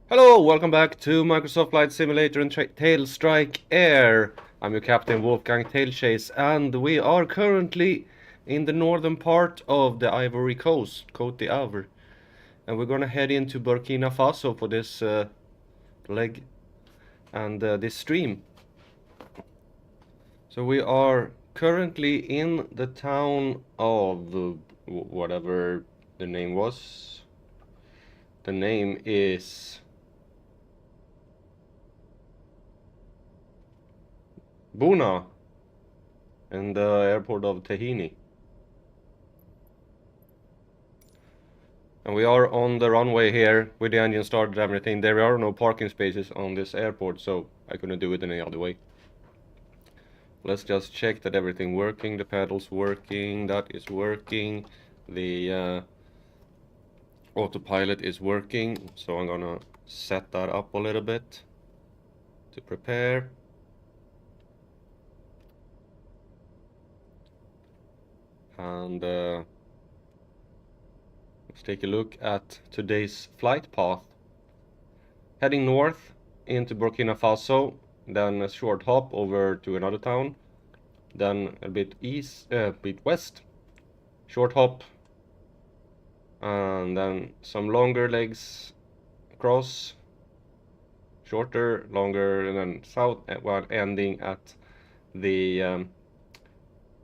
Hello, welcome back to Microsoft Flight Simulator and Tailstrike Air. I'm your captain Wolfgang Tailchase, and we are currently in the northern part of the Ivory Coast, Côte d'Ivoire. And we're gonna head into Burkina Faso for this leg and this stream. So we are currently in the town of whatever the name was. The name is Buna, in the airport of Tahini. And we are on the runway here with the engine started and everything. There are no parking spaces on this airport, so I couldn't do it any other way. Let's just check that everything working. The pedals working, that is working. The autopilot is working, so I'm gonna set that up a little bit to prepare. And let's take a look at today's flight path. Heading north into Burkina Faso, then a short hop over to another town, then a bit west, short hop, and then some longer legs across, shorter, longer, and then south, while ending at the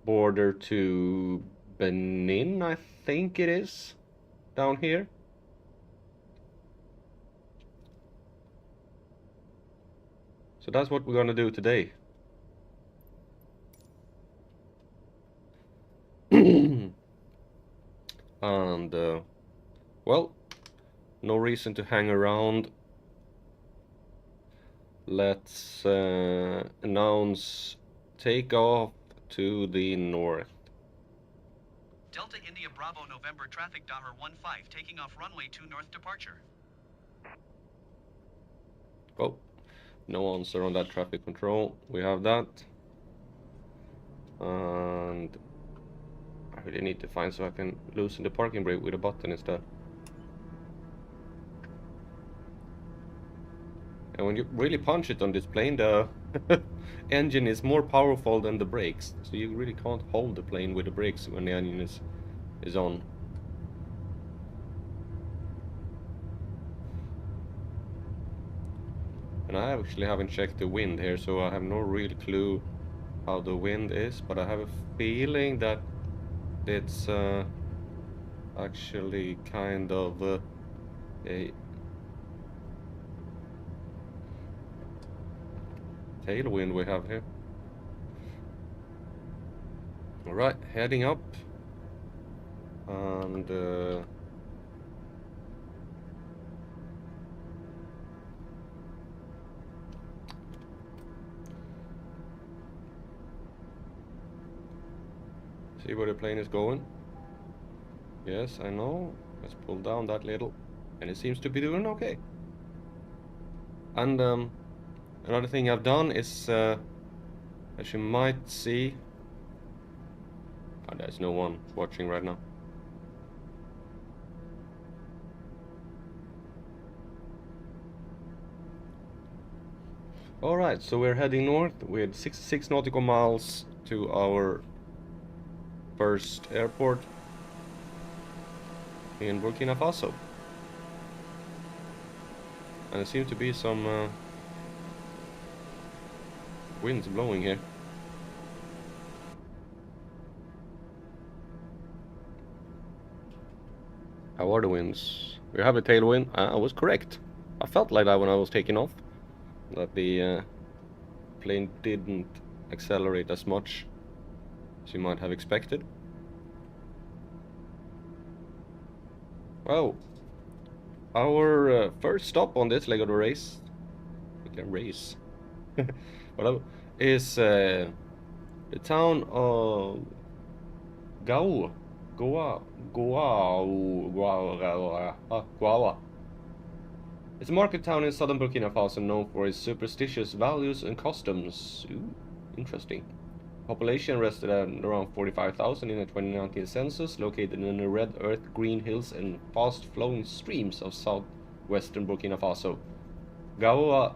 border to Benin, I think it is, down here. So that's what we're gonna do today. And well, no reason to hang around. Let's announce takeoff to the north. Delta India Bravo November traffic $15 taking off runway 2 north departure. Oh, no answer on that traffic control. We have that. And I really need to find so I can loosen the parking brake with a button instead. And when you really punch it on this plane, the engine is more powerful than the brakes. So you really can't hold the plane with the brakes when the engine is on. And I actually haven't checked the wind here, so I have no real clue how the wind is, but I have a feeling that it's actually kind of a tailwind we have here. Alright, heading up, and see where the plane is going. Yes, I know. Let's pull down that little, and it seems to be doing okay. And another thing I've done is, as you might see, there's no one watching right now. Alright, so we're heading north with 66 nautical miles to our first airport in Burkina Faso. And there seems to be some winds blowing here. How are the winds? We have a tailwind. I was correct. I felt like that when I was taking off, that the plane didn't accelerate as much as you might have expected. Well, our first stop on this leg of the race, we can race, whatever, is the town of Gao. Guawa. It's a market town in southern Burkina Faso known for its superstitious values and customs. Ooh, interesting. Population rested at around 45,000 in the 2019 census, located in the red earth, green hills, and fast-flowing streams of southwest western Burkina Faso. Gaoua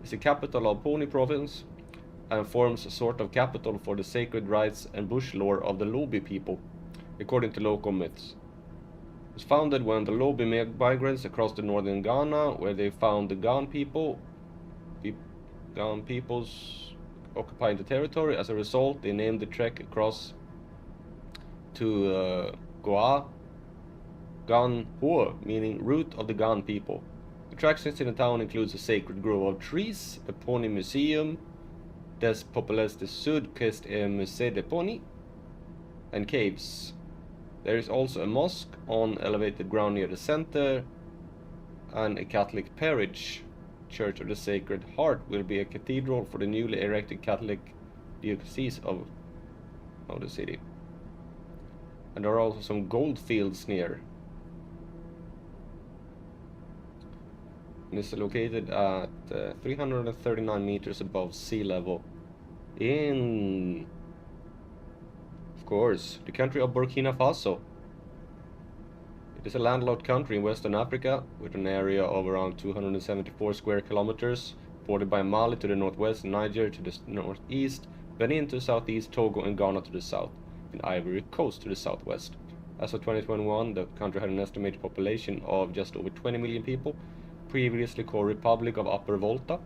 is the capital of Pony province and forms a sort of capital for the sacred rites and bush lore of the Lobi people, according to local myths. It was founded when the Lobi made migrants across the northern Ghana, where they found the Gan peoples occupying the territory. As a result, they named the trek across to Goa, Gan Ho, meaning root of the Gan people. Attractions in the town includes a sacred grove of trees, a pony museum, Des Popules de Sud, qu'est un musée de pony, and caves. There is also a mosque on elevated ground near the center, and a Catholic parish. Church of the Sacred Heart will be a cathedral for the newly erected Catholic diocese of the city. And there are also some gold fields near. And it's located at 339 meters above sea level in, of course, the country of Burkina Faso. It is a landlocked country in Western Africa with an area of around 274 square kilometers, bordered by Mali to the northwest, Niger to the northeast, Benin to the southeast, Togo and Ghana to the south, and Ivory Coast to the southwest. As of 2021, the country had an estimated population of just over 20 million people, previously called Republic of Upper Volta.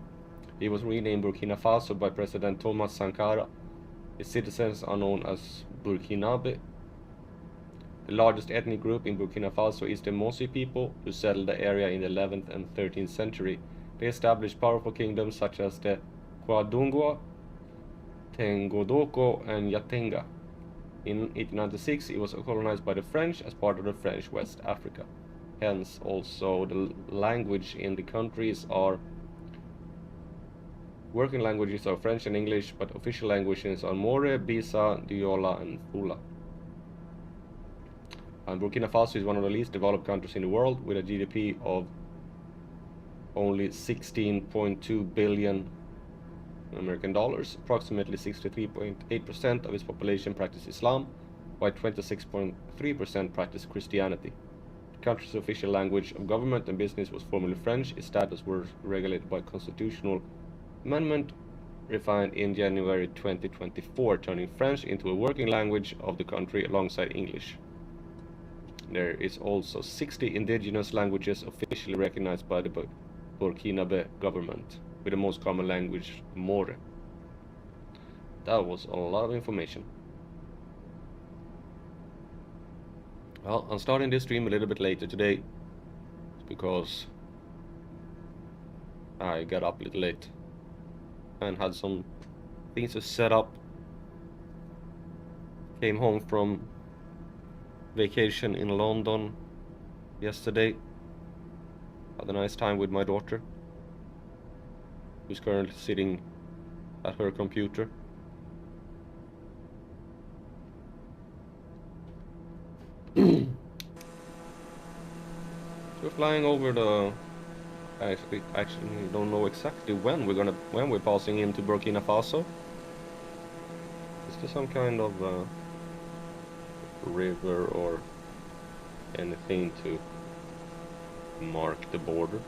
It was renamed Burkina Faso by President Thomas Sankara. Its citizens are known as Burkinabe. The largest ethnic group in Burkina Faso is the Mossi people, who settled the area in the 11th and 13th century. They established powerful kingdoms such as the Kwadungwa, Tengodoko, and Yatenga. In 1896, it was colonized by the French as part of the French West Africa. Hence, also the language in the countries are working languages are French and English, but official languages are More, Bisa, Diola, and Fula. And Burkina Faso is one of the least developed countries in the world, with a GDP of only 16.2 billion American dollars. Approximately 63.8% of its population practice Islam, while 26.3% practice Christianity. The country's official language of government and business was formerly French. Its status was regulated by constitutional amendment refined in January 2024, turning French into a working language of the country alongside English. There is also 60 indigenous languages officially recognized by the Burkinabe government, with the most common language More. That was a lot of information. Well, I'm starting this stream a little bit later today because I got up a little late and had some things to set up. Came home from vacation in London yesterday. Had a nice time with my daughter, who's currently sitting at her computer. So flying over the, I actually don't know exactly when we're passing into Burkina Faso. Is there some kind of river or anything to mark the border?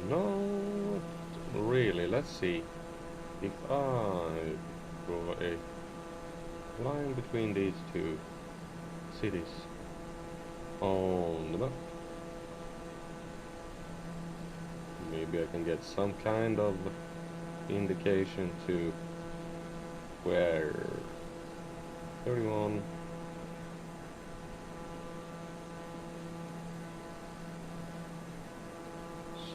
No, really. Let's see. If I draw a line between these two cities on the map, maybe I can get some kind of indication to where 31.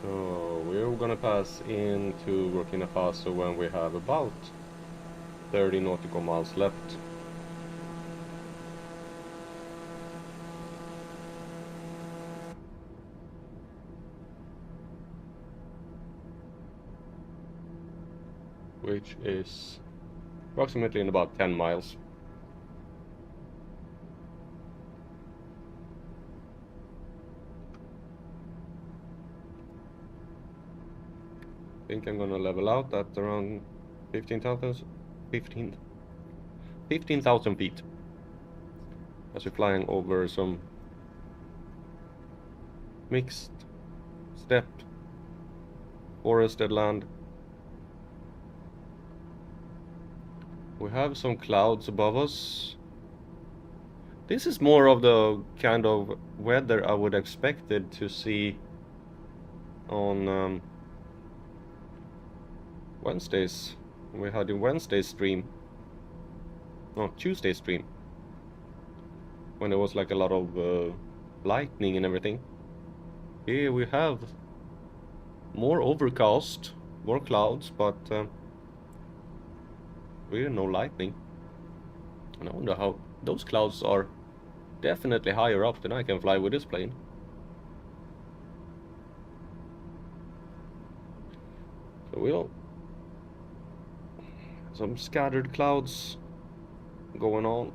So we're gonna pass into Burkina Faso when we have about 30 nautical miles left. which is approximately in about 10 miles. I think I'm gonna level out at around 15,000 feet as we're flying over some mixed steppe forested land. We have some clouds above us. This is more of the kind of weather I would expected to see on Wednesdays. We had a Wednesday stream. No, Tuesday stream. When there was like a lot of lightning and everything. Here we have more overcast, more clouds, but really no lightning. And I wonder how those clouds are definitely higher up than I can fly with this plane. So we'll some scattered clouds going on.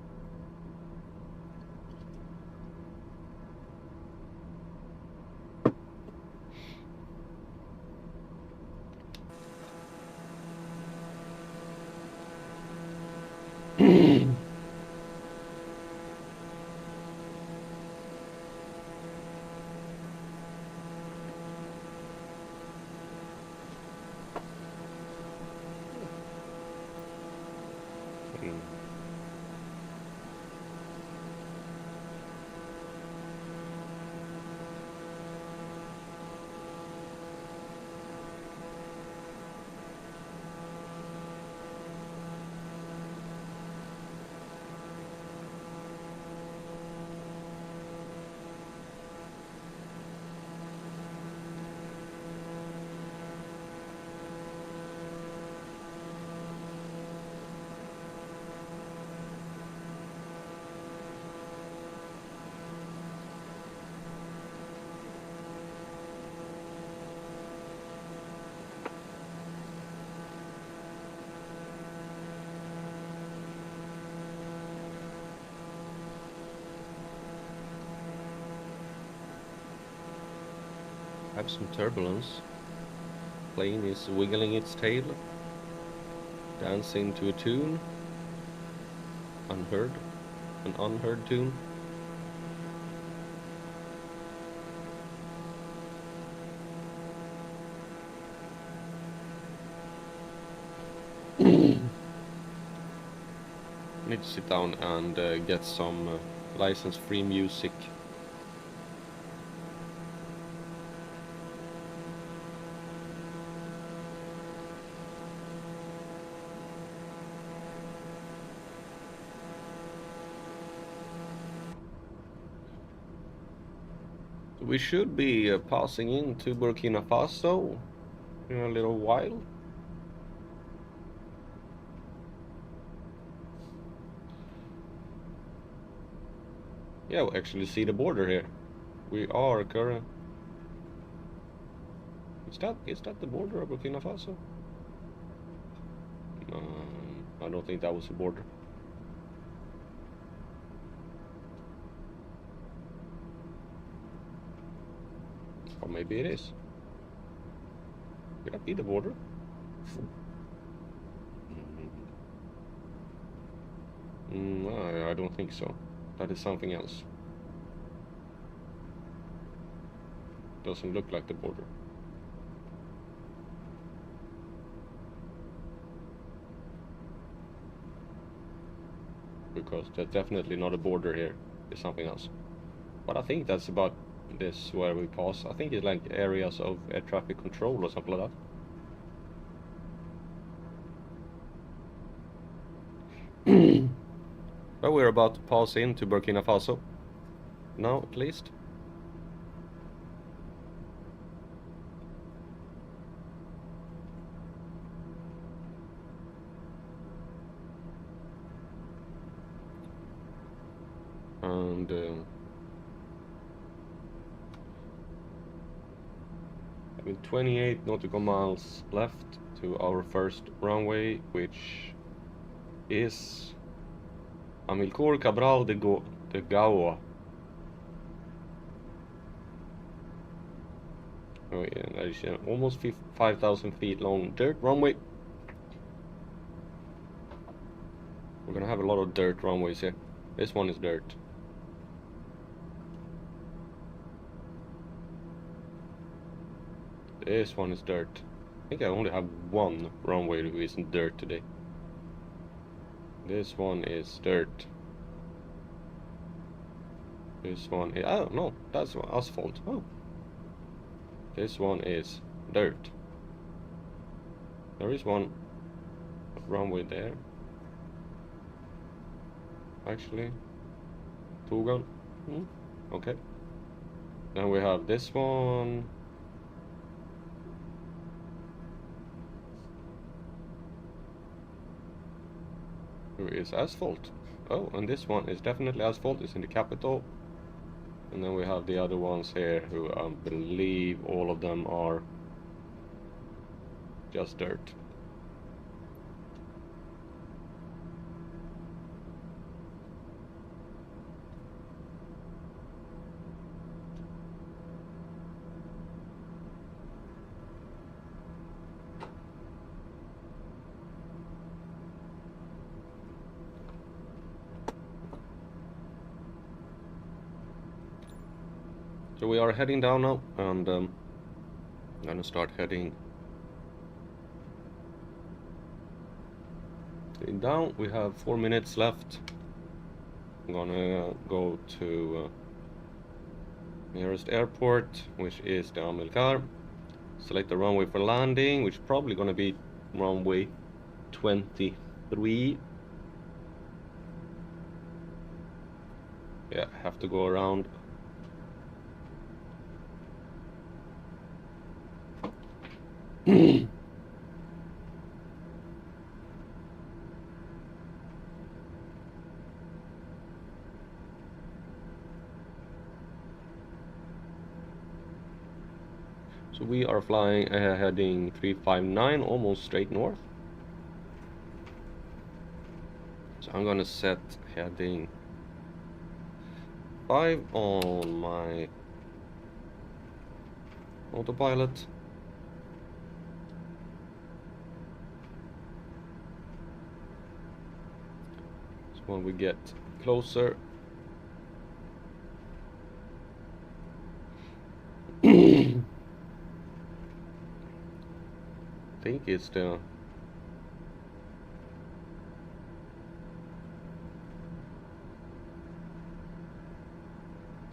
Have some turbulence. Plane is wiggling its tail, dancing to a tune. An unheard tune. Need to sit down and get some license-free music. We should be passing into Burkina Faso in a little while. Yeah, we actually see the border here. We are current. Is that the border of Burkina Faso? I don't think that was the border. Or maybe it is. Could that be the border? I don't think so. That is something else. Doesn't look like the border. Because that's definitely not a border here. It's something else. But I think that's about this where we pass. I think it's like areas of air traffic control or something like that. But we're about to pass into Burkina Faso. Now, at least. And having 28 nautical miles left to our first runway, which is Amilcar Cabral de Gao. Oh yeah, that is almost 5,000 feet long dirt runway. We're gonna have a lot of dirt runways here. This one is dirt. This one is dirt. I think I only have one runway who isn't dirt today. This one is dirt. This one is, oh no, that's asphalt. Oh. This one is dirt. There is one runway there. Actually, Tugan. Okay. Then we have this one. Here is asphalt. Oh, and this one is definitely asphalt. It's in the capital. And then we have the other ones here who I believe all of them are just dirt. So we are heading down now, and I'm gonna start heading down. We have 4 minutes left. I'm gonna go to nearest airport, which is the Amilcar. Select the runway for landing, which is probably gonna be runway 23. Yeah, have to go around. So we are flying heading 359, almost straight north. So I'm gonna set heading 5 on my autopilot. So when we get closer, I think it's the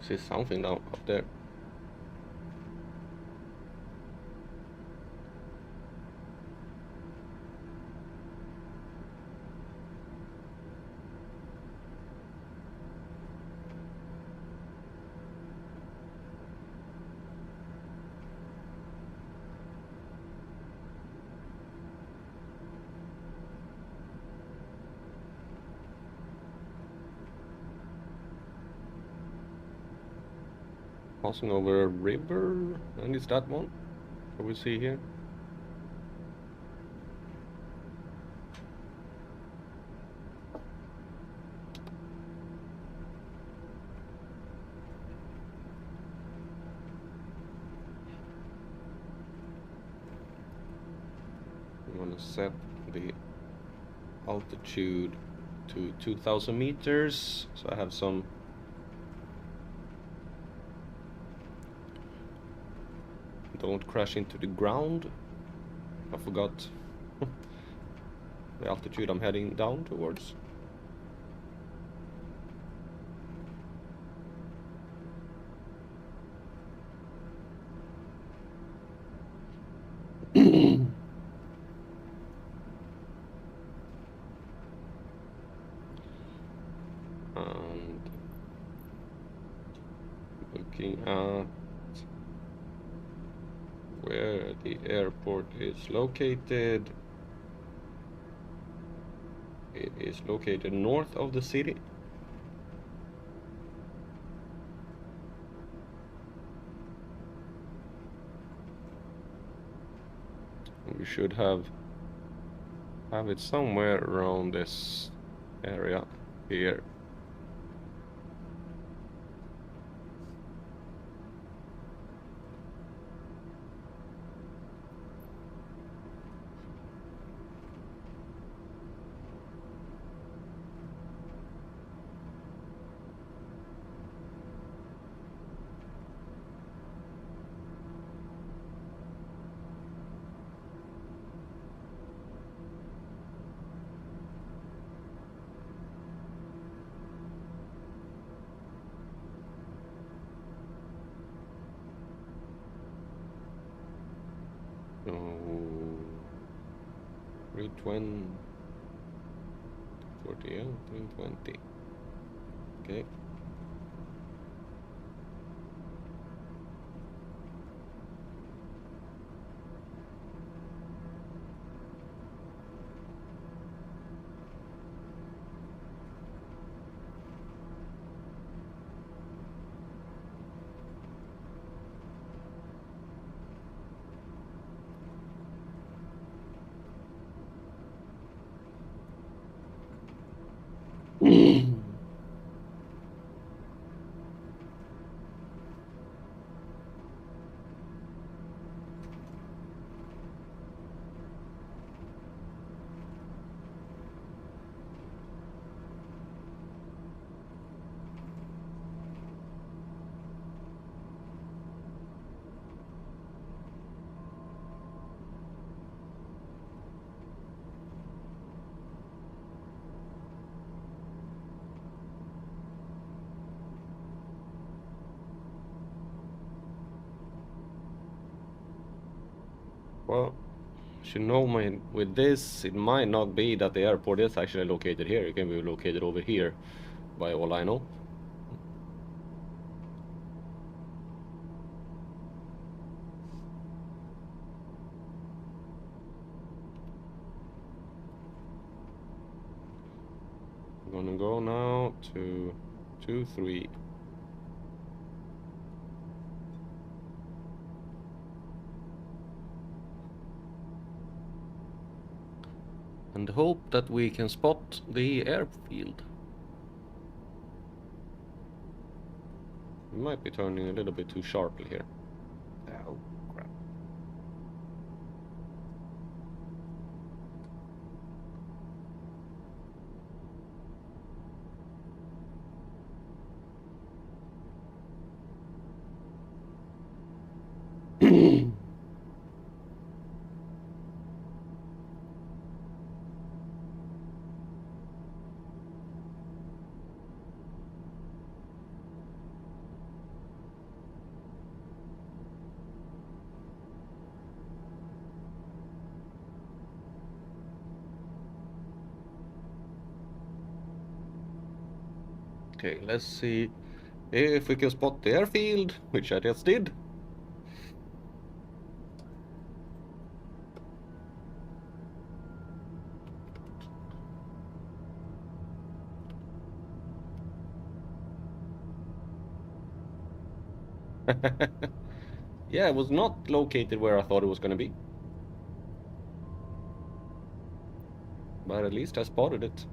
see something down up there. Passing over a river, and it's that one that we see here. I'm gonna set the altitude to 2,000 meters, so I have some don't crash into the ground. I forgot the altitude I'm heading down towards. And looking at where the airport is located. It is located north of the city. We should have it somewhere around this area here. So 320, 48, 320. Okay. Well, should know with this, it might not be that the airport is actually located here. It can be located over here, by all I know. I'm gonna go now to 23. And hope that we can spot the airfield. We might be turning a little bit too sharply here. Oh, crap. Okay, let's see if we can spot the airfield, which I just did. Yeah, it was not located where I thought it was gonna be. But at least I spotted it.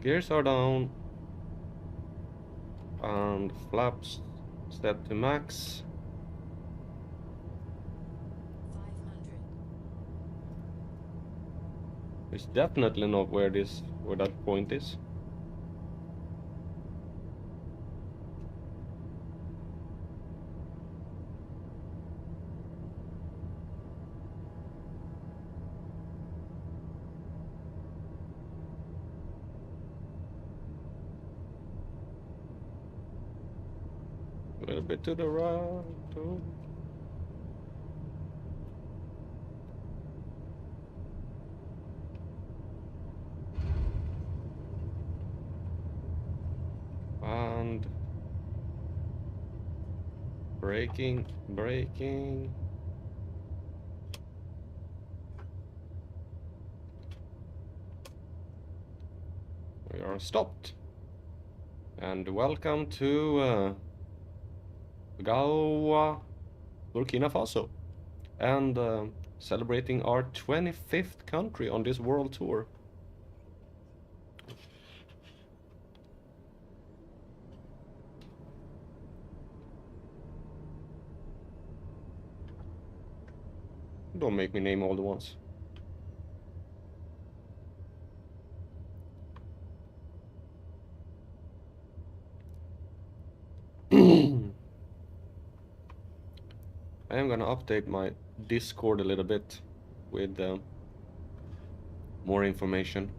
Gears are down. And flaps set to max. 500. It's definitely not where that point is. A little bit to the right. Oh. And braking. We are stopped. and welcome to Gawa, Burkina Faso, and celebrating our 25th country on this world tour. Don't make me name all the ones. I am gonna update my Discord a little bit with more information.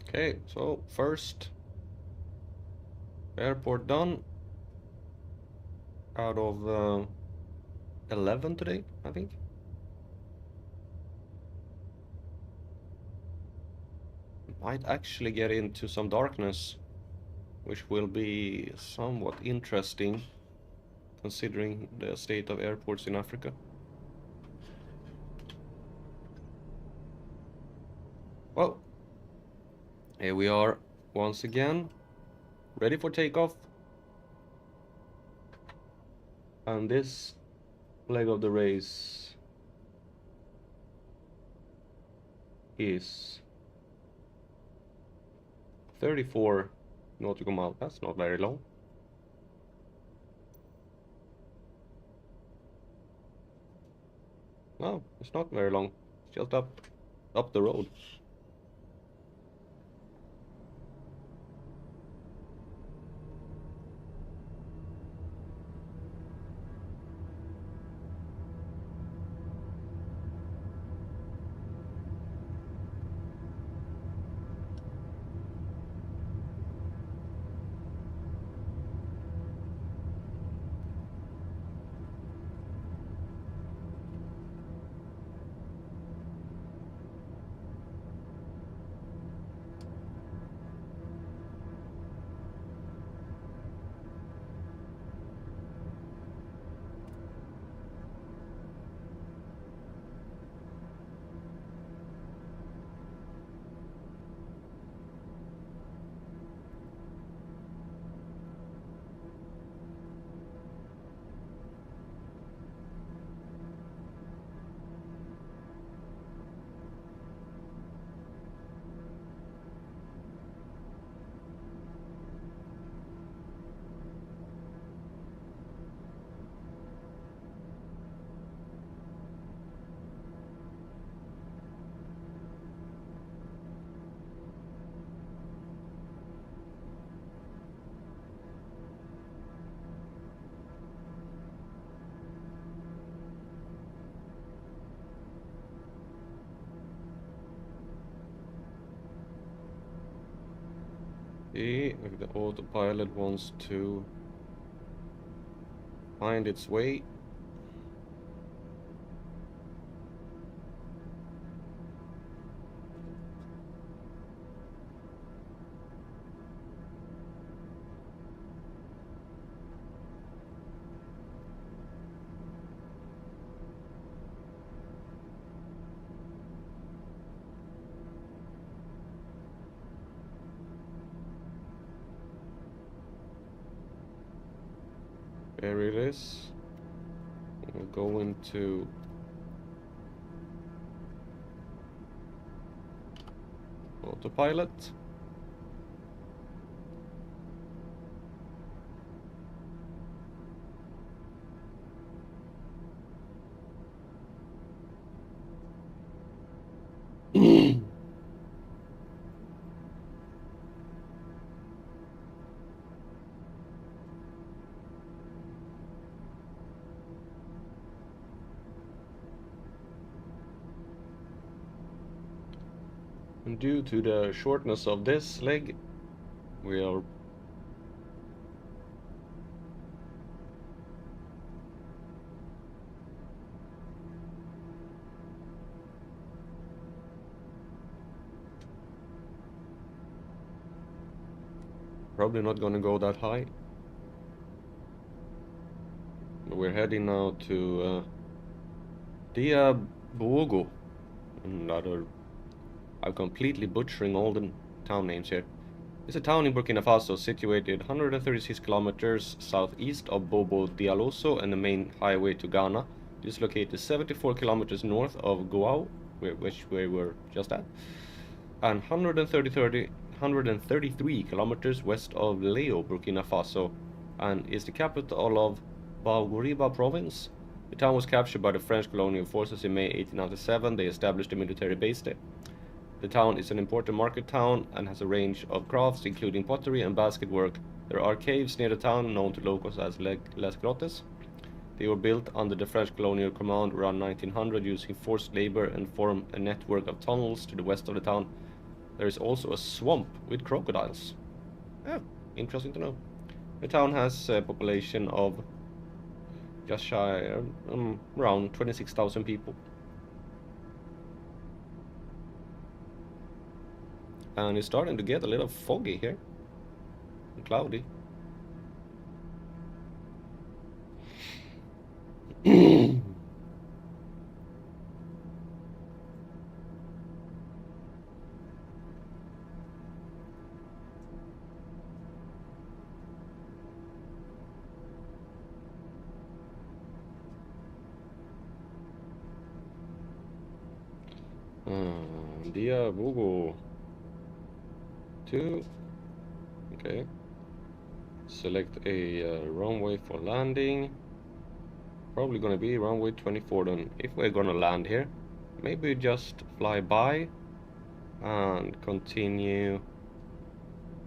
Okay, so first airport done out of 11 today, I think. Might actually get into some darkness, which will be somewhat interesting considering the state of airports in Africa. Well, here we are once again, ready for takeoff. And this leg of the race is 34 nautical miles. That's not very long. No, it's not very long. It's just up the road. See if the autopilot wants to find its way. There it is. We'll go into autopilot. And due to the shortness of this leg, we are probably not gonna go that high. We're heading now to Diabogo. Another. I'm completely butchering all the town names here. It's a town in Burkina Faso situated 136 kilometers southeast of Bobo Dioulasso and the main highway to Ghana. It is located 74 kilometers north of Gouao, which we were just at, and 133 kilometers west of Leo, Burkina Faso, and is the capital of Baouriba province. The town was captured by the French colonial forces in May 1897. They established a military base there. The town is an important market town and has a range of crafts, including pottery and basket work. There are caves near the town, known to locals as Les Grottes. They were built under the French colonial command around 1900 using forced labor and form a network of tunnels to the west of the town. There is also a swamp with crocodiles. Oh, interesting to know. The town has a population of just shy around 26,000 people. And it's starting to get a little foggy here. And cloudy. Diabogo 2. Okay. Select a runway for landing. Probably gonna be runway 24 then. If we're gonna land here, maybe just fly by and continue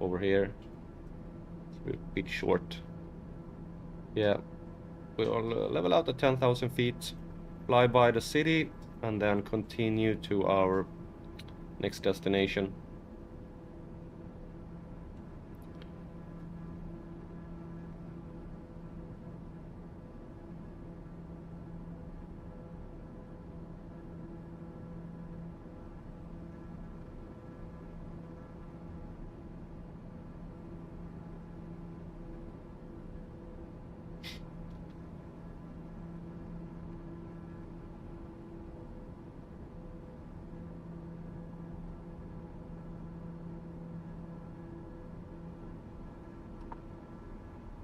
over here. It's a bit short. Yeah, we'll level out at 10,000 feet, fly by the city, and then continue to our next destination.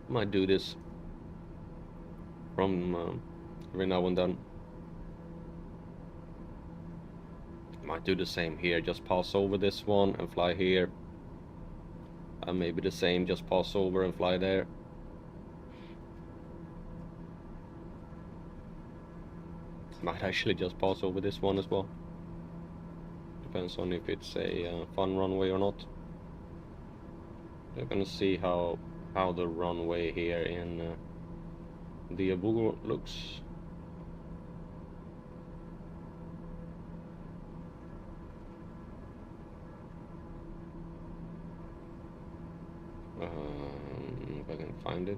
Might do this from every now and then. Might do the same here, just pass over this one and fly here. And maybe the same, just pass over and fly there. Might actually just pass over this one as well. Depends on if it's a fun runway or not. We're gonna see how the runway here in Diabogo looks. If I can find it.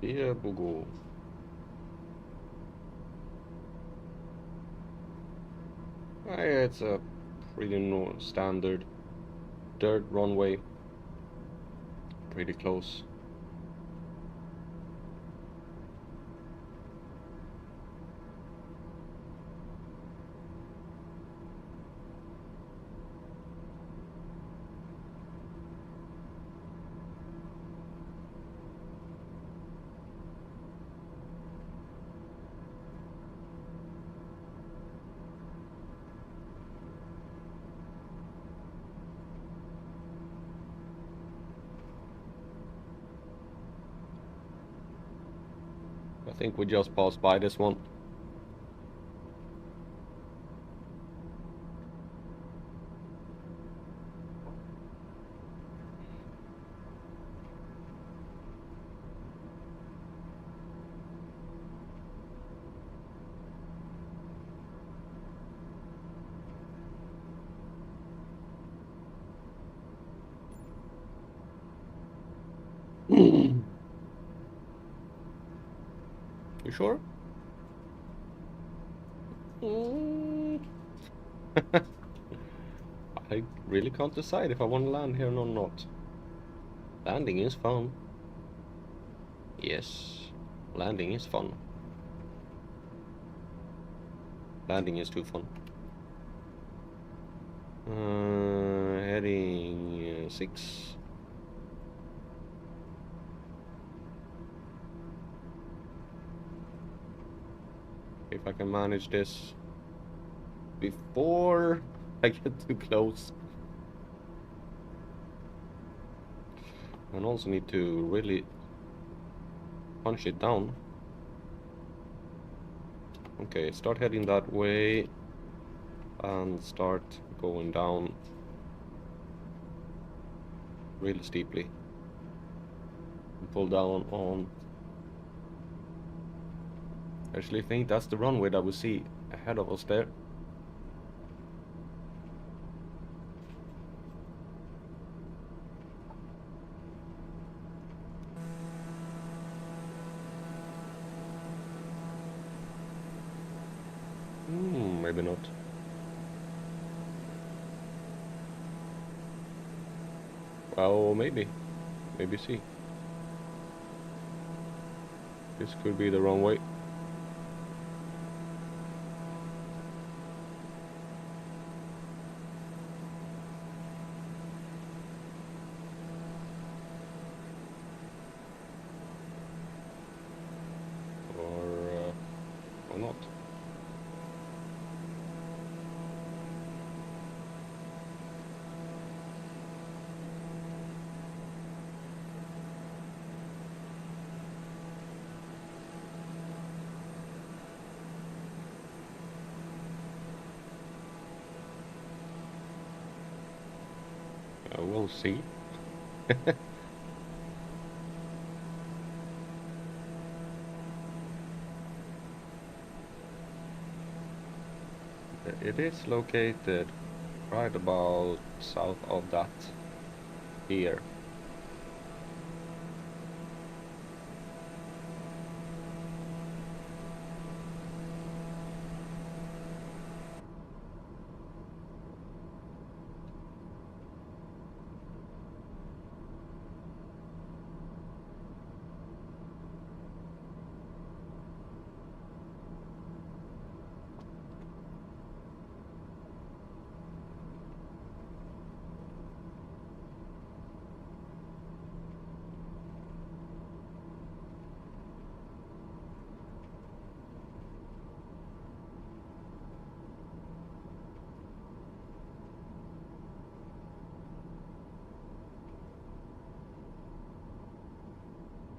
Diabogo. It's a pretty standard dirt runway. Pretty close. I think we just passed by this one. You sure? Mm. I really can't decide if I want to land here or not. Landing is fun. Yes, landing is fun. Landing is too fun. Heading 6. If I can manage this before I get too close. And also need to really punch it down. Okay, start heading that way and start going down really steeply. And pull down on. Actually, I think that's the runway that we see ahead of us there. Maybe not. Well, maybe. Maybe see. This could be the wrong way. Or not. We'll see. It is located right about south of that here.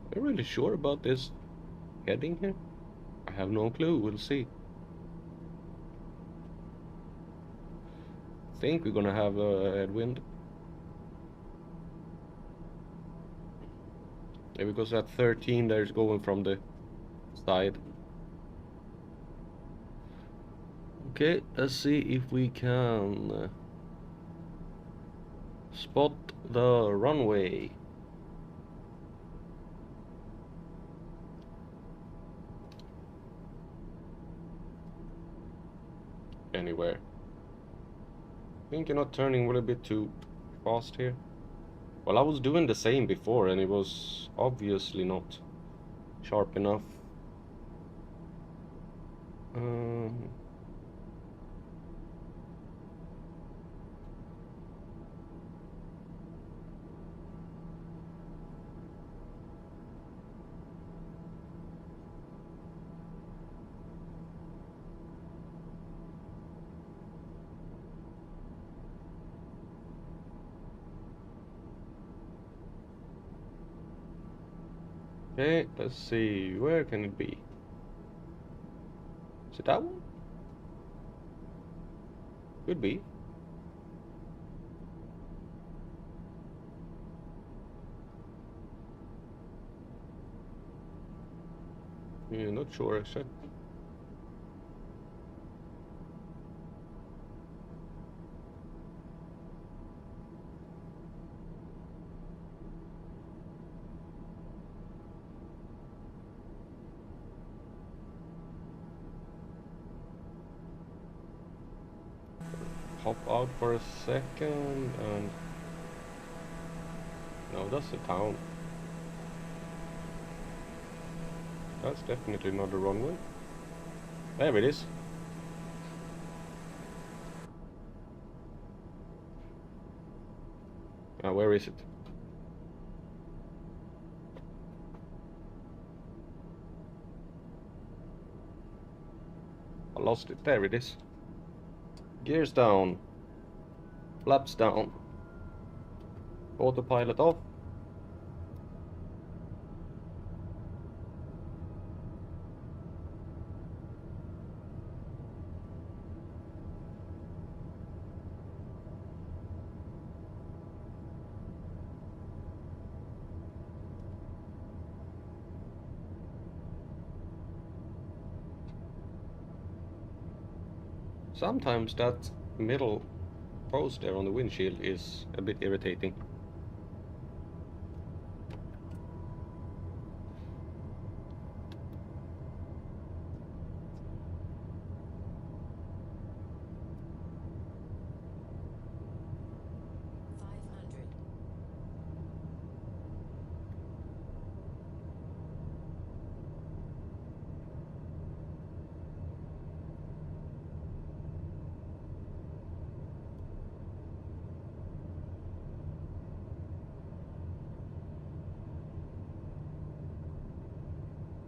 Are you really sure about this heading here? I have no clue. We'll see. Think we're gonna have a headwind. Yeah, because that 13 there's going from the side. Okay, let's see if we can spot the runway. Anywhere. I think you're not turning a little bit too fast here. Well, I was doing the same before and it was obviously not sharp enough. Um, okay, let's see. Where can it be? Is it that one? Could be. Yeah, not sure actually. Pop out for a second and... No, that's a town. That's definitely not a runway. There it is. Where is it? I lost it. There it is. Gears down. Flaps down. Autopilot off. Sometimes that middle post there on the windshield is a bit irritating.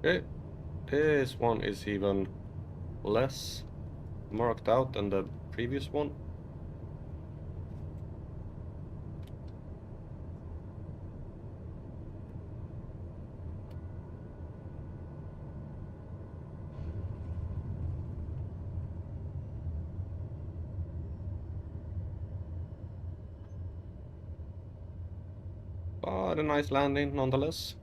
Okay, this one is even less marked out than the previous one. But a nice landing nonetheless.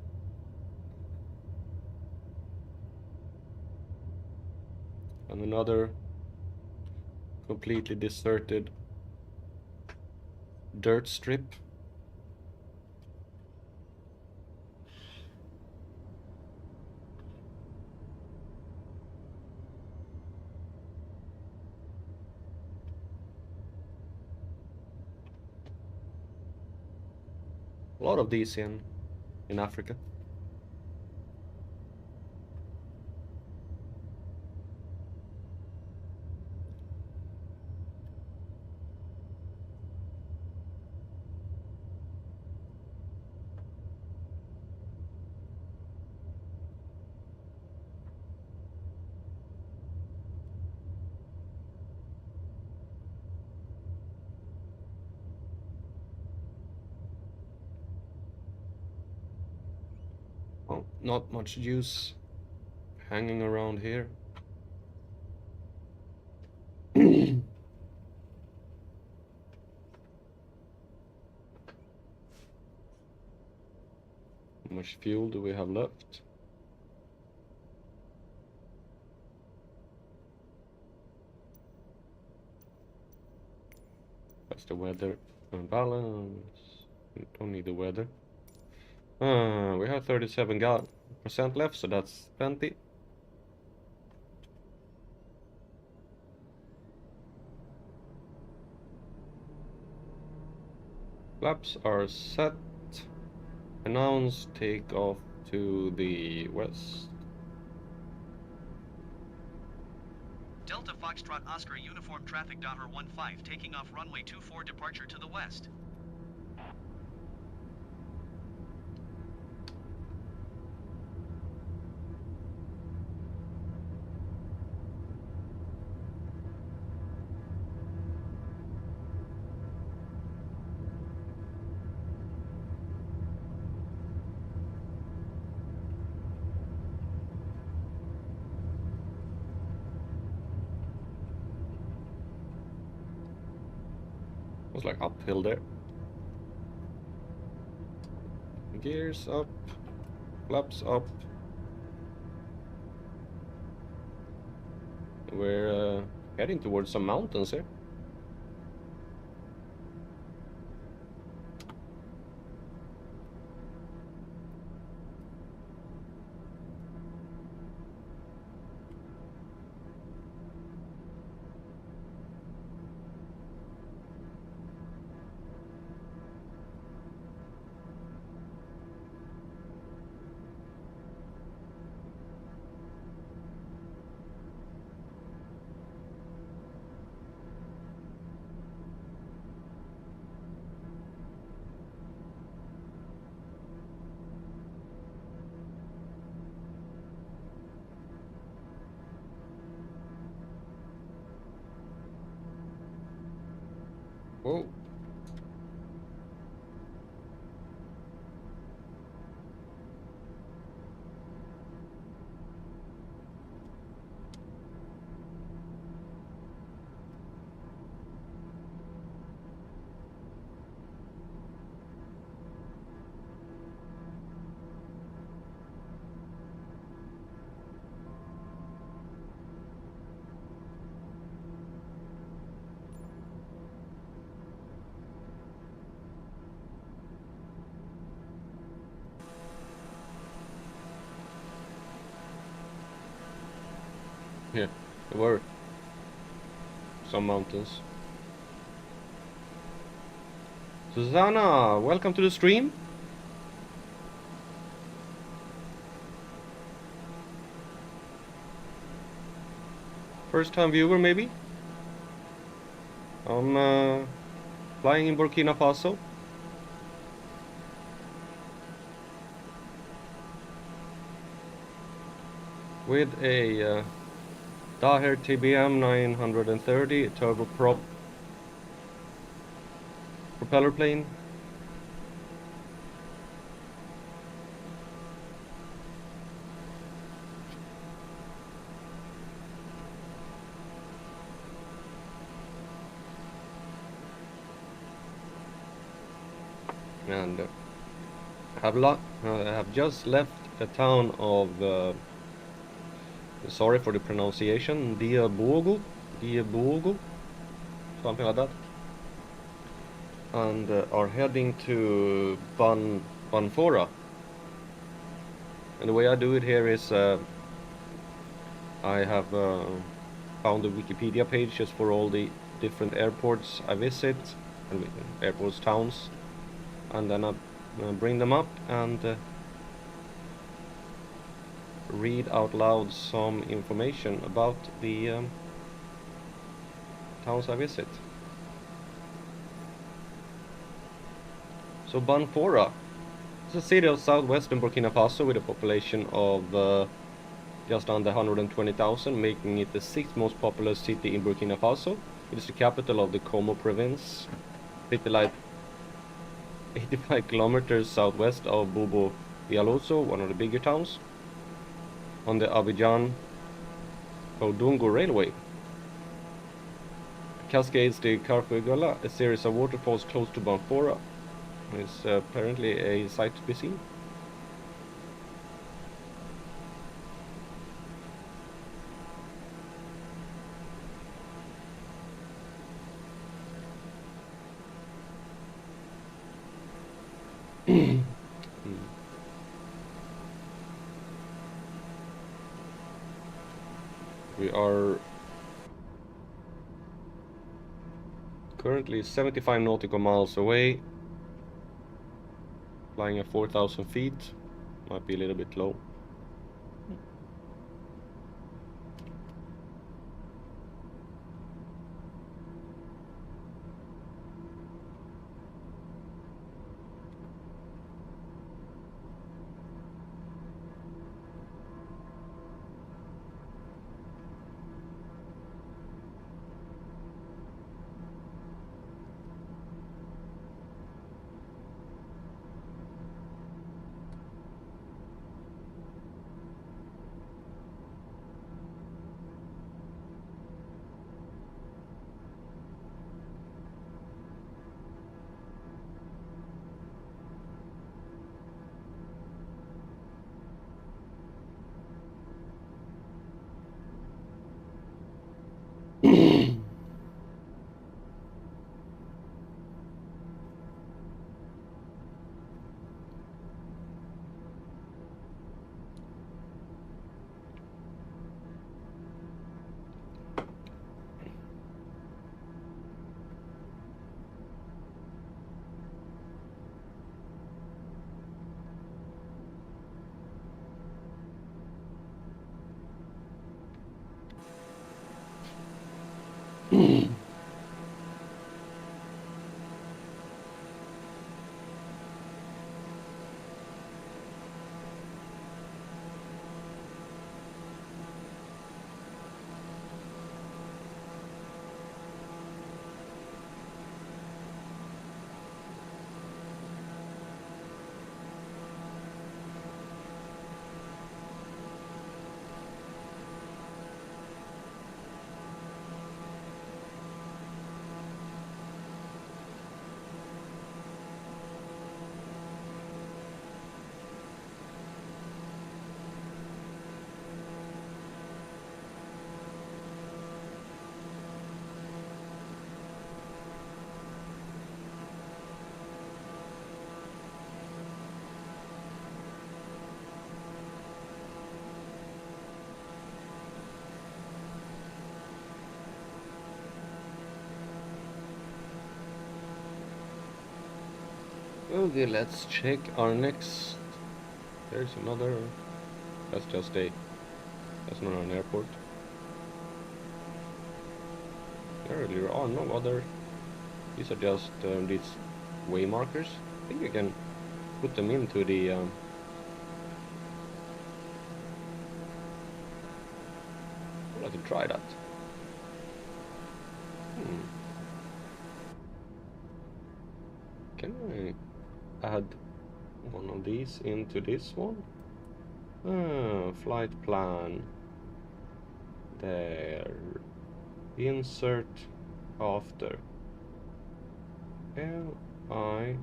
And another completely deserted dirt strip. A lot of these in Africa. Oh, not much juice hanging around here. How much fuel do we have left? That's the weather balance. We don't need the weather. We have 37% left, so that's plenty. Flaps are set. Announce takeoff to the west. Delta Foxtrot Oscar Uniform Traffic Daughter 15 taking off runway 24 departure to the west. It was like uphill there. Gears up, flaps up. We're heading towards some mountains here. Whoa. Yeah, there were some mountains. Susanna, welcome to the stream. First time viewer, maybe? I'm flying in Burkina Faso. With a Daher TBM 930 turboprop propeller plane. And have just left the town of sorry for the pronunciation, Diabogo, something like that, and are heading to Banfora. And the way I do it here is I have found the Wikipedia pages for all the different airports I visit, and airports, towns, and then I bring them up and read out loud some information about the towns I visit. So Banfora is a city of southwestern Burkina Faso with a population of just under 120,000, making it the 6th most populous city in Burkina Faso. It is the capital of the Como province, 85 kilometers southwest of Bobo Dioulasso, one of the bigger towns, on the Abidjan-Oudougou railway. Cascades the Carfugala, a series of waterfalls close to Banfora. It's apparently a sight to be seen. We are currently 75 nautical miles away, flying at 4,000 feet. Might be a little bit low. Okay, let's check our next. There's another. That's just a. That's not an airport. There are no other. These are just these way markers. I think you can put them into the. I'd like to try that. Can I add one of these into this one? Flight plan. There. Insert after. LITOB.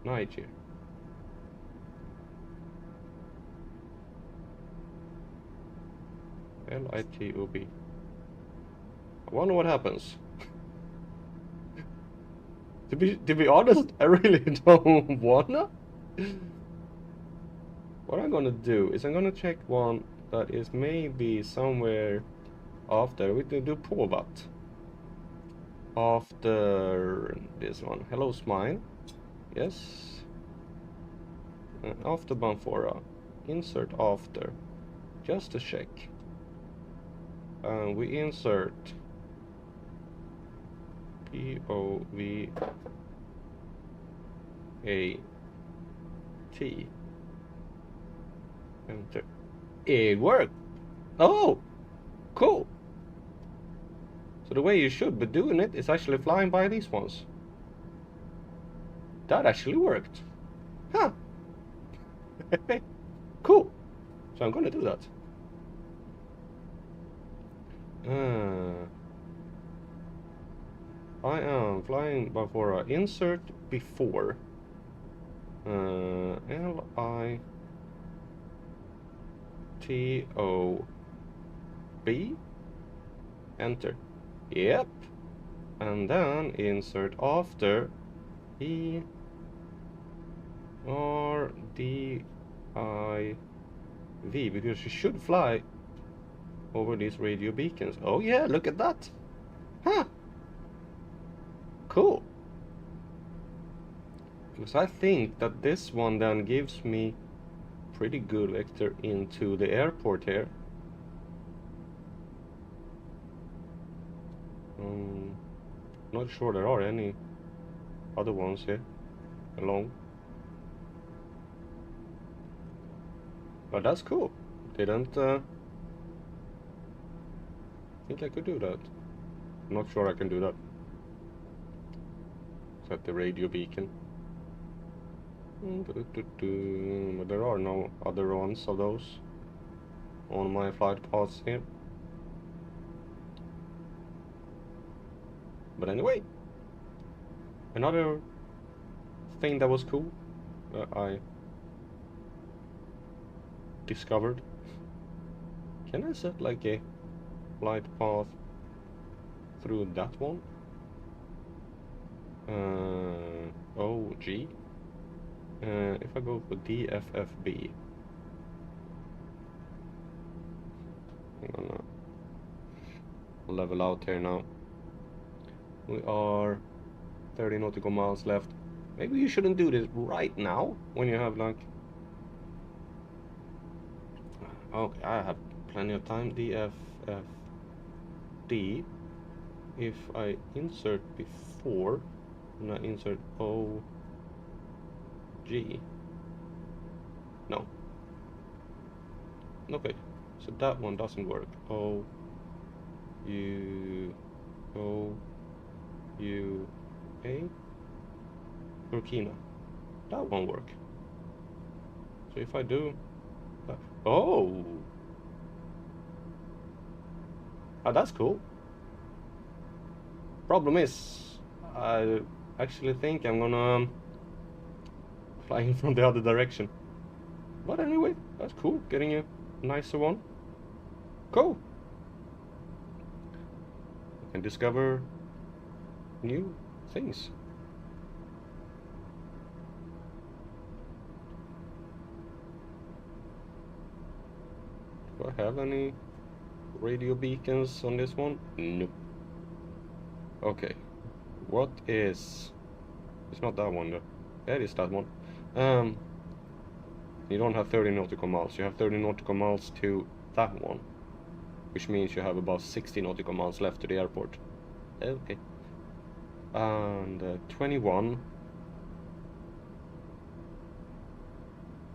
Niger. LITOB. I wonder what happens. To be honest, I really don't wanna. What I'm gonna do is I'm gonna check one that is maybe somewhere after. We can do Povat. After this one. Hello, Smile. Yes. After Banfora. Insert after. Just to check. We insert POVAT. Enter. It worked! Oh! Cool! So the way you should be doing it is actually flying by these ones. That actually worked. Huh. Cool. So I'm gonna do that. I am flying before insert before. LITOB. Enter. Yep. And then insert after ERDIV, because you should fly over these radio beacons. Oh yeah, look at that. Huh. Cool. Because I think that this one then gives me pretty good vector into the airport here. Not sure there are any other ones here along. But that's cool. Didn't think I could do that. I'm not sure I can do that. Set the radio beacon. But there are no other ones of those on my flight paths here. But anyway, another thing that was cool that I discovered. Can I set like a flight path through that one? OG. If I go for DFFB, I'm gonna level out here now. We are 30 nautical miles left. Maybe you shouldn't do this right now when you have like. Okay, I have plenty of time. DFFD. If I insert before, and I insert OG. No. Okay, so that one doesn't work. Burkina. That won't work. So if I do that, oh, that's cool. Problem is, I actually think I'm gonna fly in from the other direction. But anyway, that's cool. Getting a nicer one. Cool. I can discover new things. Do I have any radio beacons on this one? Nope. Okay. What is... It's not that one though. Yeah, it is that one. You don't have 30 nautical miles. You have 30 nautical miles to that one, which means you have about 60 nautical miles left to the airport. Okay. And 21.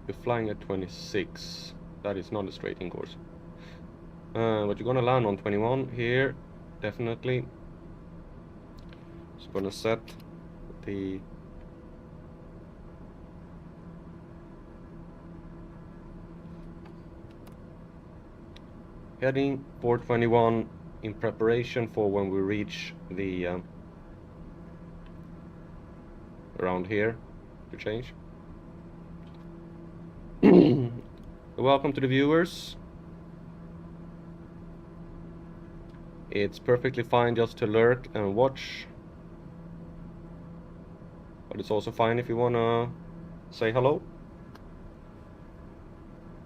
You're flying at 26. That is not a straight-in course. But you're gonna land on 21 here, definitely. Just gonna set the heading for 21 in preparation for when we reach the around here to change. Welcome to the viewers. It's perfectly fine just to lurk and watch, but it's also fine if you wanna say hello.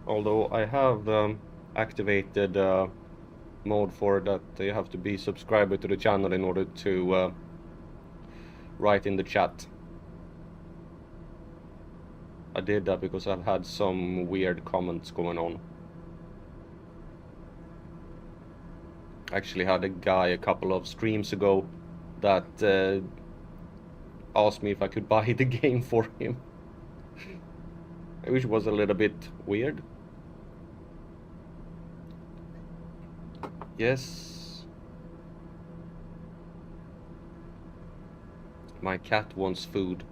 Although I have activated mode for that you have to be subscriber to the channel in order to write in the chat. I did that because I've had some weird comments going on. Actually had a guy a couple of streams ago that asked me if I could buy the game for him, which was a little bit weird. Yes. My cat wants food.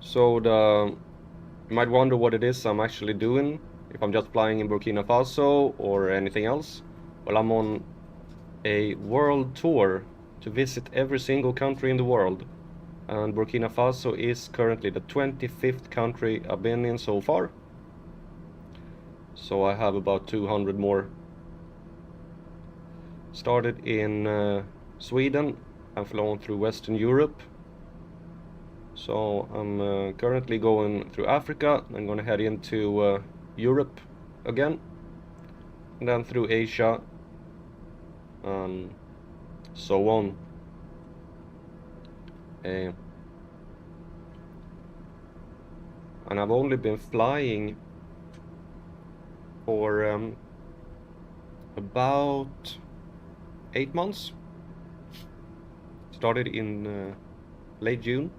So you might wonder what it is I'm actually doing, if I'm just flying in Burkina Faso or anything else. Well, I'm on a world tour to visit every single country in the world, and Burkina Faso is currently the 25th country I've been in so far. So I have about 200 more. Started in Sweden and flown through Western Europe. So I'm currently going through Africa. I'm gonna head into Europe again, and then through Asia, and so on. And I've only been flying for about 8 months. Started in late June.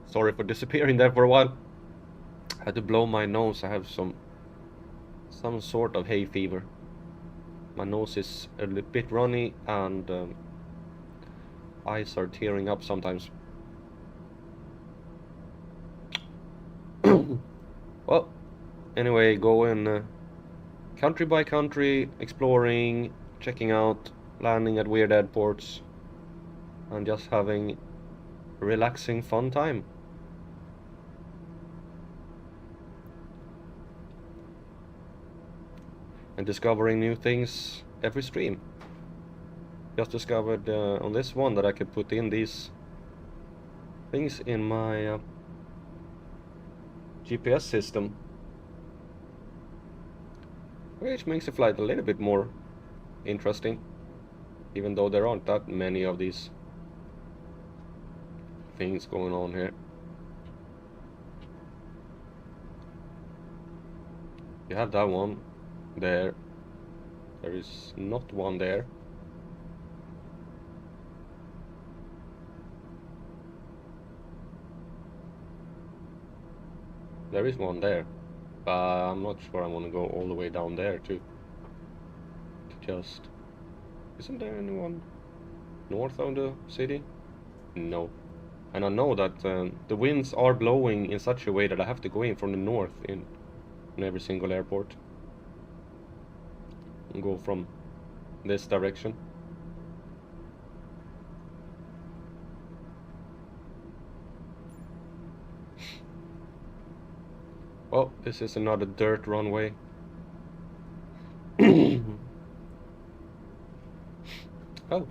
Sorry for disappearing there for a while. I had to blow my nose. I have some sort of hay fever. My nose is a little bit runny, and eyes are tearing up sometimes. Well, anyway, going country by country, exploring, checking out, landing at weird airports, and just having a relaxing, fun time. And discovering new things every stream. Just discovered on this one that I could put in these things in my GPS system, which makes the flight a little bit more interesting. even though there aren't that many of these things going on here. You have that one there. There is not one there. There is one there, but I'm not sure I want to go all the way down there to just... Isn't there anyone north of the city? No. And I know that the winds are blowing in such a way that I have to go in from the north in every single airport. And go from this direction. Oh, this is another dirt runway. Oh.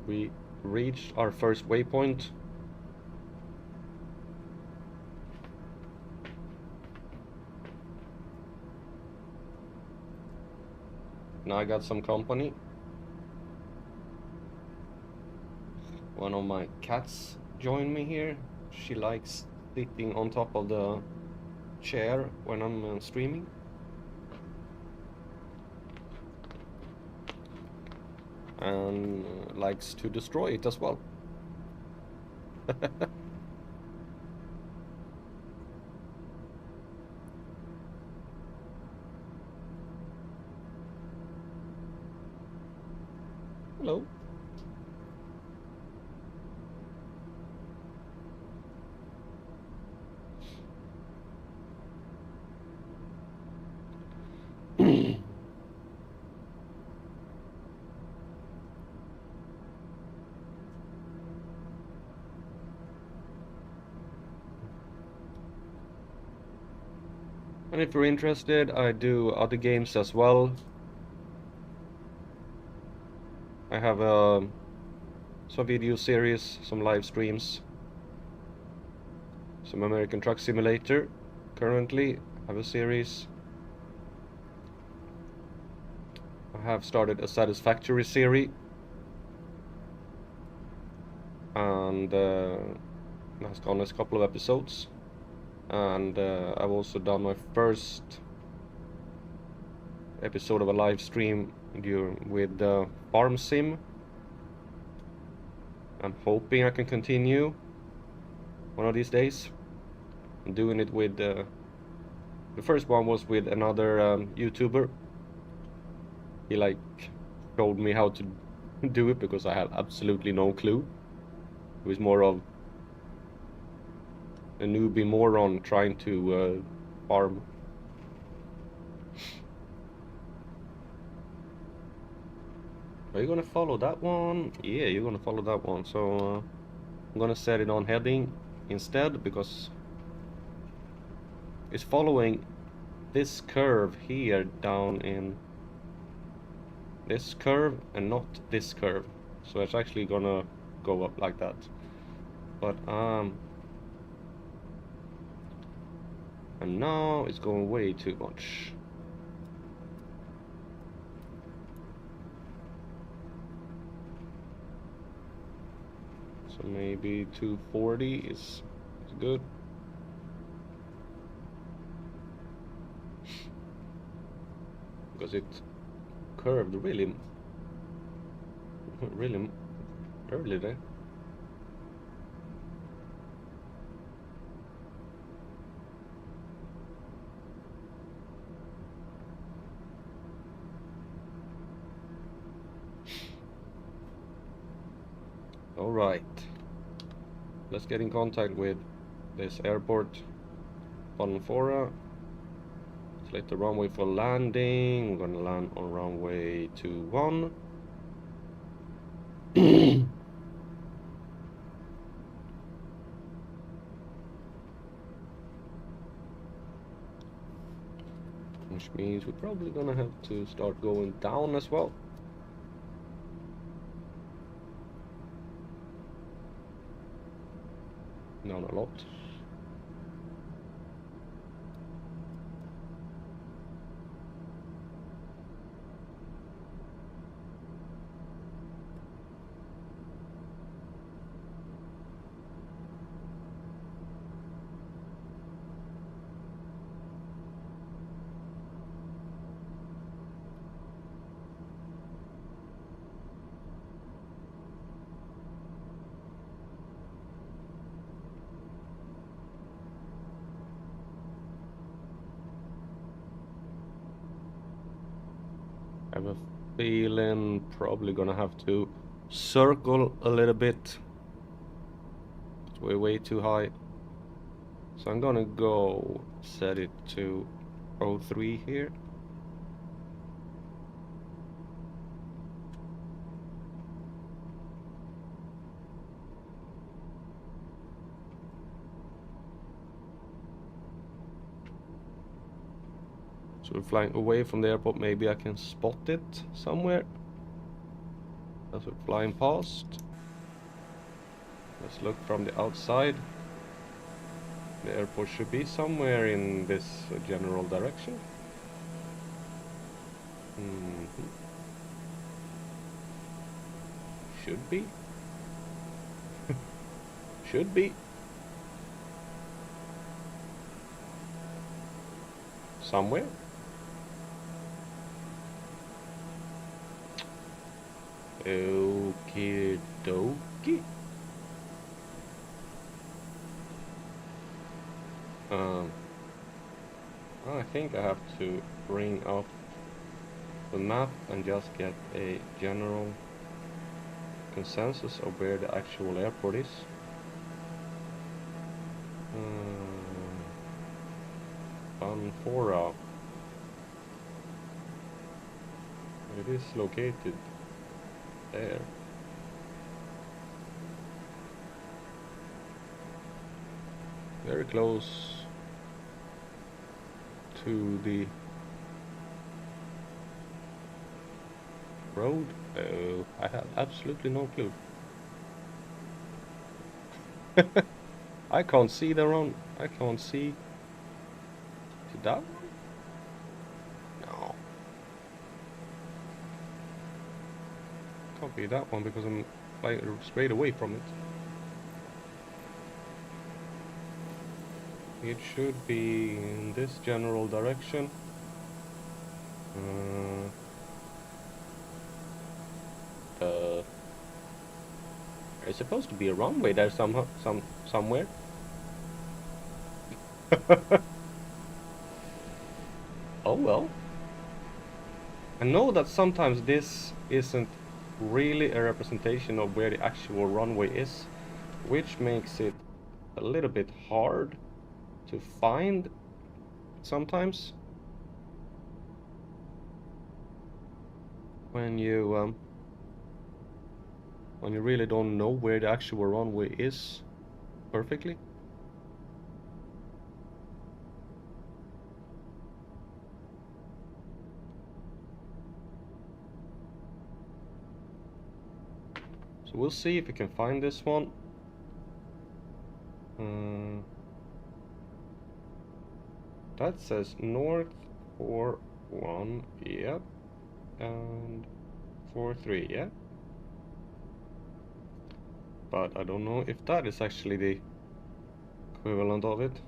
We reached our first waypoint. Now I got some company. One of my cats joined me here. She likes sitting on top of the chair when I'm streaming. And likes to destroy it as well. Hello. And if you're interested, I do other games as well. I have some video series, some live streams, some American Truck Simulator. Currently, I have a series. I have started a Satisfactory series, and that's gone as a couple of episodes. And I've also done my first episode of a live stream with Farm Sim. I'm hoping I can continue one of these days. I'm doing it with the first one was with another YouTuber. He like showed me how to do it because I had absolutely no clue. It was more of a newbie moron trying to farm. Are you gonna follow that one? Yeah, you're gonna follow that one. So I'm gonna set it on heading instead because it's following this curve here down in this curve and not this curve. So it's actually gonna go up like that. But and now it's going way too much. So maybe 240 is good. Because it curved really early there. All right, let's get in contact with this airport, Bonfora. Select the runway for landing. We're gonna land on runway 21. Which means we're probably gonna have to start going down as well. Down a lot. have a feeling probably gonna have to circle a little bit. We're way too high. So I'm gonna go set it to 03 here. So we're flying away from the airport. Maybe I can spot it somewhere as we're flying past. Let's look from the outside. The airport should be somewhere in this general direction. Should be. Should be. Somewhere. Okie dokie. I think I have to bring up the map and just get a general consensus of where the actual airport is. Banfora. It is located there. Very close to the road. Oh, I have absolutely no clue. I can't see the road. I can't see to that one. No, can't be that one because I'm flying straight away from it. It should be in this general direction. There's supposed to be a runway there somewhere. Oh well. I know that sometimes this isn't really a representation of where the actual runway is, which makes it a little bit hard to find sometimes when you really don't know where the actual runway is perfectly. So we'll see if we can find this one. That says north 41, yeah, and 43, yeah. But I don't know if that is actually the equivalent of it.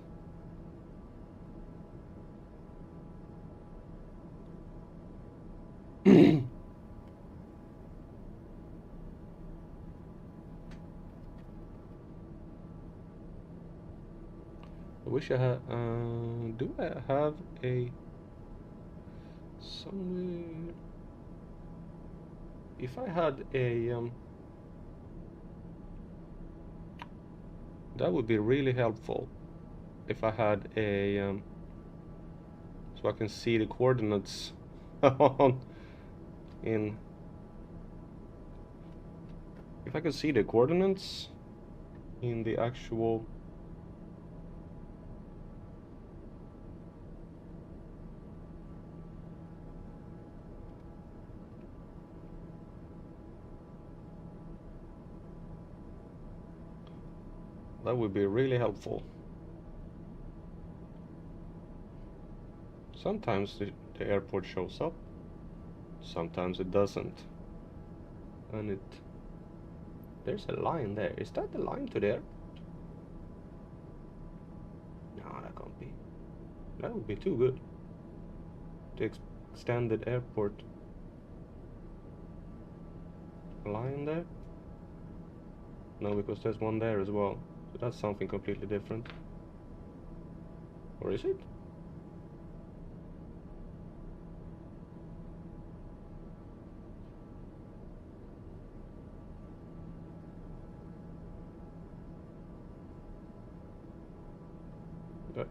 I wish I had. Do I have a somewhere? If I had a that would be really helpful. If I had a so I can see the coordinates in. If I could see the coordinates in the actual. That would be really helpful. Sometimes the airport shows up, sometimes it doesn't. And there's a line there. Is that the line to there? No, that can't be. That would be too good. The extended airport line there? No, because there's one there as well. So that's something completely different. Or is it?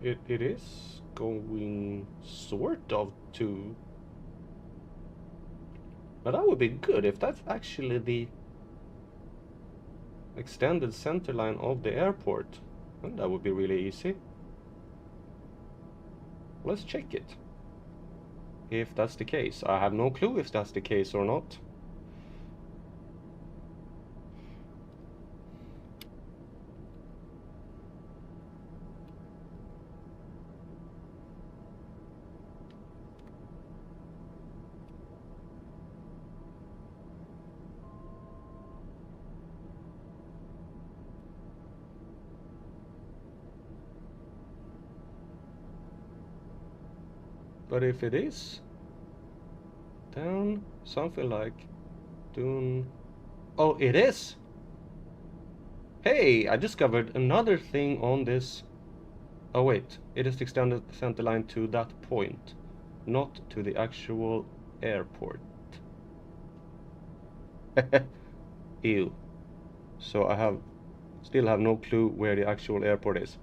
It is going sort of to... But that would be good if that's actually the extended center line of the airport. And that would be really easy. Let's check it. If that's the case. I have no clue if that's the case or not. But if it is, then something like Dune. Oh, it is! Hey, I discovered another thing on this. Oh wait, it is the extended center line to that point, not to the actual airport. Ew. So I still have no clue where the actual airport is.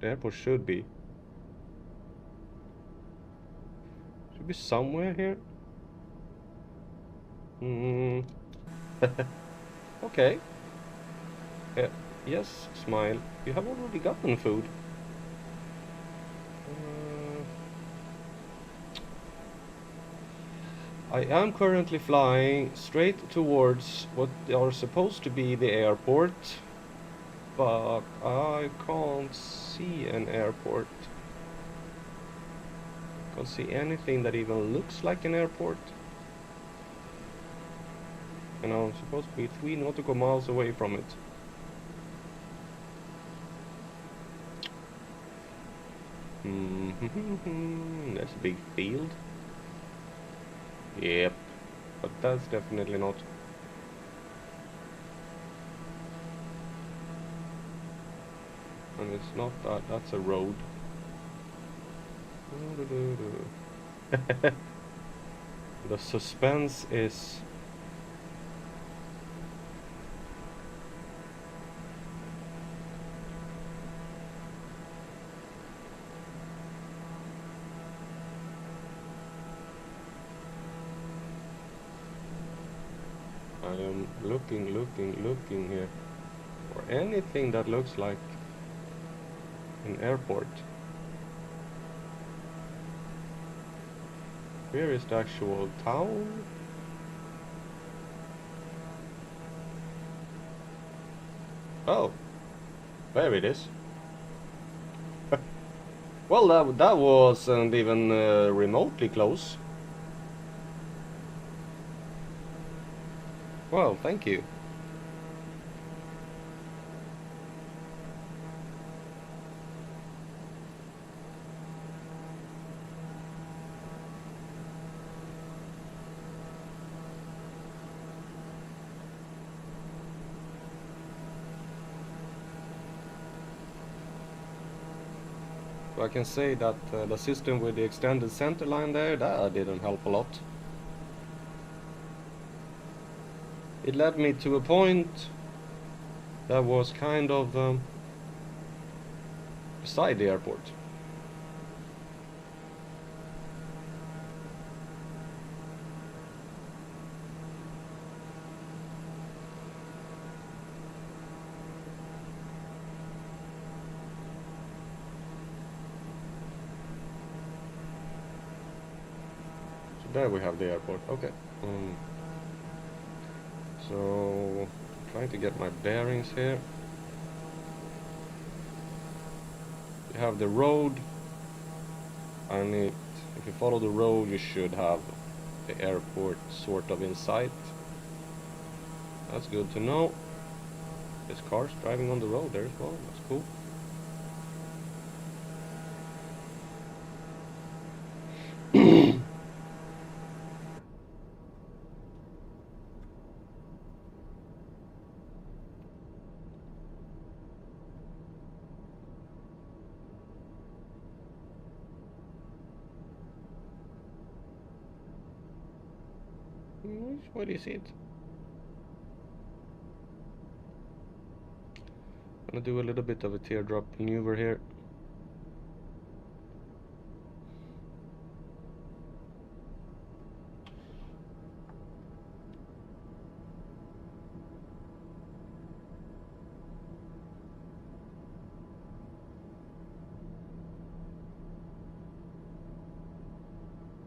The airport should be somewhere here. Okay. Yes, smile. You have already gotten food. I am currently flying straight towards what are supposed to be the airport, but I can't see an airport. Can't see anything that even looks like an airport. And I'm supposed to be 3 nautical miles away from it. That's a big field. Yep, but that's definitely not. And it's not that, that's a road. The suspense is... I am looking here for anything that looks like an airport. Where is the actual town? Oh, there it is. Well, that wasn't even remotely close. Well, thank you. So I can say that the system with the extended center line there, that didn't help a lot. It led me to a point that was kind of beside the airport. So there we have the airport. Okay. So trying to get my bearings here. You have the road, and if you follow the road you should have the airport sort of in sight. That's good to know. There's cars driving on the road there as well, that's cool. What is it? Gonna do a little bit of a teardrop maneuver here.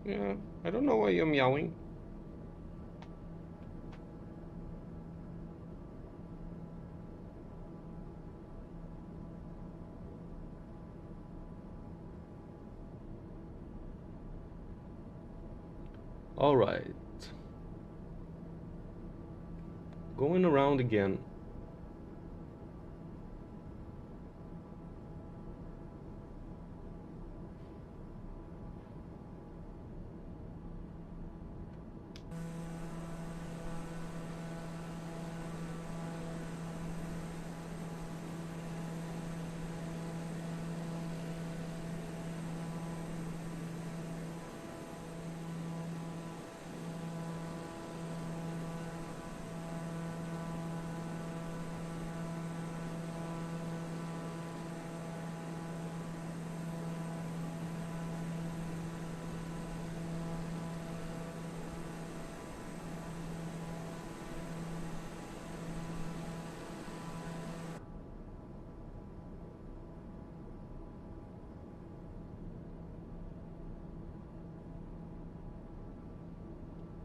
Yeah, I don't know why you're meowing. All right. Going around again.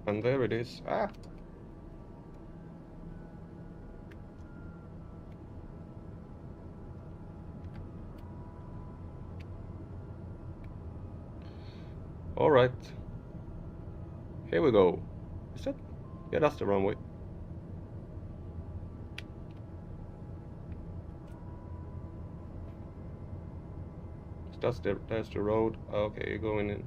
And there it is. Ah! Alright. Here we go. Is that? Yeah, that's the runway. That's the road. Okay, you're going in.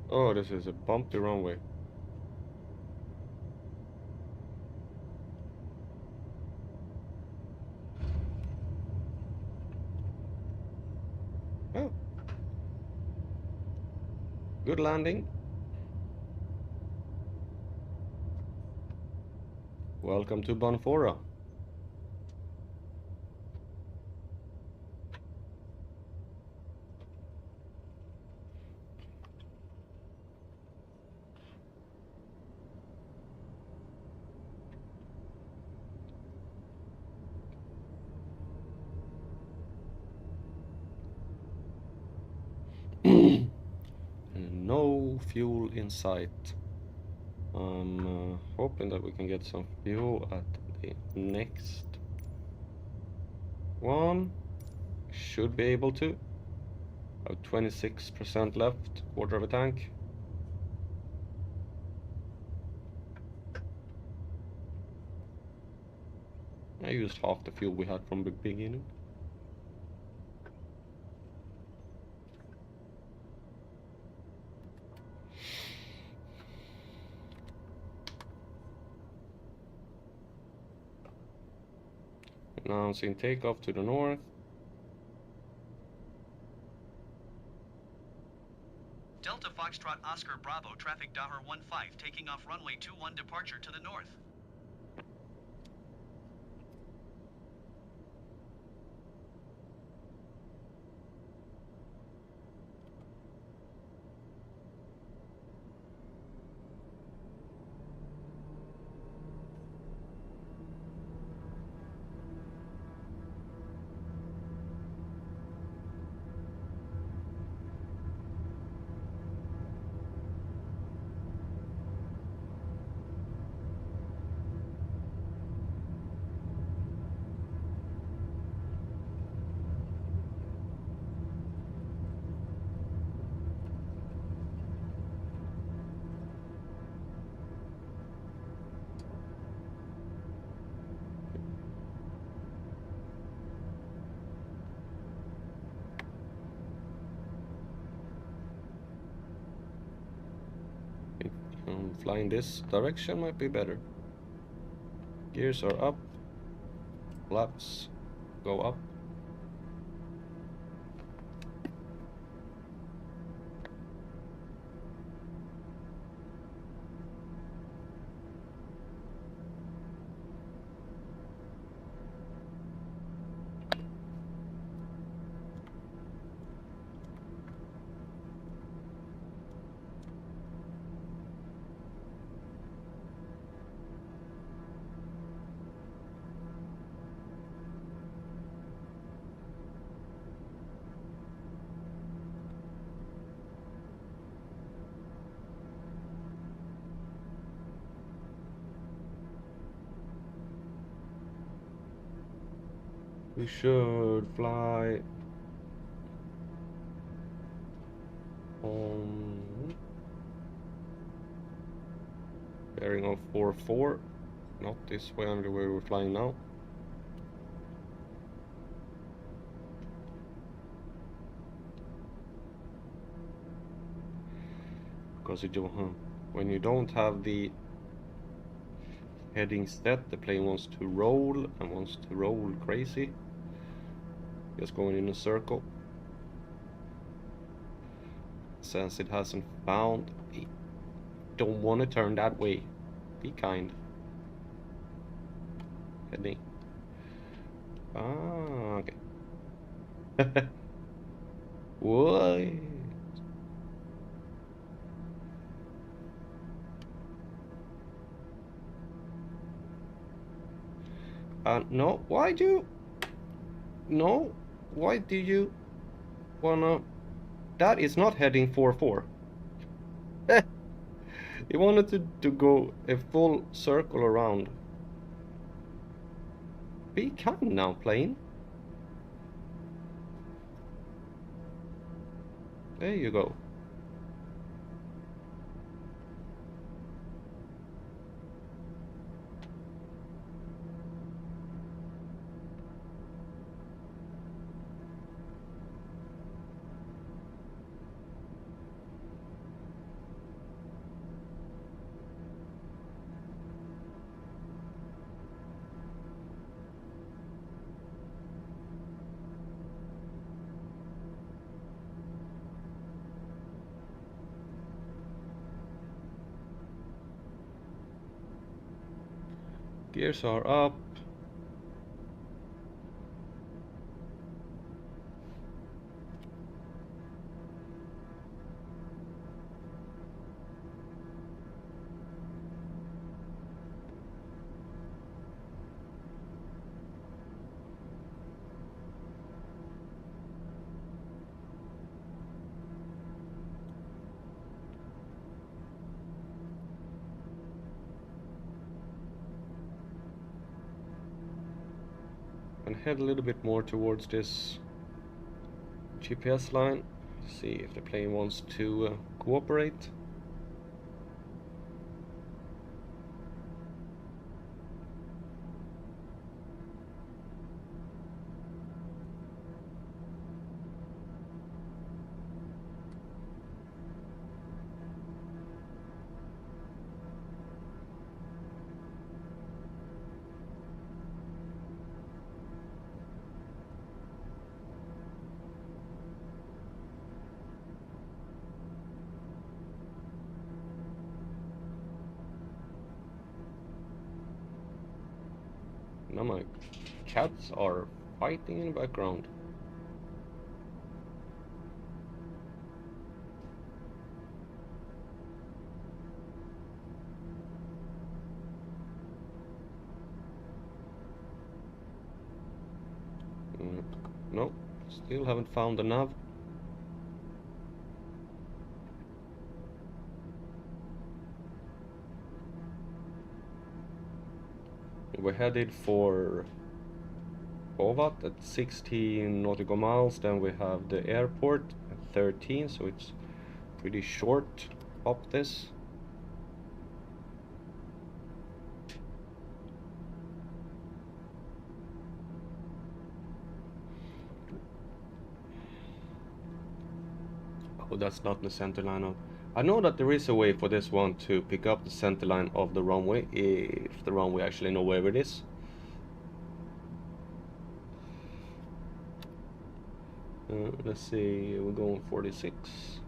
Oh, this is a bumpy runway. Oh. Good landing. Welcome to Bonfora. No fuel in sight. I'm hoping that we can get some fuel at the next one. Should be able to. Have 26% left, quarter of a tank. I used half the fuel we had from the beginning. Announcing takeoff to the north. Delta Foxtrot Oscar Bravo traffic Dahar 15 taking off runway 21 departure to the north. Flying this direction might be better. Gears are up. Flaps go up. We should fly on bearing of 4-4, not this way under where we're flying now. Because when you don't have the heading set, the plane wants to roll and wants to roll crazy. Just going in a circle. Since it hasn't found, don't want to turn that way. Be kind. Heading. Ah, okay. What? No, why do you wanna? That is not heading 4-4. You wanted to go a full circle around. Be kind now, plane. There you go. Gears are up. And head a little bit more towards this GPS line. See if the plane wants to cooperate. Now my cats are fighting in the background. No, still haven't found the nav. We're headed for Bovat at 16 nautical miles, then we have the airport at 13, so it's pretty short up this. Oh, that's not the center line of I know that there is a way for this one to pick up the center line of the runway, if the runway actually know where it is. Let's see, we're going 46.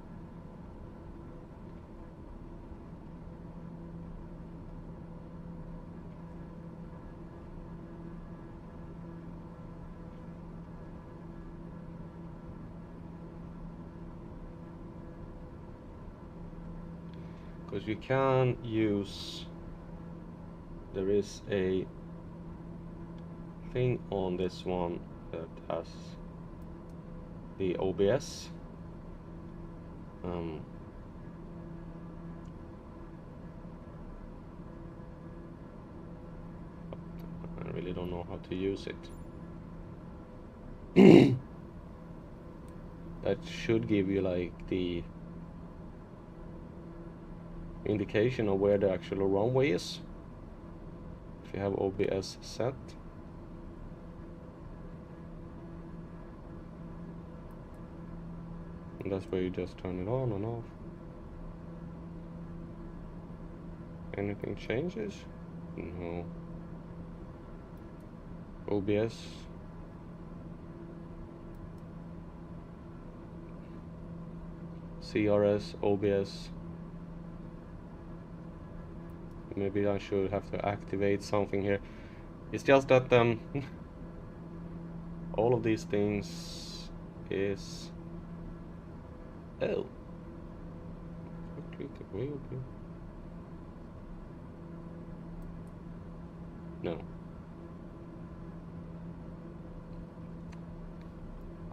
Because you can use, there is a thing on this one that has the OBS. I really don't know how to use it. That should give you like the indication of where the actual runway is if you have OBS set. And that's where you just turn it on and off. Anything changes? No. OBS. CRS, OBS. Maybe I should have to activate something here. It's just that all of these things is... Oh. Click it way open. No.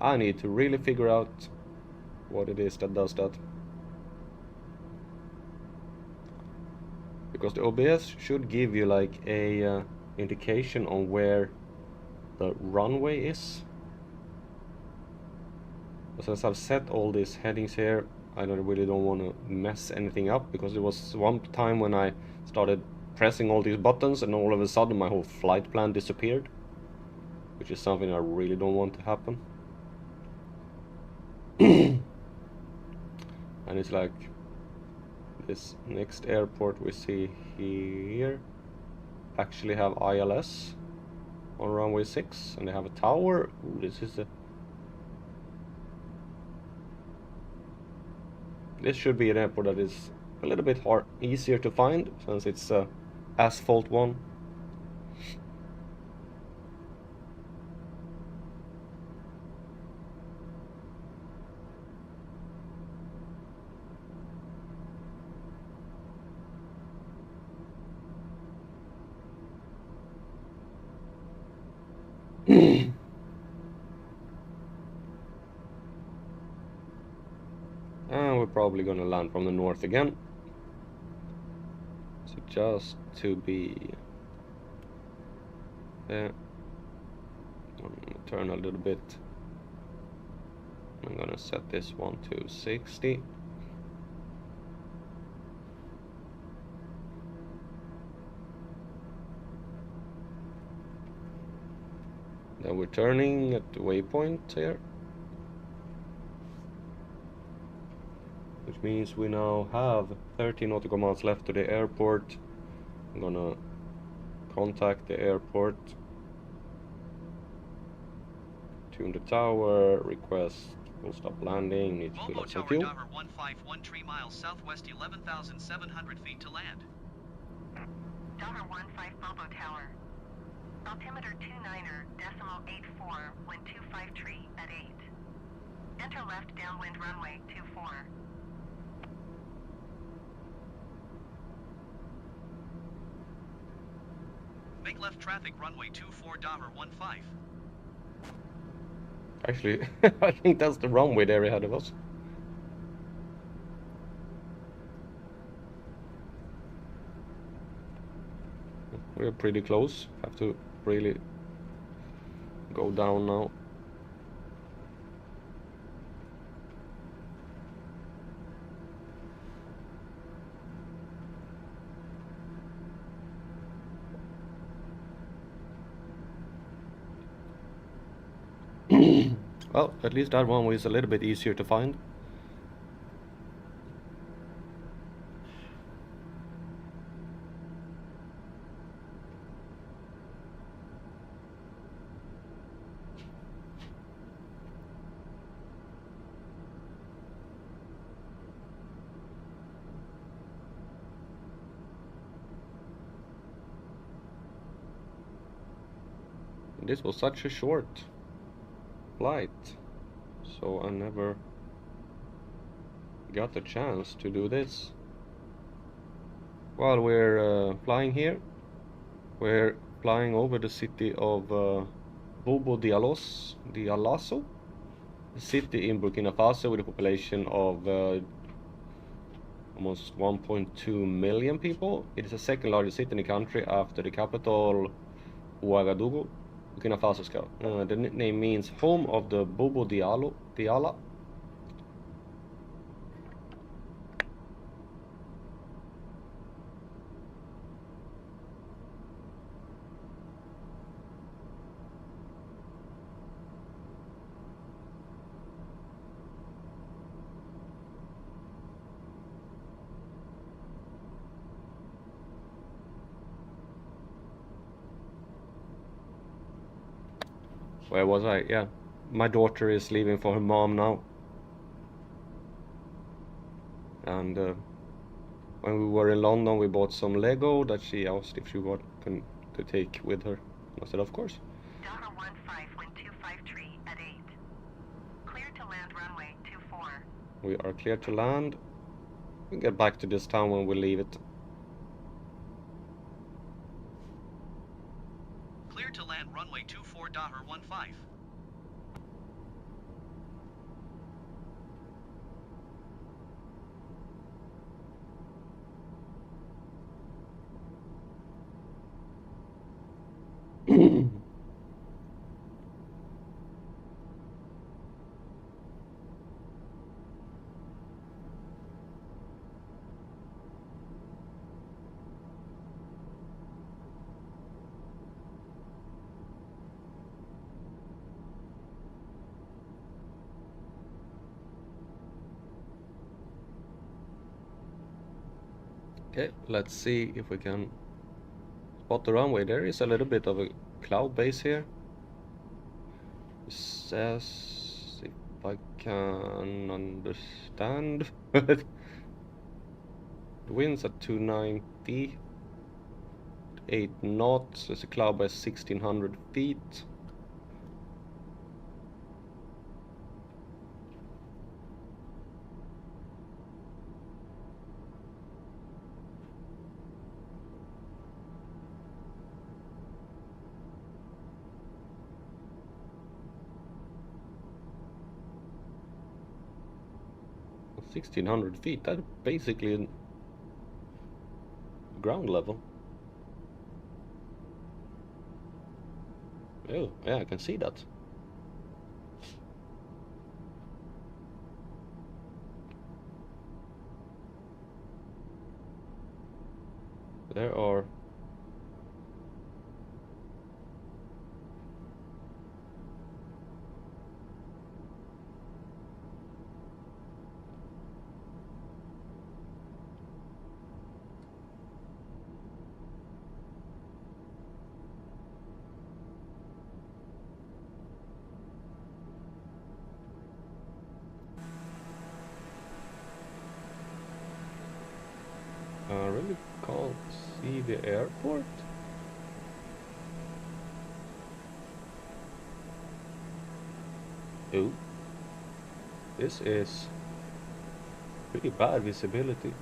I need to really figure out what it is that does that. Because the OBS should give you like a indication on where the runway is. But since I've set all these headings here, I really don't want to mess anything up, because there was one time when I started pressing all these buttons and all of a sudden my whole flight plan disappeared, which is something I really don't want to happen. And it's like this next airport we see here actually have ILS on runway 6, and they have a tower. Ooh, this should be an airport that is a little bit easier to find, since it's a asphalt one. And we're probably gonna land from the north again. So just to be there, I'm gonna turn a little bit. I'm gonna set this one to 60. Then we're turning at the waypoint here, which means we now have 30 nautical miles left to the airport. I'm gonna contact the airport, tune the tower, request full stop landing, need to fill Volvo up some Tower fuel. Dover 151 3 miles southwest, 11,700 feet to land. Dover 15 Volvo Tower. Altimeter 29er.84, wind 253 at 8. Enter left downwind runway 24. Make left traffic runway 24 Dover 15. Actually, I think that's the runway there ahead of us. We're pretty close. Have to really go down now. Well, at least that one was a little bit easier to find. This was such a short flight, so I never got the chance to do this. While we're flying here, we're flying over the city of Bobo Dioulasso, a city in Burkina Faso with a population of almost 1.2 million people. It is the second largest city in the country after the capital, Ouagadougou, Burkina Faso. The name means home of the Bobo Diala. Where was I? Yeah, my daughter is leaving for her mom now. And when we were in London, we bought some Lego that she asked if she could take with her. I said, of course. Docker 15, wind 253 at 8. Clear to land runway 24. We are clear to land. We'll get back to this town when we leave it. Clear to land runway 24 Docker 15. Okay, let's see if we can spot the runway. There is a little bit of a cloud base here. It says, if I can understand, the wind's at 290, 8 knots. There's a cloud by 1600 feet. Well, 1600 feet, that's basically ground level. Oh, yeah, I can see that. There are I really can't see the airport. Oh, this is pretty bad visibility.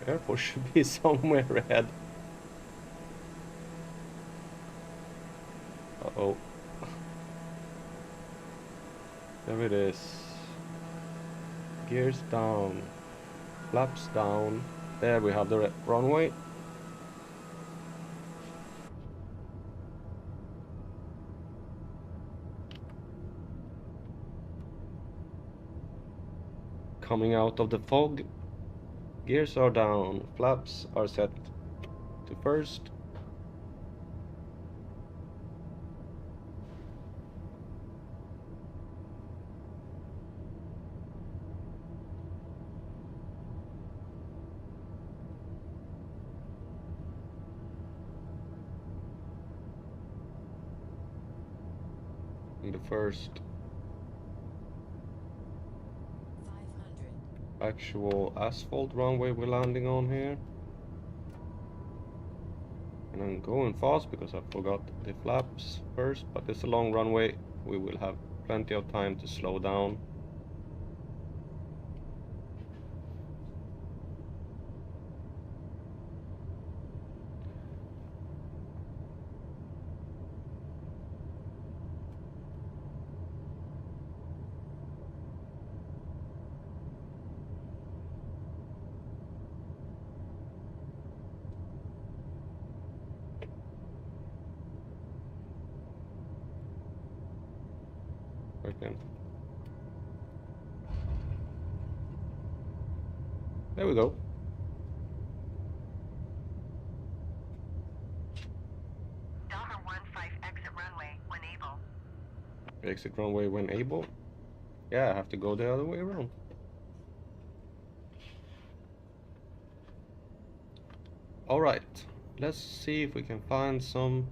Airport should be somewhere ahead. Uh-oh. There it is. Gears down. Flaps down. There we have the runway. Coming out of the fog. Gears are down. Flaps are set to first. the first 500. actual asphalt runway we're landing on here. And I'm going fast because I forgot the flaps first, but it's a long runway. We will have plenty of time to slow down. Okay. There we go. Delta 15 exit runway when able. Exit runway when able. Yeah, I have to go the other way around. Alright, let's see if we can find some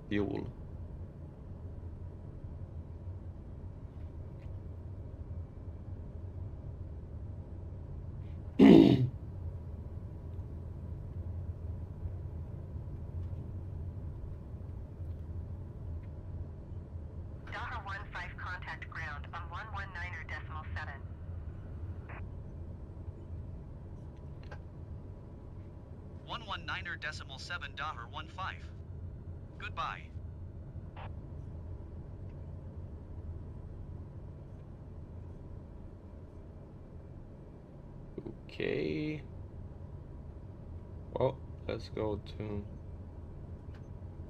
fuel. Delta 15 contact ground on 119.7. 119.7 Daher 15. Goodbye. Okay. Well, let's go to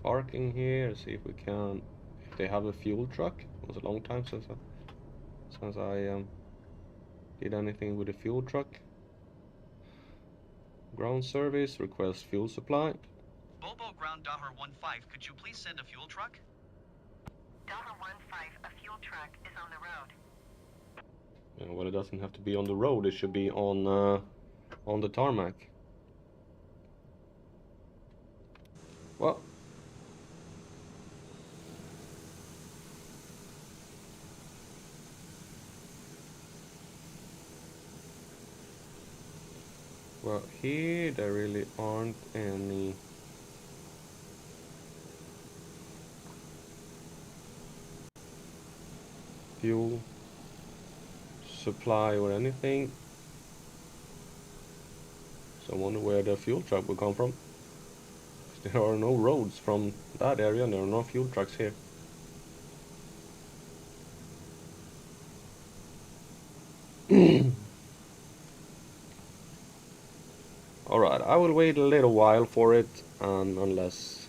parking here, see if we can, if they have a fuel truck. It was a long time since I did anything with a fuel truck. Ground service, request fuel supply. Bobo Ground Daher 15, could you please send a fuel truck? Delta 15, a fuel truck is on the road. Well, it doesn't have to be on the road, it should be on the tarmac. Well, here there really aren't any fuel supply or anything. So I wonder where the fuel truck will come from. There are no roads from that area and there are no fuel trucks here. Alright, I will wait a little while for it, unless...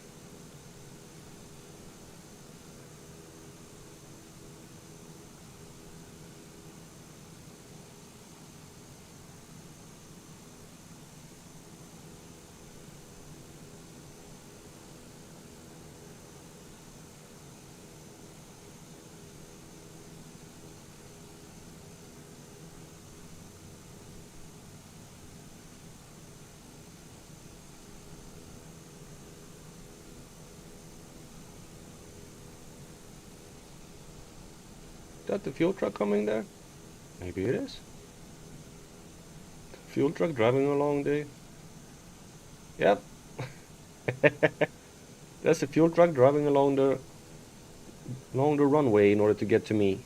Is that the fuel truck coming there? Maybe it is. Fuel truck driving along the... Yep. That's the fuel truck driving along the runway in order to get to me.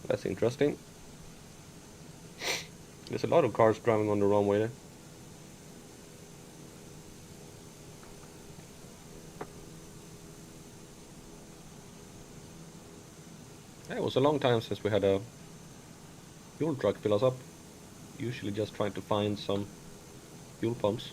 That's interesting. There's a lot of cars driving on the runway there. It was a long time since we had a fuel truck fill us up. Usually just trying to find some fuel pumps.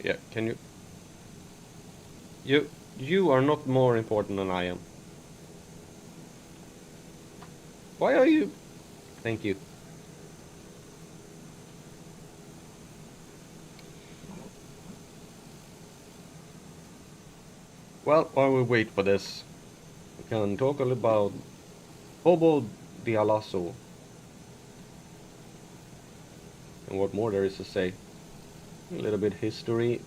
Yeah, can you are not more important than I am. Why are you? Thank you. Well, while we wait for this, we can talk a little about Bobo Dioulasso and what more there is to say. A little bit history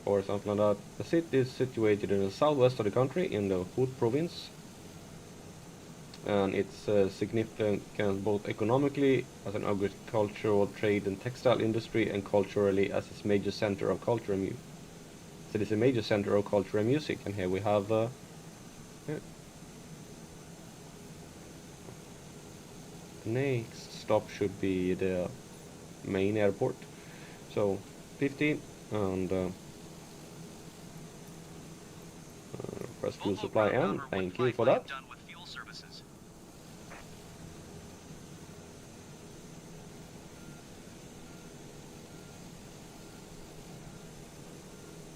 or something like that. The city is situated in the southwest of the country in the Hood province, and it's significant both economically as an agricultural, trade and textile industry, and culturally as its major center of culture and music. So it is a major center of culture and music, and here we have yeah. The next stop should be the main airport. So 50 and press fuel Volvo supply ground and Dahmer thank you 15, for I am that. done with fuel services.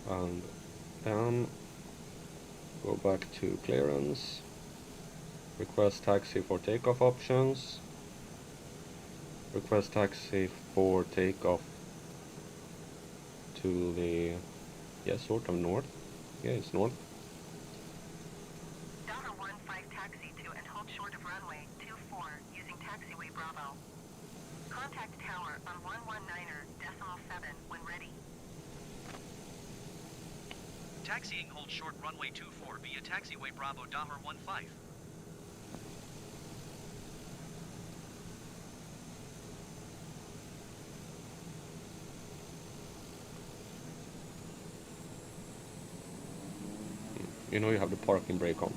And then go back to clearance, request taxi for takeoff options, request taxi for takeoff to the, yeah, sort of north. Yeah, it's north. Dahmer 15 taxi to and hold short of runway 24 using taxiway Bravo. Contact tower on 119.7 when ready. Taxiing hold short runway 24 via taxiway Bravo Dahmer 15. You know you have the parking brake on.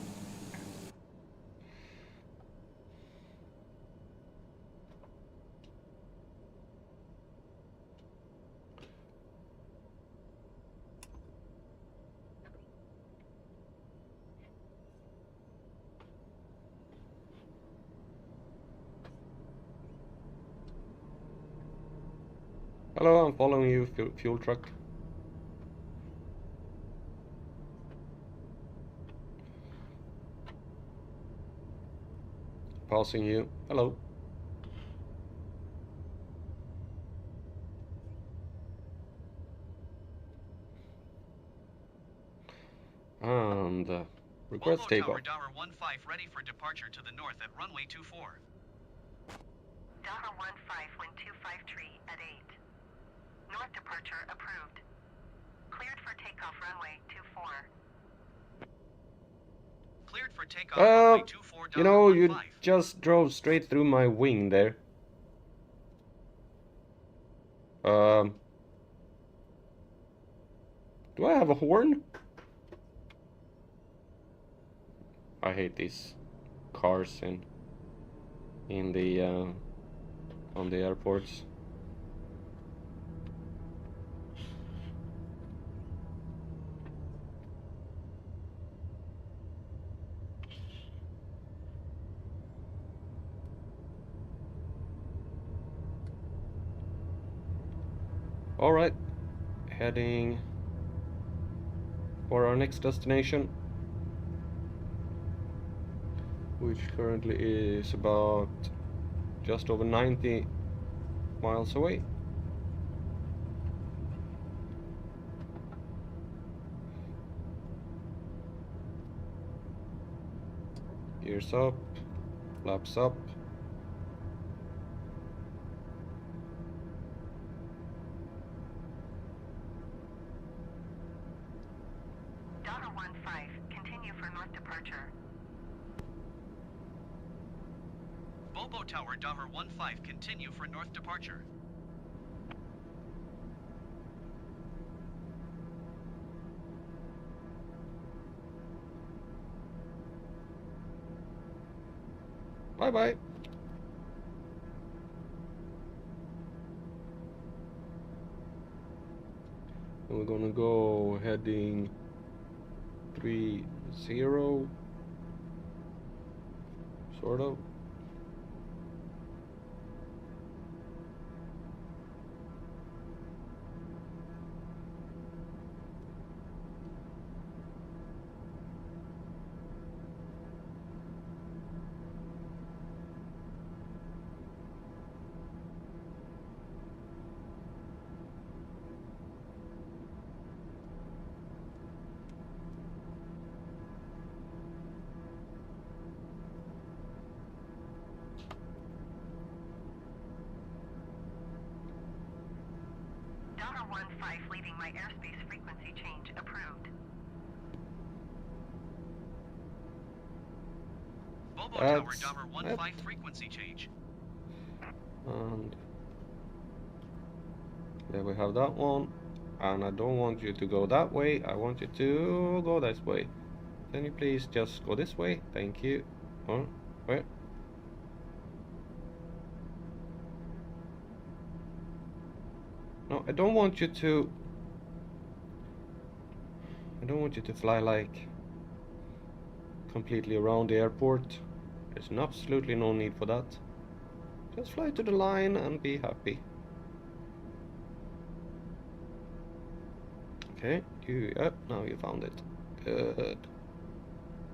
Hello, I'm following you, fuel truck. Passing you. Hello. And request Volvo takeoff. Tower Dahmer 15 ready for departure to the north at runway 24. Dahmer 15 wind 253 at 8. North departure approved. Cleared for takeoff runway 24. Cleared for takeoff runway 24 You know, Dahmer you 15. just drove straight through my wing there. Um, do I have a horn? I hate these cars in the on the airports. All right, heading for our next destination, which currently is about just over 90 miles away. Gears up, flaps up. Dahmer 15 continue for north departure. Bobo Tower Dahmer 15 continue for north departure. Bye bye. And we're gonna go heading 30, sort of. 15 leaving my airspace frequency change approved. Bobo Tower That's Dumber 15 frequency change. and there we have that one. And I don't want you to go that way. I want you to go this way. Can you please just go this way? Thank you. Oh, wait. No, I don't want you to. I don't want you to fly like completely around the airport. There's absolutely no need for that. Just fly to the line and be happy. Okay, now you found it. Good.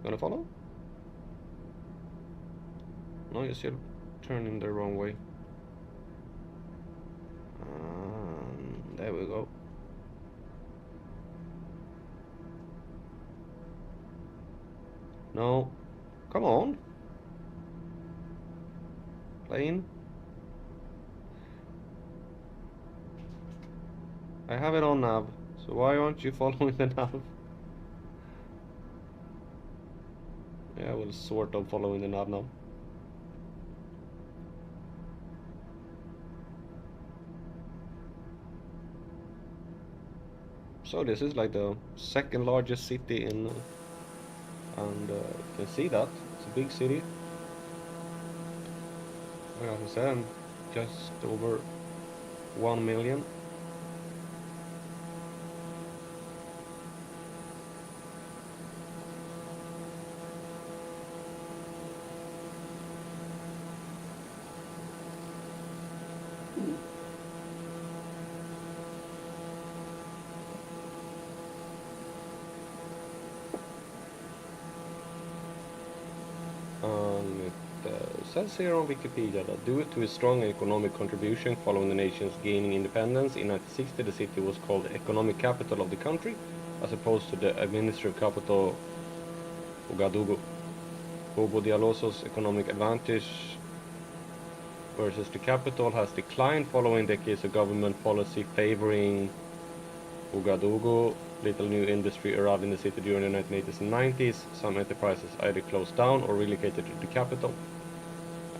Gonna follow? No, you're still turning the wrong way. There we go. No. Come on. Plane. I have it on nav, so why aren't you following the nav? Yeah, well, sort of following the nav now. So this is like the second largest city in, and you can see that it's a big city. Like I said, just over 1 million. It says here on Wikipedia that due to its strong economic contribution following the nation's gaining independence in 1960, the city was called the economic capital of the country, as opposed to the administrative capital Ouagadougou. Bobo Dialoso's economic advantage versus the capital has declined following decades of government policy favoring Ouagadougou. Little new industry arrived in the city during the 1980s and 90s. Some enterprises either closed down or relocated to the capital.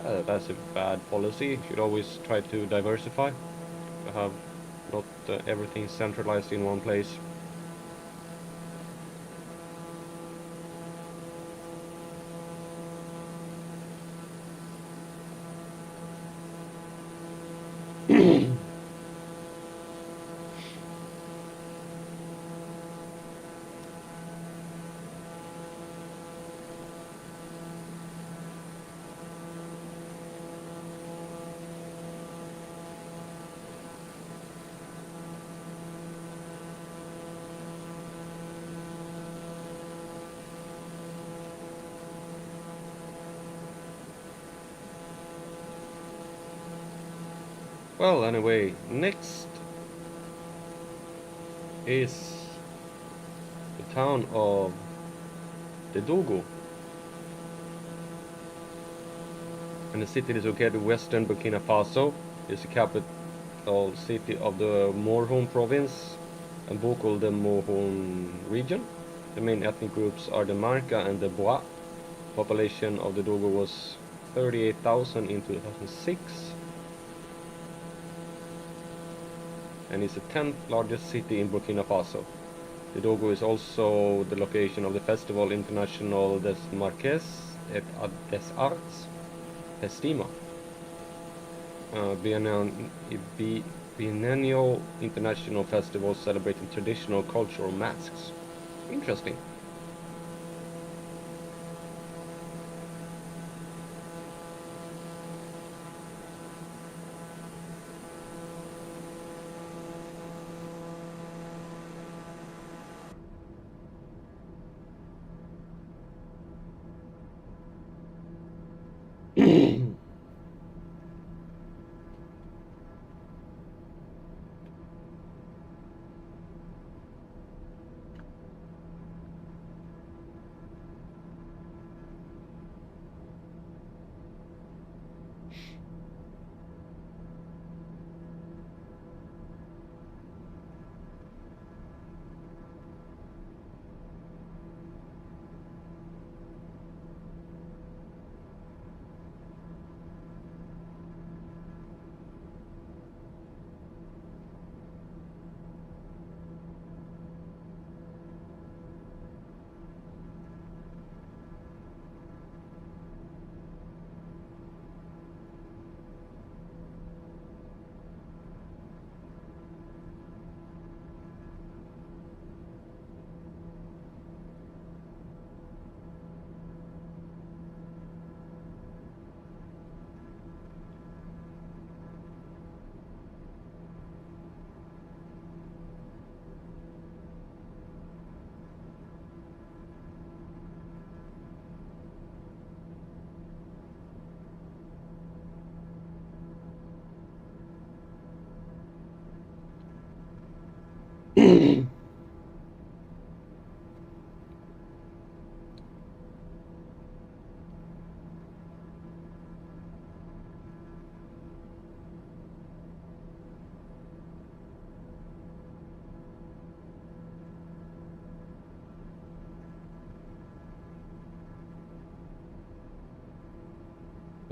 That's a bad policy. You should always try to diversify. To have not everything centralized in one place. Well, anyway, next is the town of Dedogo. And the city is located in western Burkina Faso. It's the capital city of the Morhon province and Bokol the Mohon region. The main ethnic groups are the Marca and the Bois. Population of Dedogo was 38,000 in 2006. And it's the 10th largest city in Burkina Faso. Dedogo is also the location of the Festival International des Marques et des Arts Festima, biennial international festival celebrating traditional cultural masks. Interesting.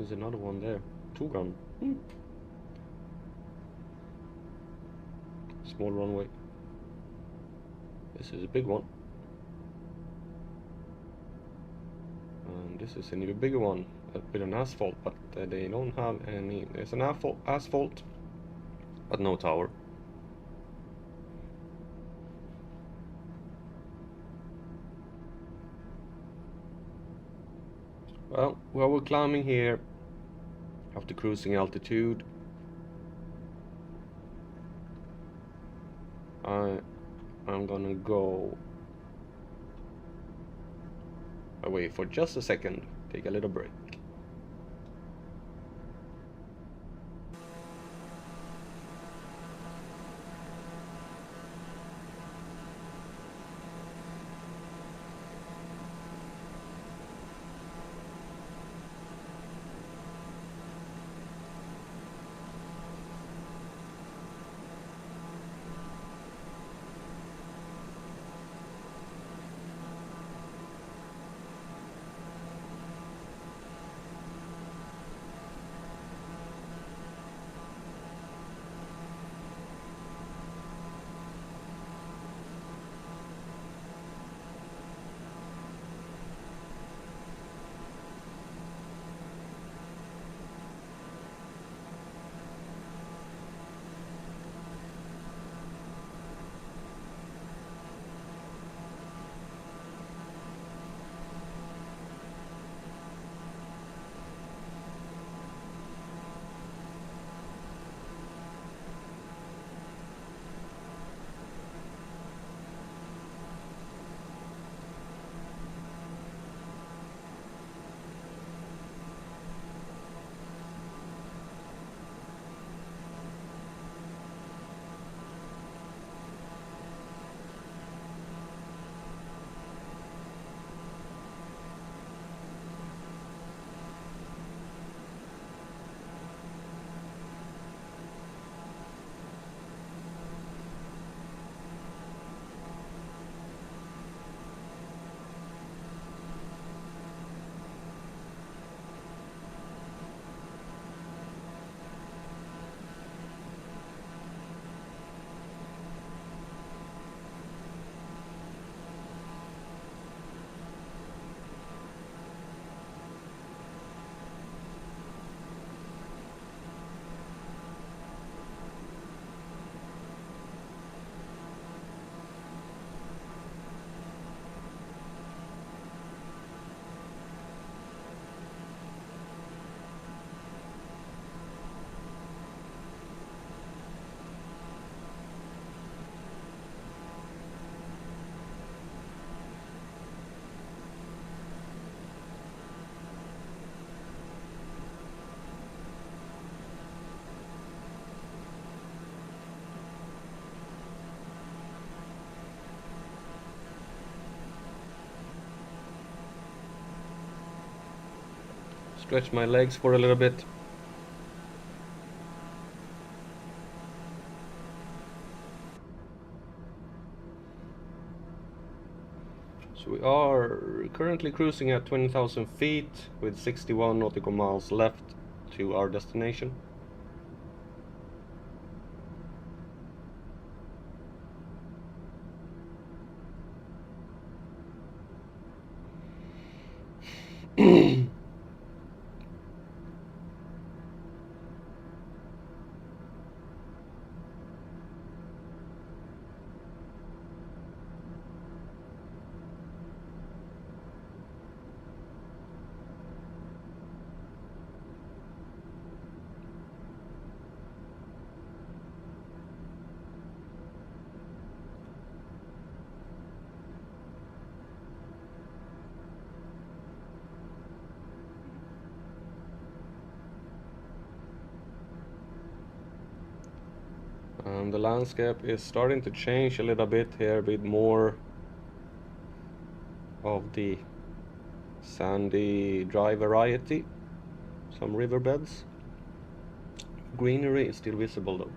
There's another one there. Two gun. Small runway. This is a big one. And this is an even bigger one with an asphalt, but they don't have any. There's an asphalt, but no tower. Well, while we're climbing here, after cruising altitude, I'm gonna go away for just a second, take a little break. Stretch my legs for a little bit. So we are currently cruising at 20,000 feet with 61 nautical miles left to our destination. The landscape is starting to change a little bit here, a bit more of the sandy, dry variety. Some riverbeds. Greenery is still visible though.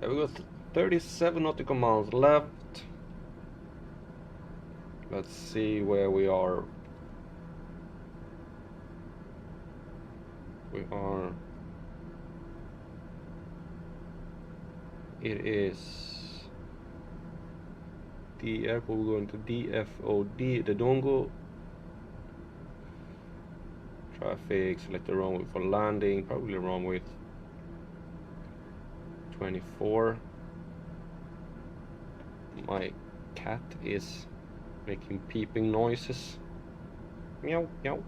We got 37 nautical miles left. Let's see where we are. It is the airport. We're going to DFOD, the Dongo. Traffic, select the runway for landing, probably runway 24. My cat is making peeping noises. Meow, meow.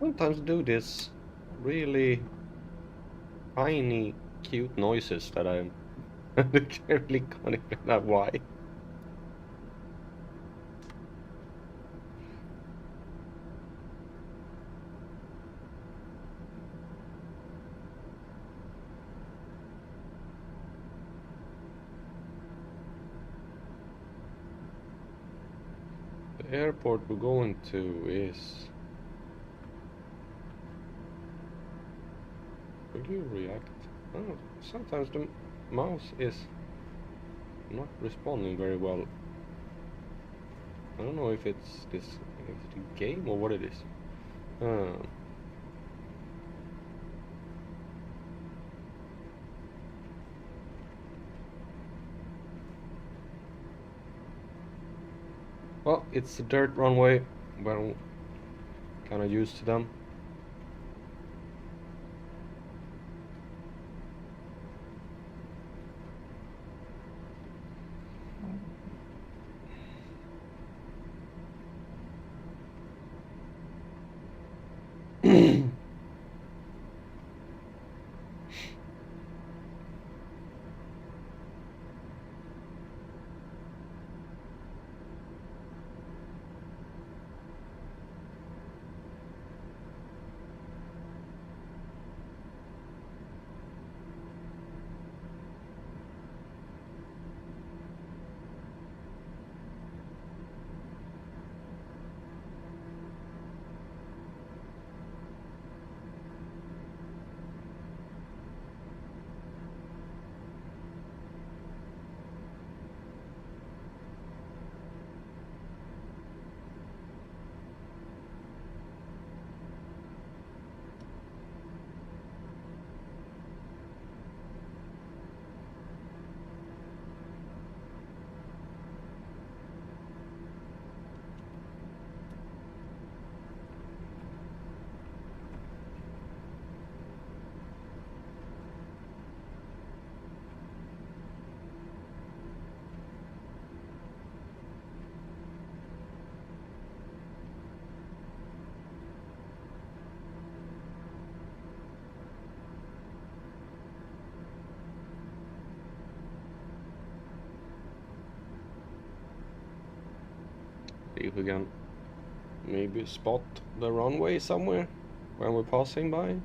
Sometimes do this really tiny, cute noises that I really can't figure out why. The airport we're going to is... Will you react? Oh, sometimes the mouse is not responding very well. I don't know if it's the game or what it is. Well, it's a dirt runway, but I'm kind of used to them. See if we can maybe spot the runway somewhere when we're passing by.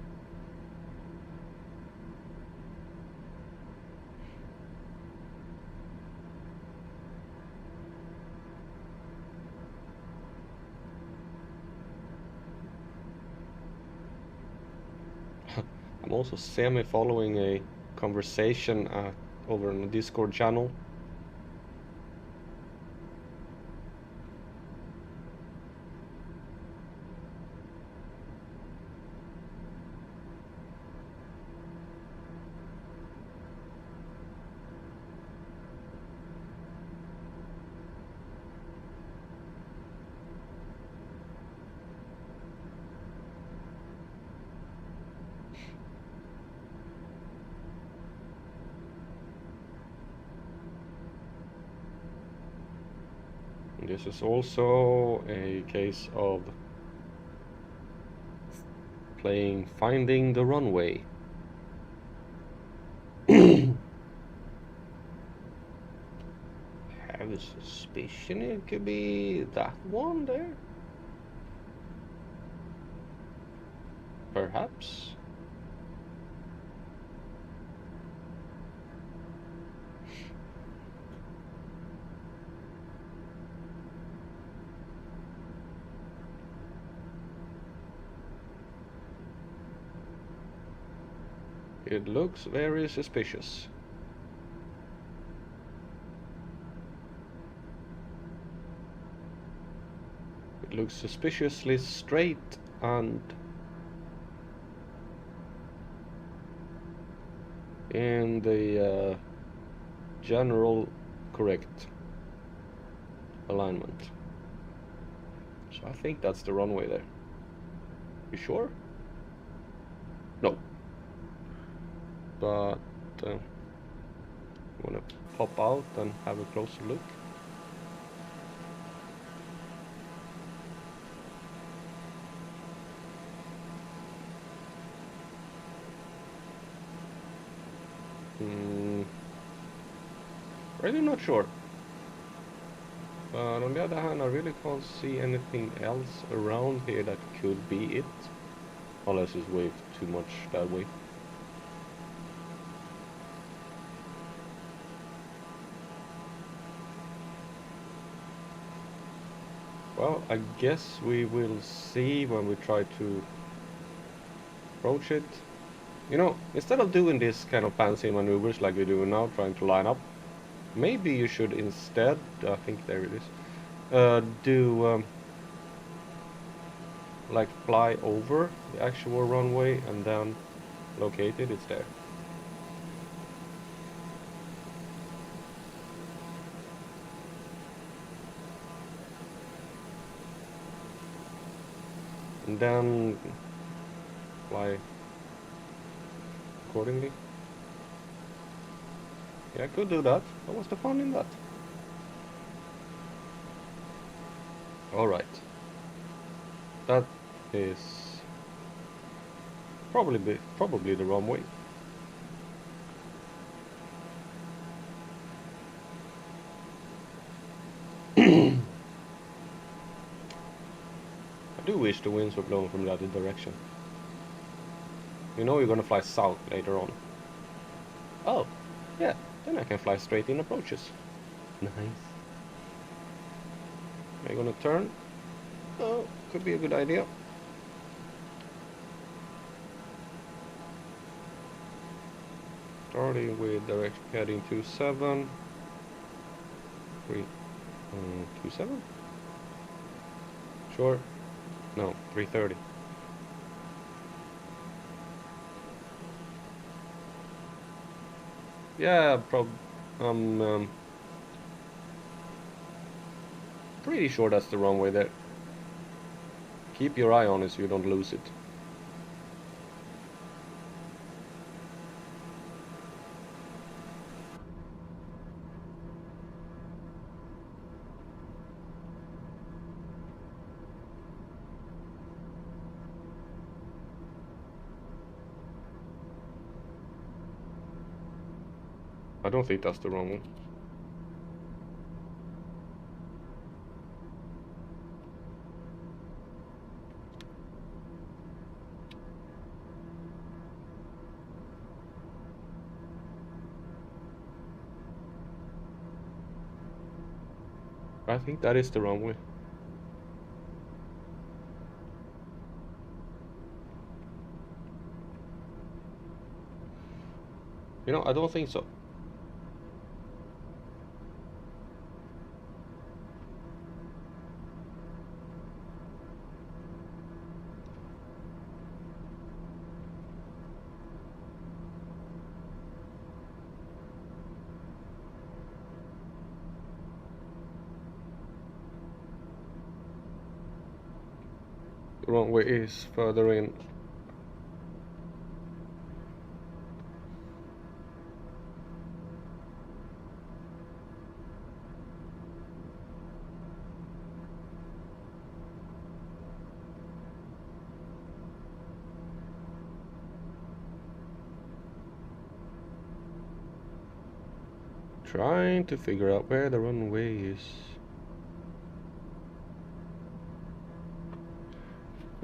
I'm also semi-following a conversation over on the Discord channel. This is also a case of playing Finding the Runway. suspicion it could be that one there. Perhaps. It looks very suspicious. It looks suspiciously straight and in the general correct alignment. So I think that's the runway there. You sure? No. But I'm gonna pop out and have a closer look. Really not sure. But on the other hand, I really can't see anything else around here that could be it. Unless it's waved too much that way. Well, I guess we will see when we try to approach it. You know, instead of doing this kind of fancy maneuvers like we're doing now, trying to line up, maybe you should instead, I think there it is, do like fly over the actual runway and then locate it, it's there. And then fly accordingly. Yeah, I could do that. What was the fun in that? Alright. That is probably the runway. I do wish the winds were blowing from the other direction. You know you're gonna fly south later on. Oh, yeah, then I can fly straight in approaches. Nice. Are you gonna turn? Oh, could be a good idea. Starting with direct heading 27. 27? Sure. No, 330. Yeah, I'm pretty sure that's the runway there. Keep your eye on it so you don't lose it. I don't think that's the wrong one. I think that is the wrong way. You know, I don't think so. The wrong way is further in. Trying to figure out where the runway is.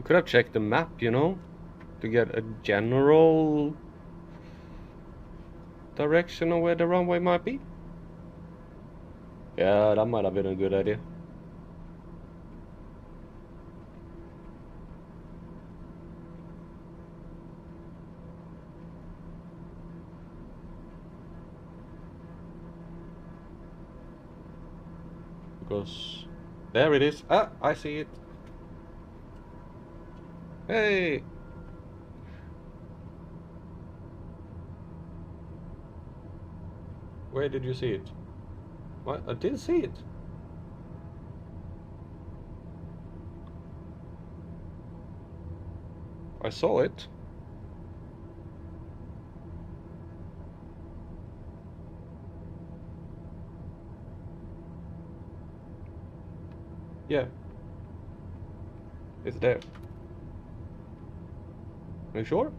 We could have checked the map, you know, to get a general direction of where the runway might be. Yeah, that might have been a good idea. Because there it is. Ah, I see it. Hey! Where did you see it? What? I didn't see it. I saw it. Yeah. It's there. Are you sure?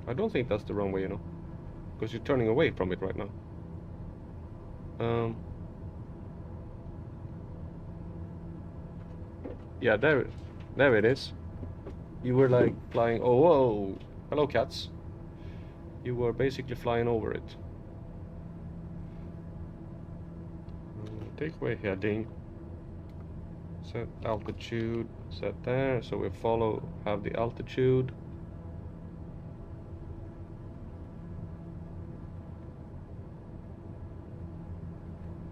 I don't think that's the runway, you know. Because you're turning away from it right now. Yeah, there it is. You were like flying. Oh, whoa! Hello, cats. You were basically flying over it. Takeaway heading. Set altitude. Set there. So we have the altitude.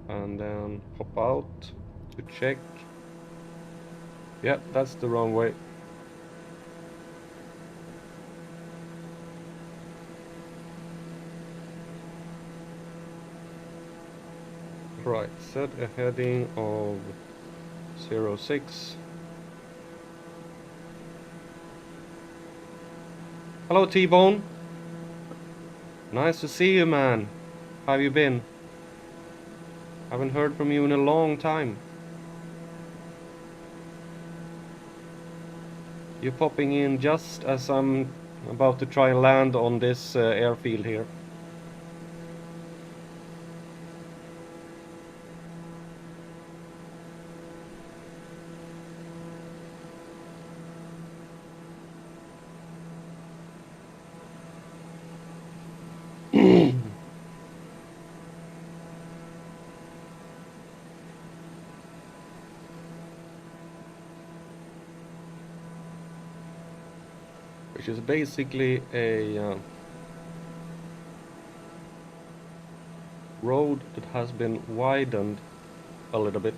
And then hop out to check. Yeah, that's the runway. Right, set a heading of 06. Hello, T-Bone. Nice to see you, man. How have you been? Haven't heard from you in a long time. You're popping in just as I'm about to try and land on this airfield here. Which is basically a road that has been widened a little bit.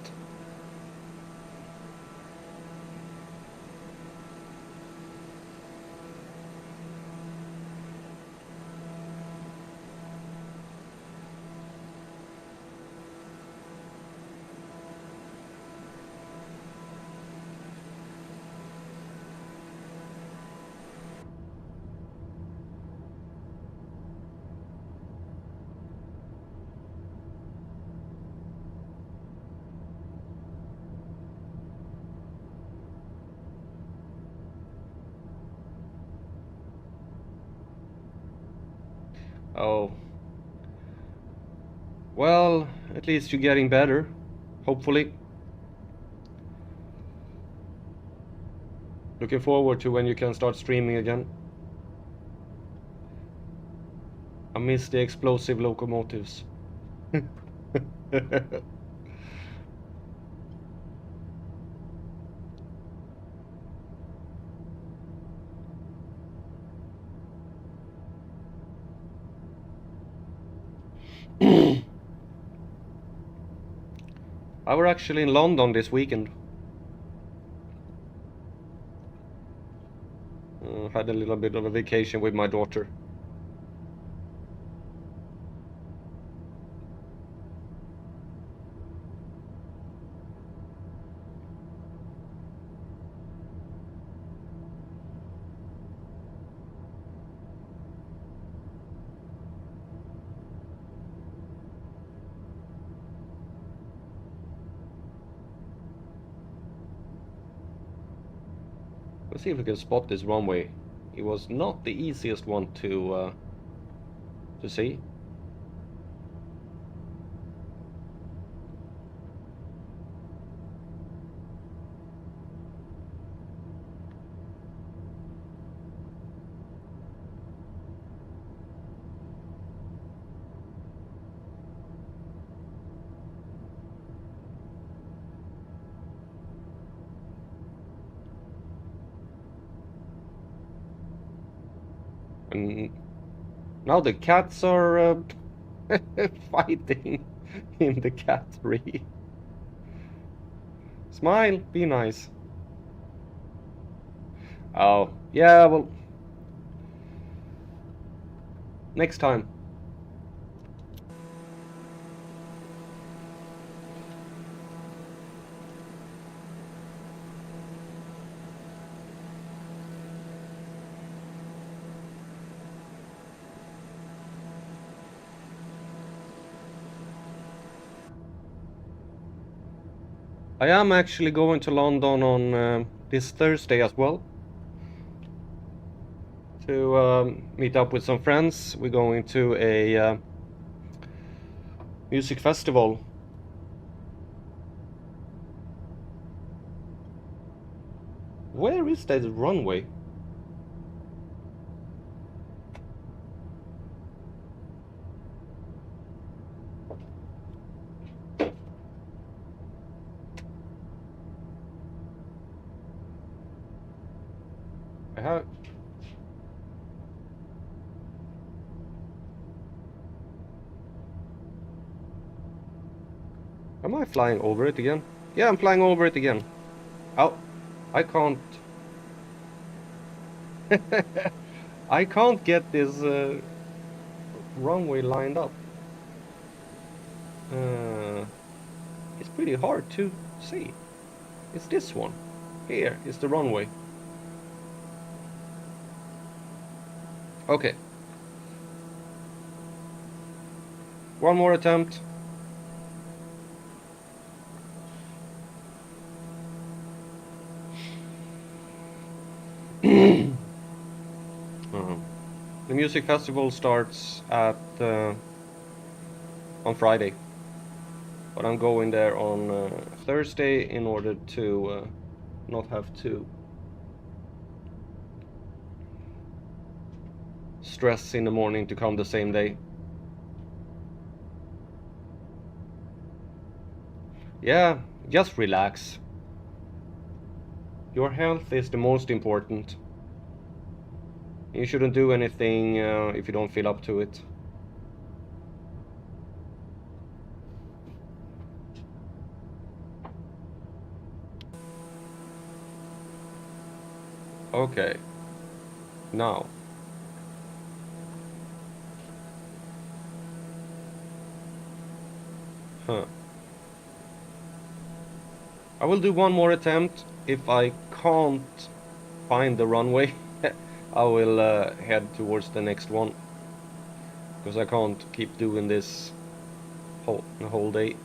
Oh. Well, at least you're getting better. Hopefully. Looking forward to when you can start streaming again. I miss the explosive locomotives. I were actually in London this weekend. Had a little bit of a vacation with my daughter. Let's see if we can spot this runway. It was not the easiest one to see. And now the cats are fighting in the cattery. Smile, be nice. Oh, yeah, well, next time. I am actually going to London on this Thursday as well to meet up with some friends. We're going to a music festival. Where is that runway? I have. Am I flying over it again? Yeah, I'm flying over it again. Oh, I can't. I can't get this runway lined up. It's pretty hard to see. It's this one. Here is the runway. Okay. One more attempt. The music festival starts at on Friday, but I'm going there on Thursday in order to not have to stress in the morning to come the same day. Yeah, just relax. Your health is the most important. You shouldn't do anything if you don't feel up to it. Okay. Now. Huh. I will do one more attempt. If I can't find the runway, I will head towards the next one. Because I can't keep doing this the whole day.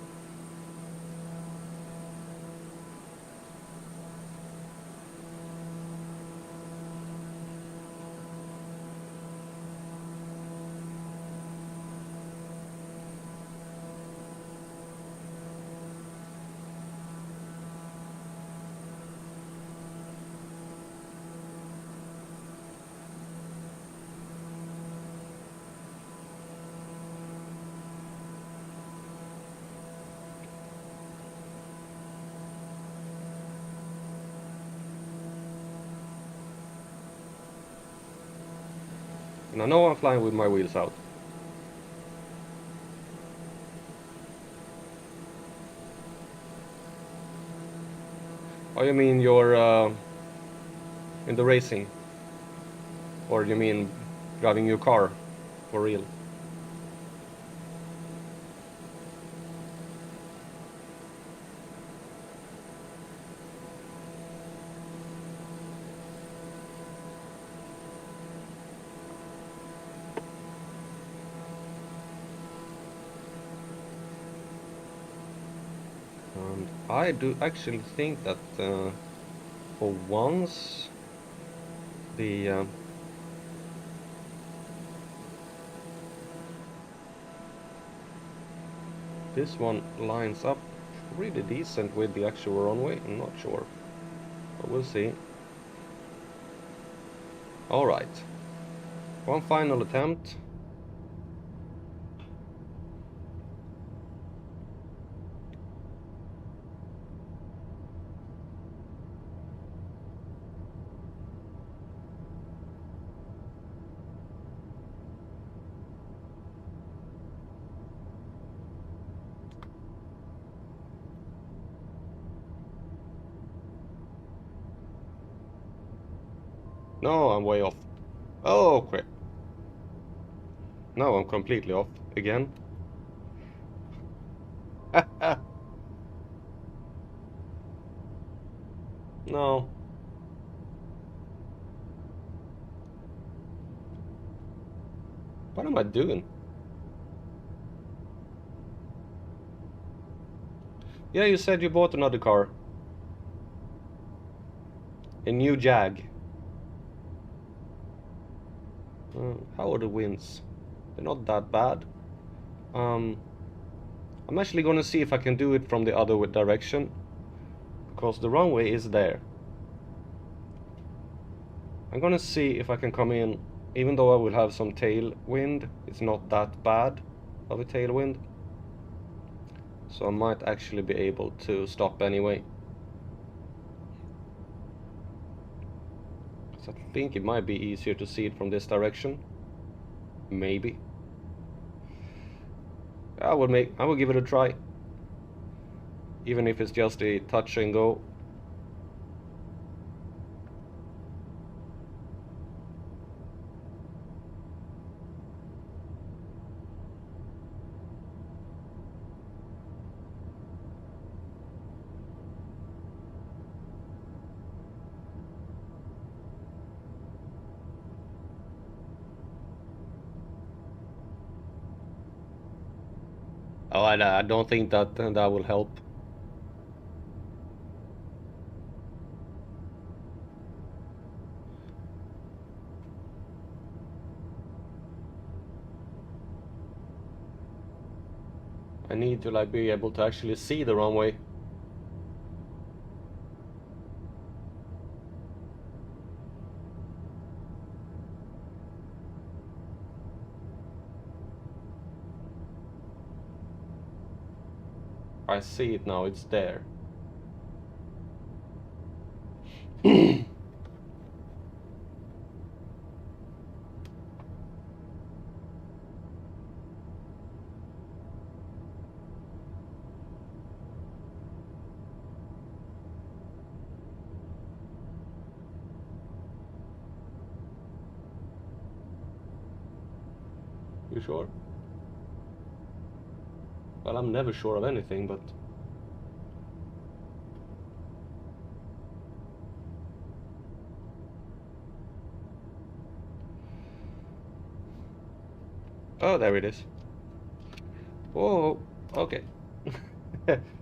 And I know I'm flying with my wheels out. Oh, you mean you're in the racing? Or you mean driving your car for real? And I do actually think that for once the this one lines up really decent with the actual runway. I'm not sure, but we'll see. All right, one final attempt. No, I'm way off. Oh, crap. No, I'm completely off again. No. What am I doing? Yeah, you said you bought another car. A new Jag. How are the winds? They're not that bad. I'm actually gonna see if I can do it from the other direction, because the runway is there. I'm gonna see if I can come in, even though I will have some tailwind. It's not that bad of a tailwind, so I might actually be able to stop anyway. So I think it might be easier to see it from this direction. Maybe. I will give it a try. Even if it's just a touch and go. Oh, I don't think that will help. I need to like be able to actually see the runway. I see it now, it's there. You sure? Well, I'm never sure of anything, but... Oh, there it is. Whoa, okay.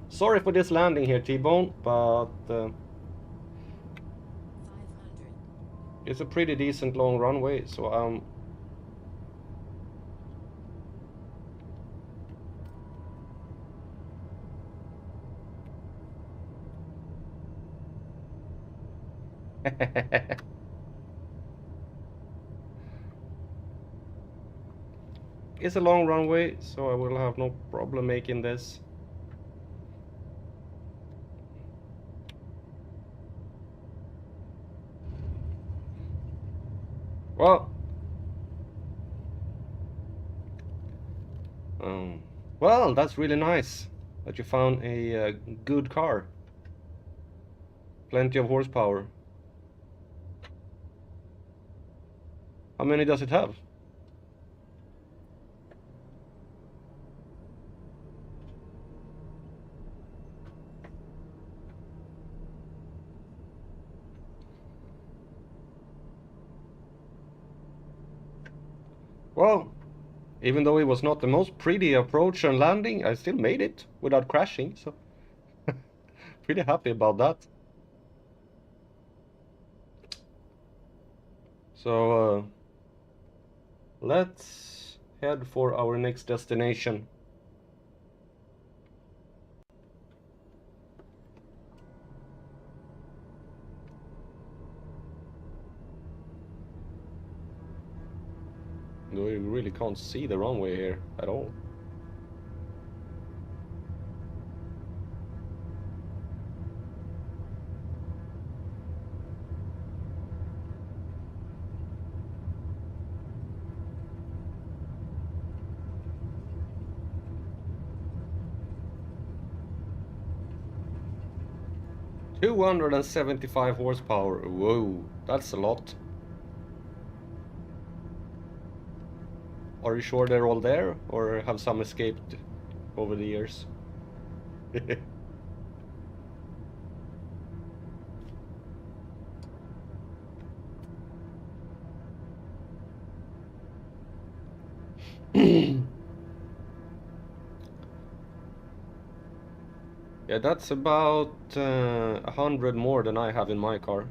Sorry for this landing here, T-Bone, but... 500. it's a pretty decent long runway, so it's a long runway, so I will have no problem making this. Well, well, that's really nice that you found a good car. Plenty of horsepower. How many does it have? Well, even though it was not the most pretty approach and landing, I still made it without crashing, so pretty happy about that. So let's head for our next destination. No, you really can't see the runway here at all. $275 horsepower. Whoa, that's a lot. Are you sure they're all there, or have some escaped over the years? Yeah, that's about 100 more than I have in my car.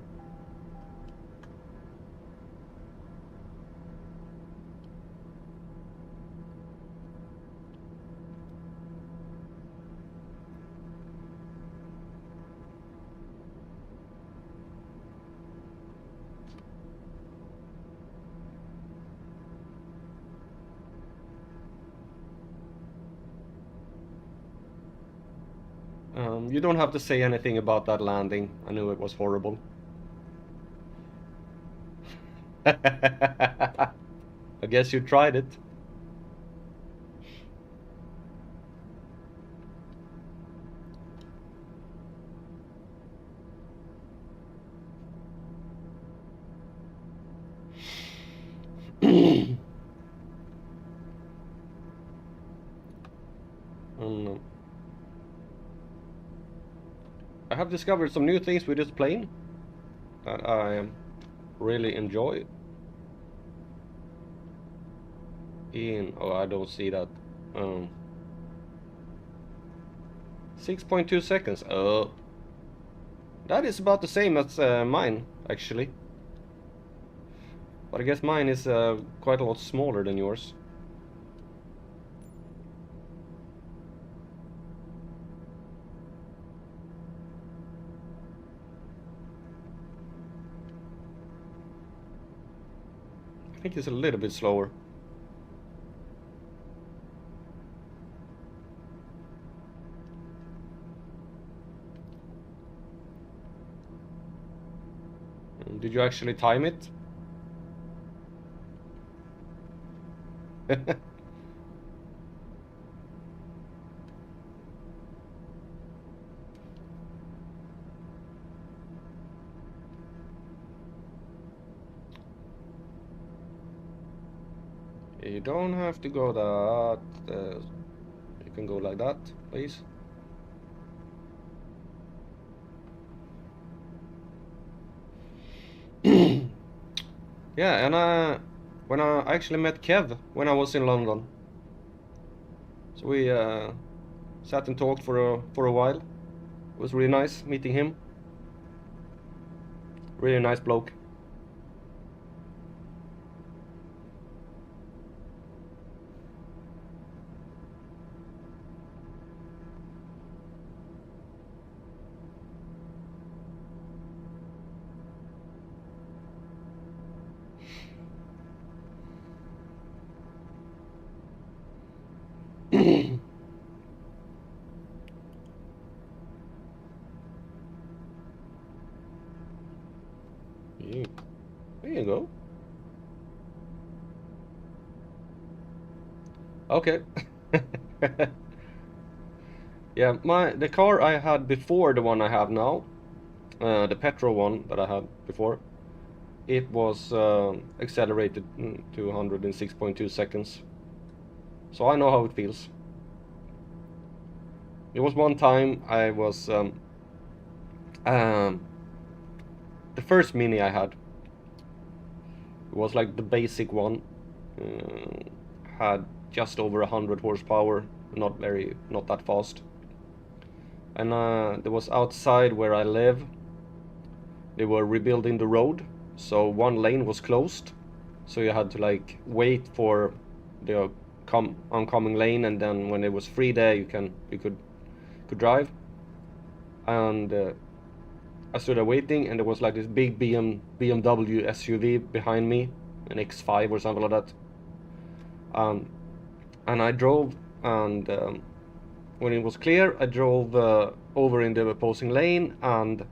You don't have to say anything about that landing. I knew it was horrible. I guess you tried it. Um, I have discovered some new things with this plane that I really enjoy. Oh, I don't see that. 6.2 seconds. Oh, that is about the same as mine, actually. But I guess mine is quite a lot smaller than yours. I think it's a little bit slower. Did you actually time it? You don't have to go that. You can go like that, please. Yeah, and when I actually met Kev when I was in London, so we sat and talked for a while. It was really nice meeting him. Really nice bloke. Yeah. There you go. Okay. Yeah, the car I had before the one I have now, the petrol one that I had before, it was accelerated to 106.2 seconds. So I know how it feels. It was one time I was um, the first Mini I had. It was like the basic one. Had just over 100 horsepower, not that fast. And there was outside where I live. They were rebuilding the road, so one lane was closed. So you had to like wait for the oncoming lane, and then when it was free there, you could drive. And I stood there waiting, and there was like this big BMW SUV behind me, an X5 or something like that. And I drove, and when it was clear, I drove over in the opposing lane, and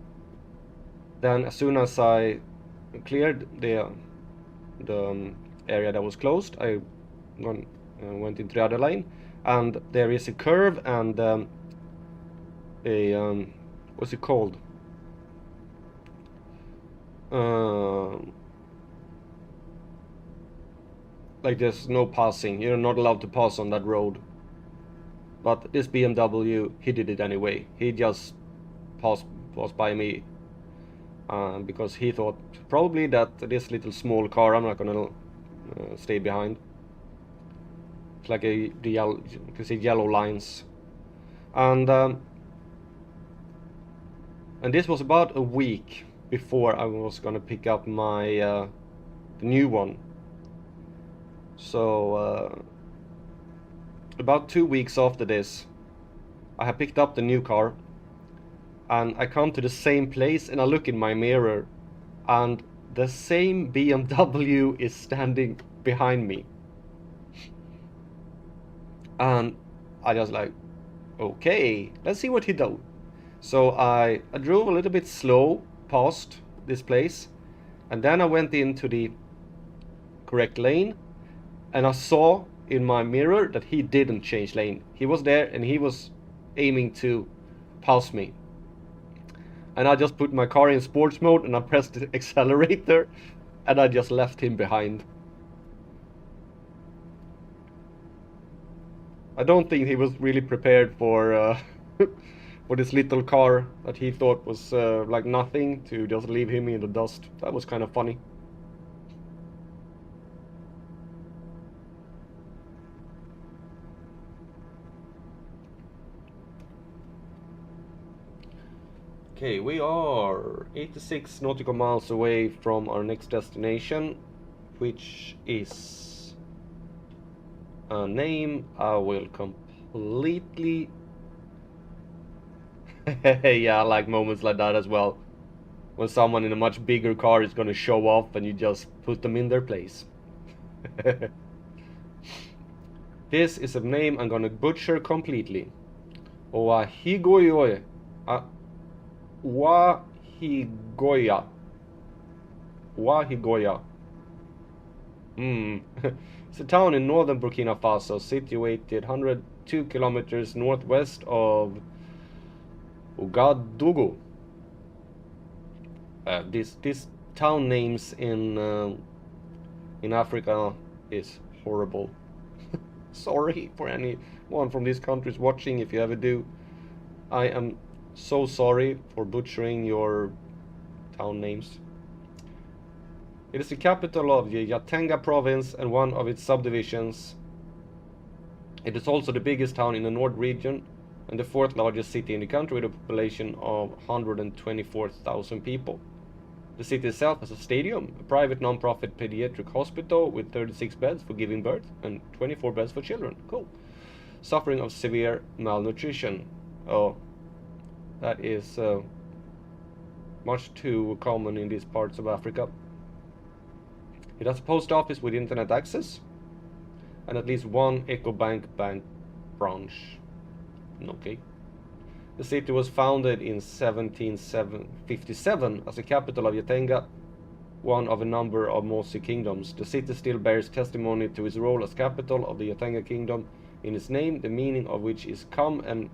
then as soon as I cleared the area that was closed, I went into the other lane, and there is a curve and a what's it called? like there's no passing. You're not allowed to pass on that road. But this BMW, he did it anyway. He just passed by me. Because he thought probably that this little small car, I'm not gonna stay behind. It's like you can see yellow lines. And this was about a week before I was gonna pick up my the new one. So about 2 weeks after this, I have picked up the new car, and I come to the same place and I look in my mirror, and the same BMW is standing behind me. And I just like, okay, let's see what he does. So I drove a little bit slow past this place, and then I went into the correct lane, and I saw in my mirror that he didn't change lane. He was there and he was aiming to pass me. And I just put my car in sports mode and I pressed the accelerator and I just left him behind. I don't think he was really prepared for for this little car that he thought was like nothing, to just leave him in the dust. That was kind of funny. Okay, we are 86 nautical miles away from our next destination, which is a name I will completely... Yeah, I like moments like that as well. When someone in a much bigger car is gonna show off and you just put them in their place. This is a name I'm gonna butcher completely. Oahigoyoe. Wahigoya. Wahigoya. It's a town in northern Burkina Faso, situated 102 kilometers northwest of Ouagadougou. This town names in Africa is horrible. Sorry for anyone from these countries watching, if you ever do. I am so sorry for butchering your town names. It is the capital of the Yatenga province and one of its subdivisions. It is also the biggest town in the North region and the fourth largest city in the country, with a population of 124,000 people. The city itself has a stadium, a private non-profit pediatric hospital with 36 beds for giving birth and 24 beds for children. Cool. Suffering of severe malnutrition. Oh, that is much too common in these parts of Africa. It has a post office with internet access and at least one EcoBank bank branch. Okay. The city was founded in 1757 as the capital of Yatenga, one of a number of Mosi kingdoms. The city still bears testimony to its role as capital of the Yatenga kingdom in its name, the meaning of which is "come and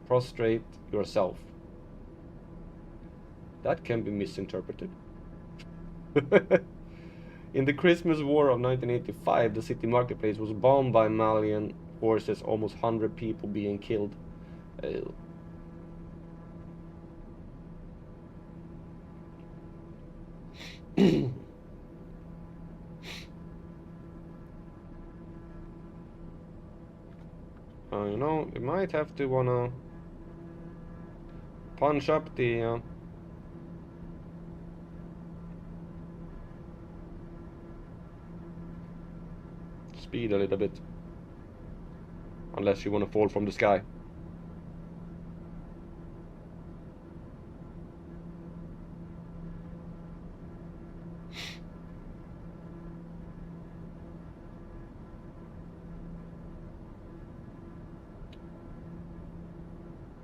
prostrate yourself." That can be misinterpreted. In the Christmas War of 1985, the city marketplace was bombed by Malian forces, almost 100 people being killed. You know, you might have to wanna punch up the speed a little bit, unless you want to fall from the sky.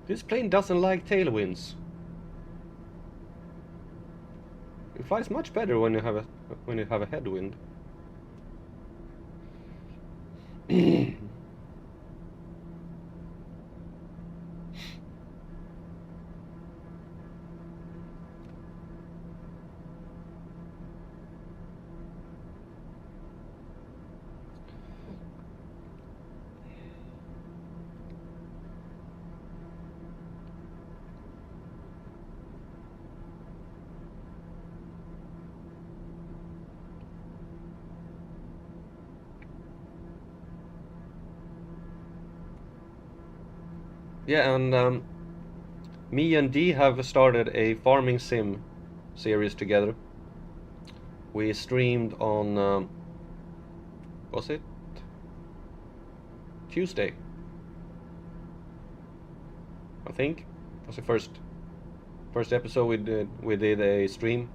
This plane doesn't like tailwinds. It flies much better when you have a headwind. Yeah, and me and Dee have started a farming sim series together. We streamed on, was it Tuesday? I think was the first episode we did a stream,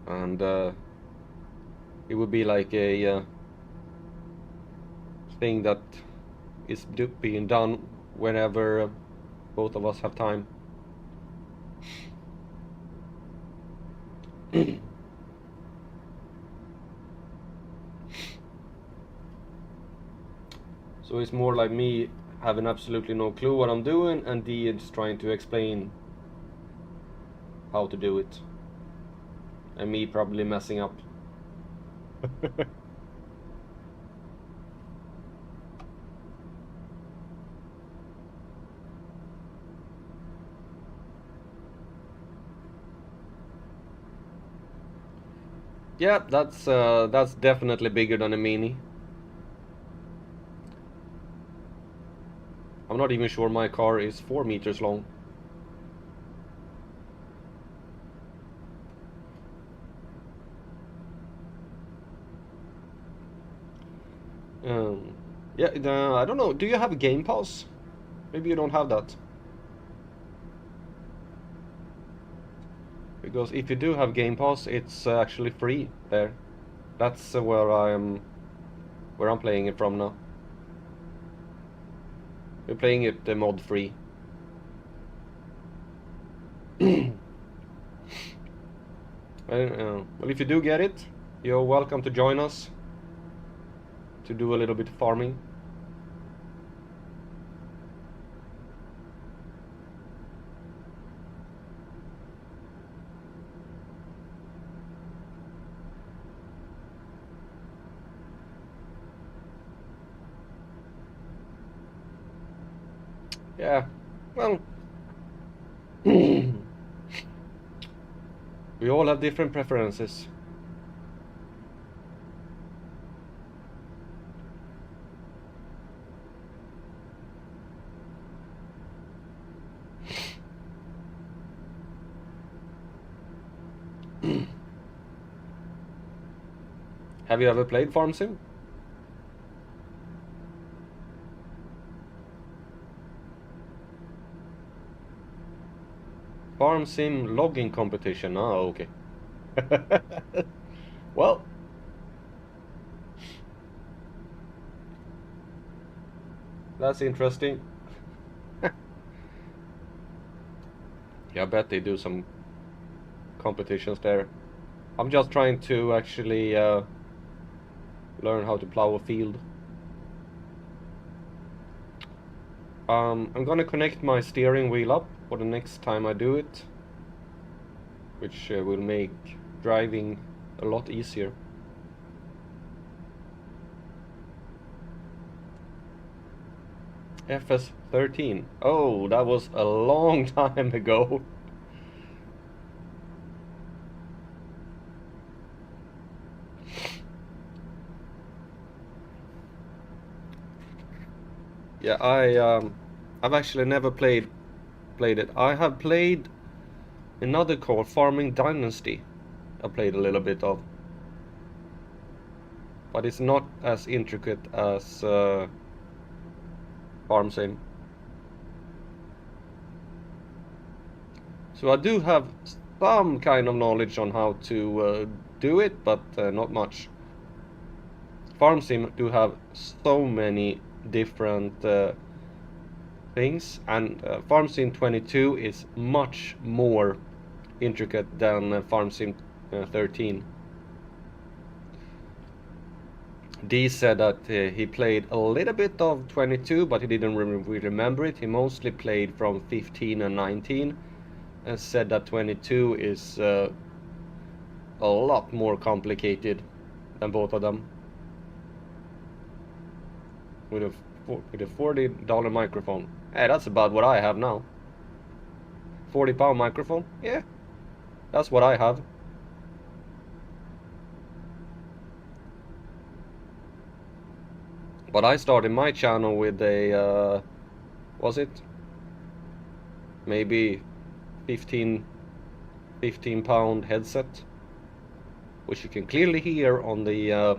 and it would be like a thing that is being done whenever both of us have time. So it's more like me having absolutely no clue what I'm doing, and Dee is trying to explain how to do it, and me probably messing up. Yeah, that's definitely bigger than a Mini. I'm not even sure my car is 4 meters long. Yeah, I don't know. Do you have a Game Pass? Maybe you don't have that. Because if you do have Game Pass, it's actually free there. That's where I'm playing it from now. We're playing it mod free. Well, if you do get it, you're welcome to join us to do a little bit of farming. Yeah, well, we all have different preferences. Have you ever played Farm Sim? Farm Sim logging competition. Ah, okay. Well, that's interesting. Yeah, I bet they do some competitions there. I'm just trying to actually learn how to plow a field. I'm gonna connect my steering wheel up for the next time I do it, which will make driving a lot easier. FS13. Oh, that was a long time ago. Yeah, I've actually never played it. I have played another called Farming Dynasty. I played a little bit of, but it's not as intricate as Farm Sim. So I do have some kind of knowledge on how to do it, but not much. Farm Sim do have so many different things, and Farm Sim 22 is much more intricate than Farm Sim 13. D said that he played a little bit of 22, but he didn't remember it. He mostly played from 15 and 19, and said that 22 is a lot more complicated than both of them. With a $40 microphone. Hey, that's about what I have now. 40-pound microphone? Yeah, that's what I have. But I started my channel with a, was it? Maybe 15 pound headset, which you can clearly hear on the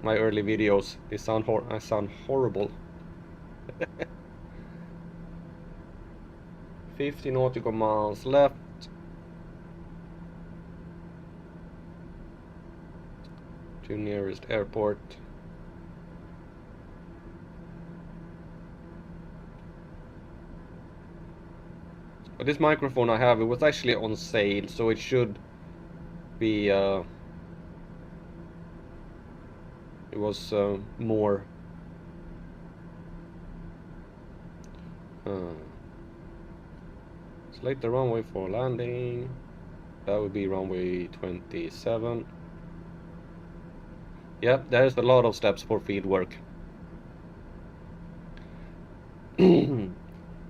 my early videos. I sound horrible. 50 nautical miles left. To nearest airport. But this microphone I have, it was actually on sale, so it should be it was more select the runway for landing. That would be runway 27. Yep, there's a lot of steps for field work.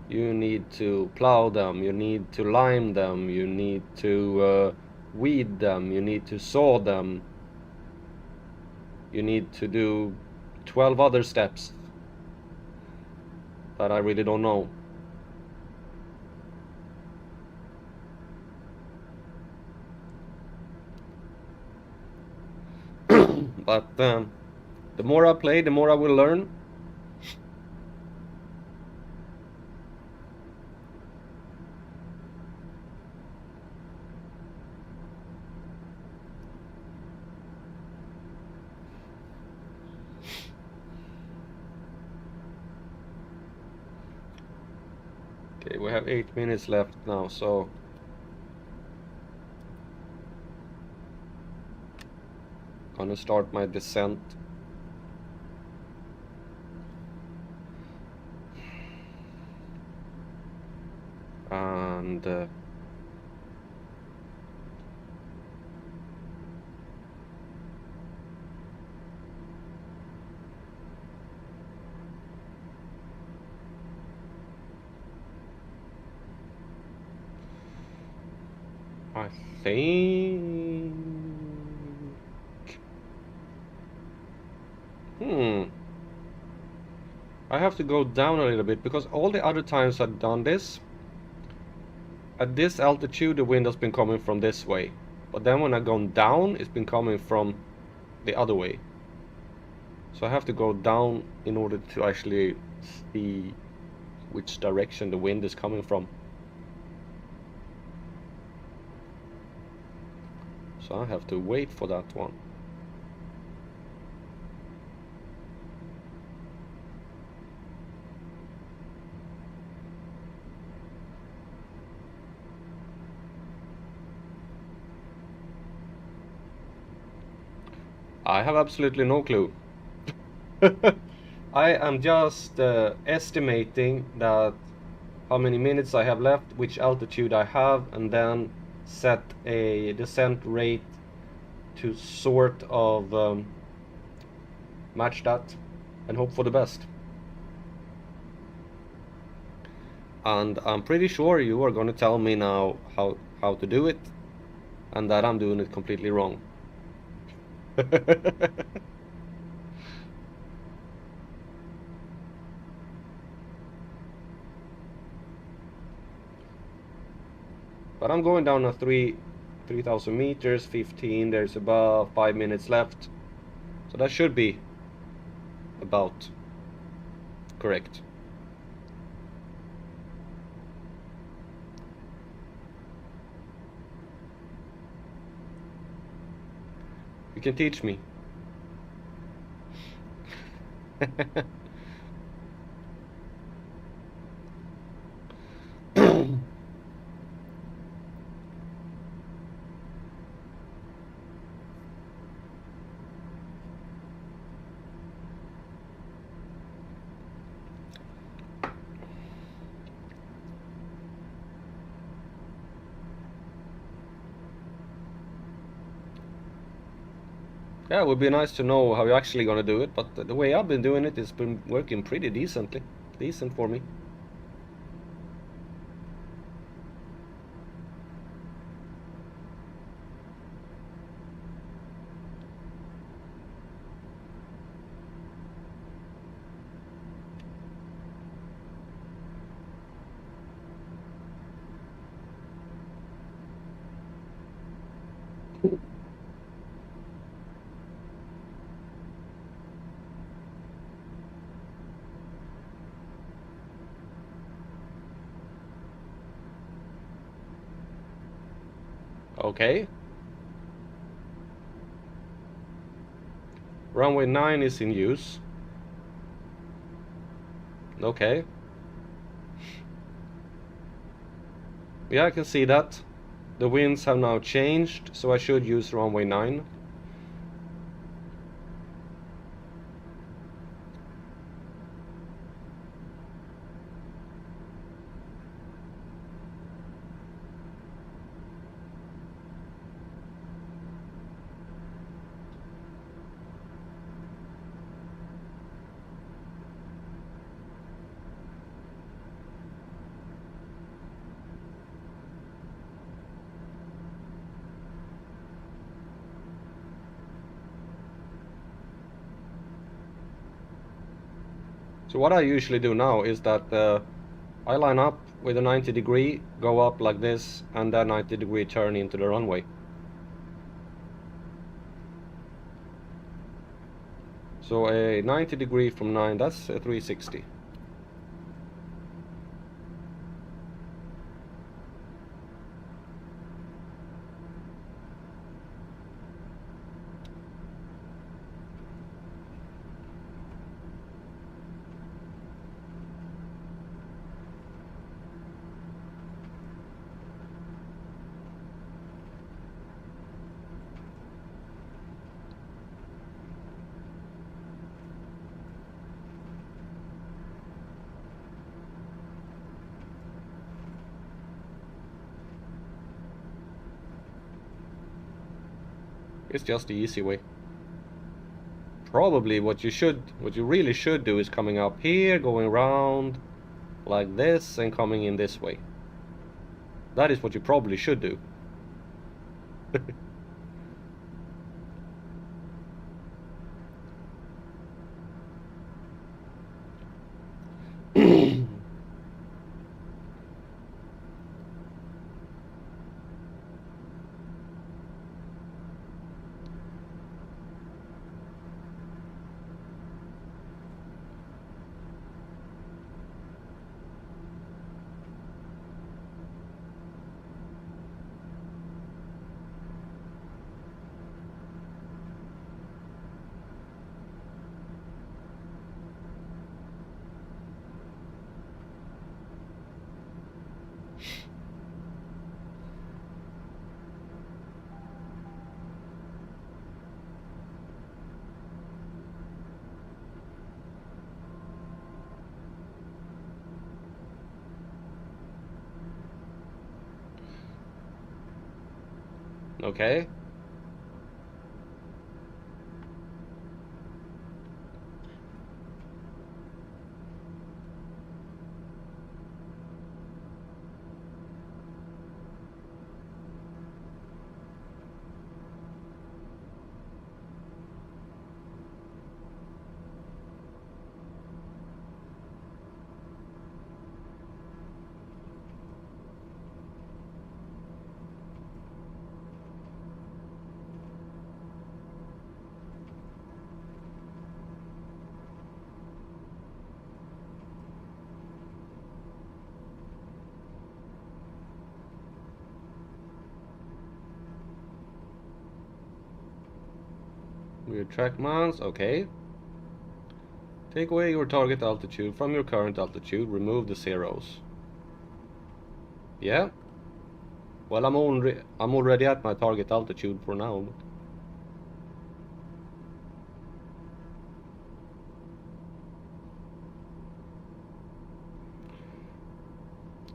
You need to plow them, you need to lime them, you need to weed them, you need to saw them, you need to do 12 other steps that I really don't know. But the more I play, the more I will learn. Okay, we have 8 minutes left now, so gonna start my descent. And I think I have to go down a little bit, because all the other times I've done this, at this altitude the wind has been coming from this way, but then when I've gone down it's been coming from the other way. So I have to go down in order to actually see which direction the wind is coming from. So I have to wait for that one. I have absolutely no clue. I am just estimating that how many minutes I have left, which altitude I have, and then set a descent rate to sort of match that and hope for the best. And I'm pretty sure you are going to tell me now how to do it, and that I'm doing it completely wrong. But I'm going down a 3,000 meters, 15. There's about 5 minutes left, so that should be about correct. You can teach me. Yeah, it would be nice to know how you're actually gonna do it, but the way I've been doing it, it's been working pretty decent for me. Okay. Runway 9 is in use. Okay. Yeah, I can see that. The winds have now changed, so I should use runway 9. So what I usually do now is that I line up with a 90 degree, go up like this, and then 90 degree turn into the runway. So a 90 degree from 9, that's a 360. It's just the easy way. Probably what you really should do is coming up here, going around like this, and coming in this way. That is what you probably should do. Okay. Weird track mounts, okay. Take away your target altitude from your current altitude, remove the zeros. Yeah. Well, I'm already at my target altitude for now.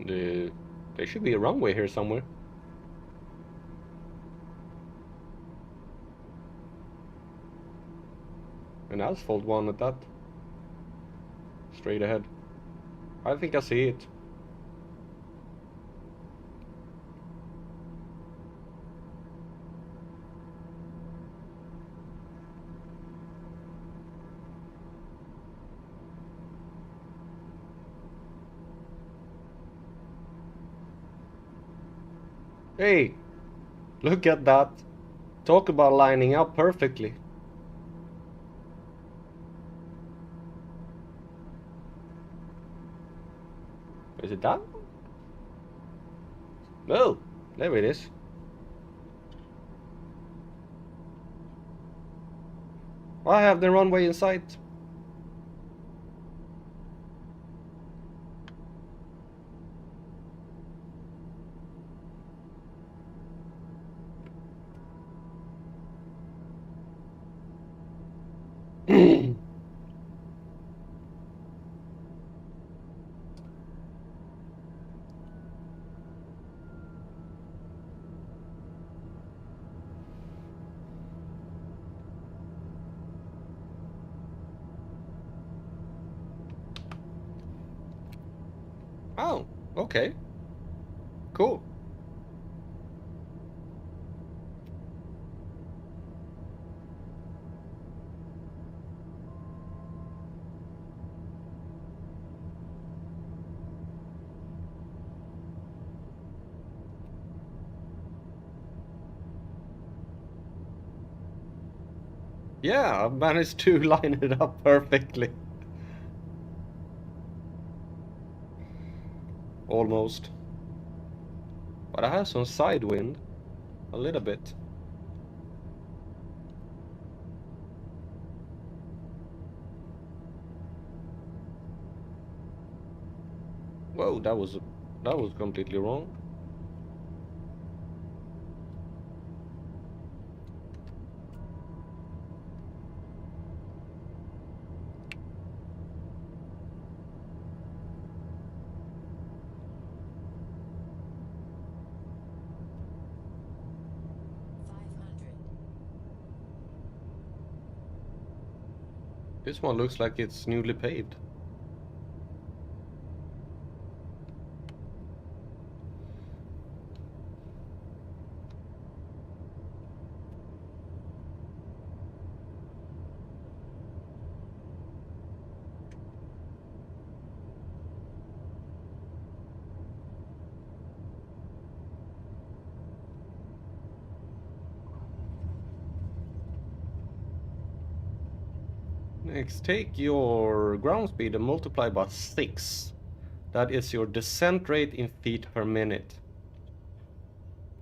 There should be a runway here somewhere. An asphalt one at that. Straight ahead. I think I see it. Hey, look at that. Talk about lining up perfectly. Is it done? No, there it is. I have the runway in sight. Oh, okay. Cool. Yeah, I've managed to line it up perfectly. Almost. But I have some side wind. A little bit. Whoa, that was completely wrong. This one looks like it's newly paved. Next, take your ground speed and multiply by 6. That is your descent rate in feet per minute.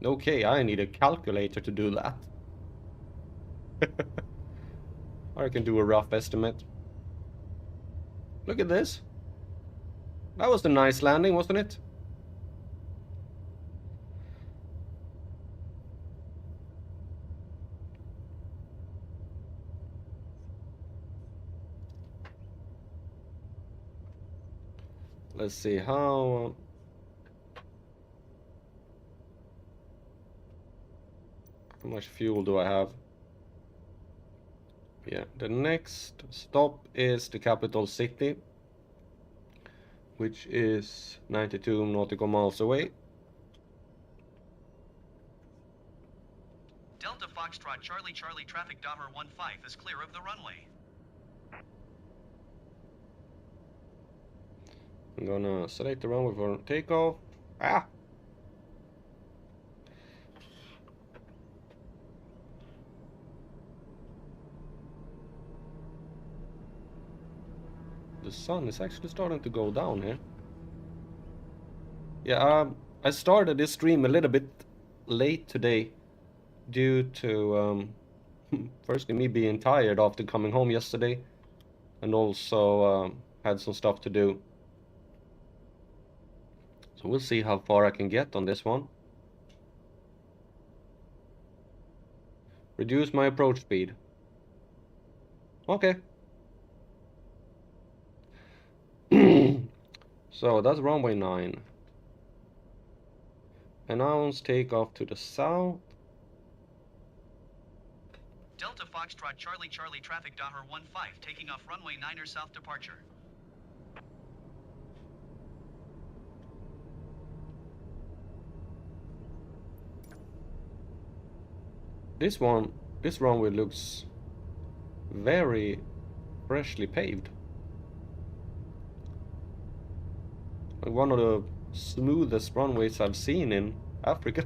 Okay, I need a calculator to do that. I can do a rough estimate. Look at this. That was a nice landing, wasn't it? Let's see how much fuel do I have? Yeah, the next stop is the capital city, which is 92 nautical miles away. Delta Foxtrot Charlie Charlie traffic Dahmer 15 is clear of the runway. I'm gonna select the runway for takeoff. Ah! The sun is actually starting to go down here. Yeah, I started this stream a little bit late today due to firstly me being tired after coming home yesterday, and also had some stuff to do. So we'll see how far I can get on this one. Reduce my approach speed. Okay. So that's runway 9. Announce takeoff to the south. Delta Foxtrot Charlie Charlie traffic Dahmer 15 taking off runway 9er south departure. This runway looks very freshly paved. Like one of the smoothest runways I've seen in Africa.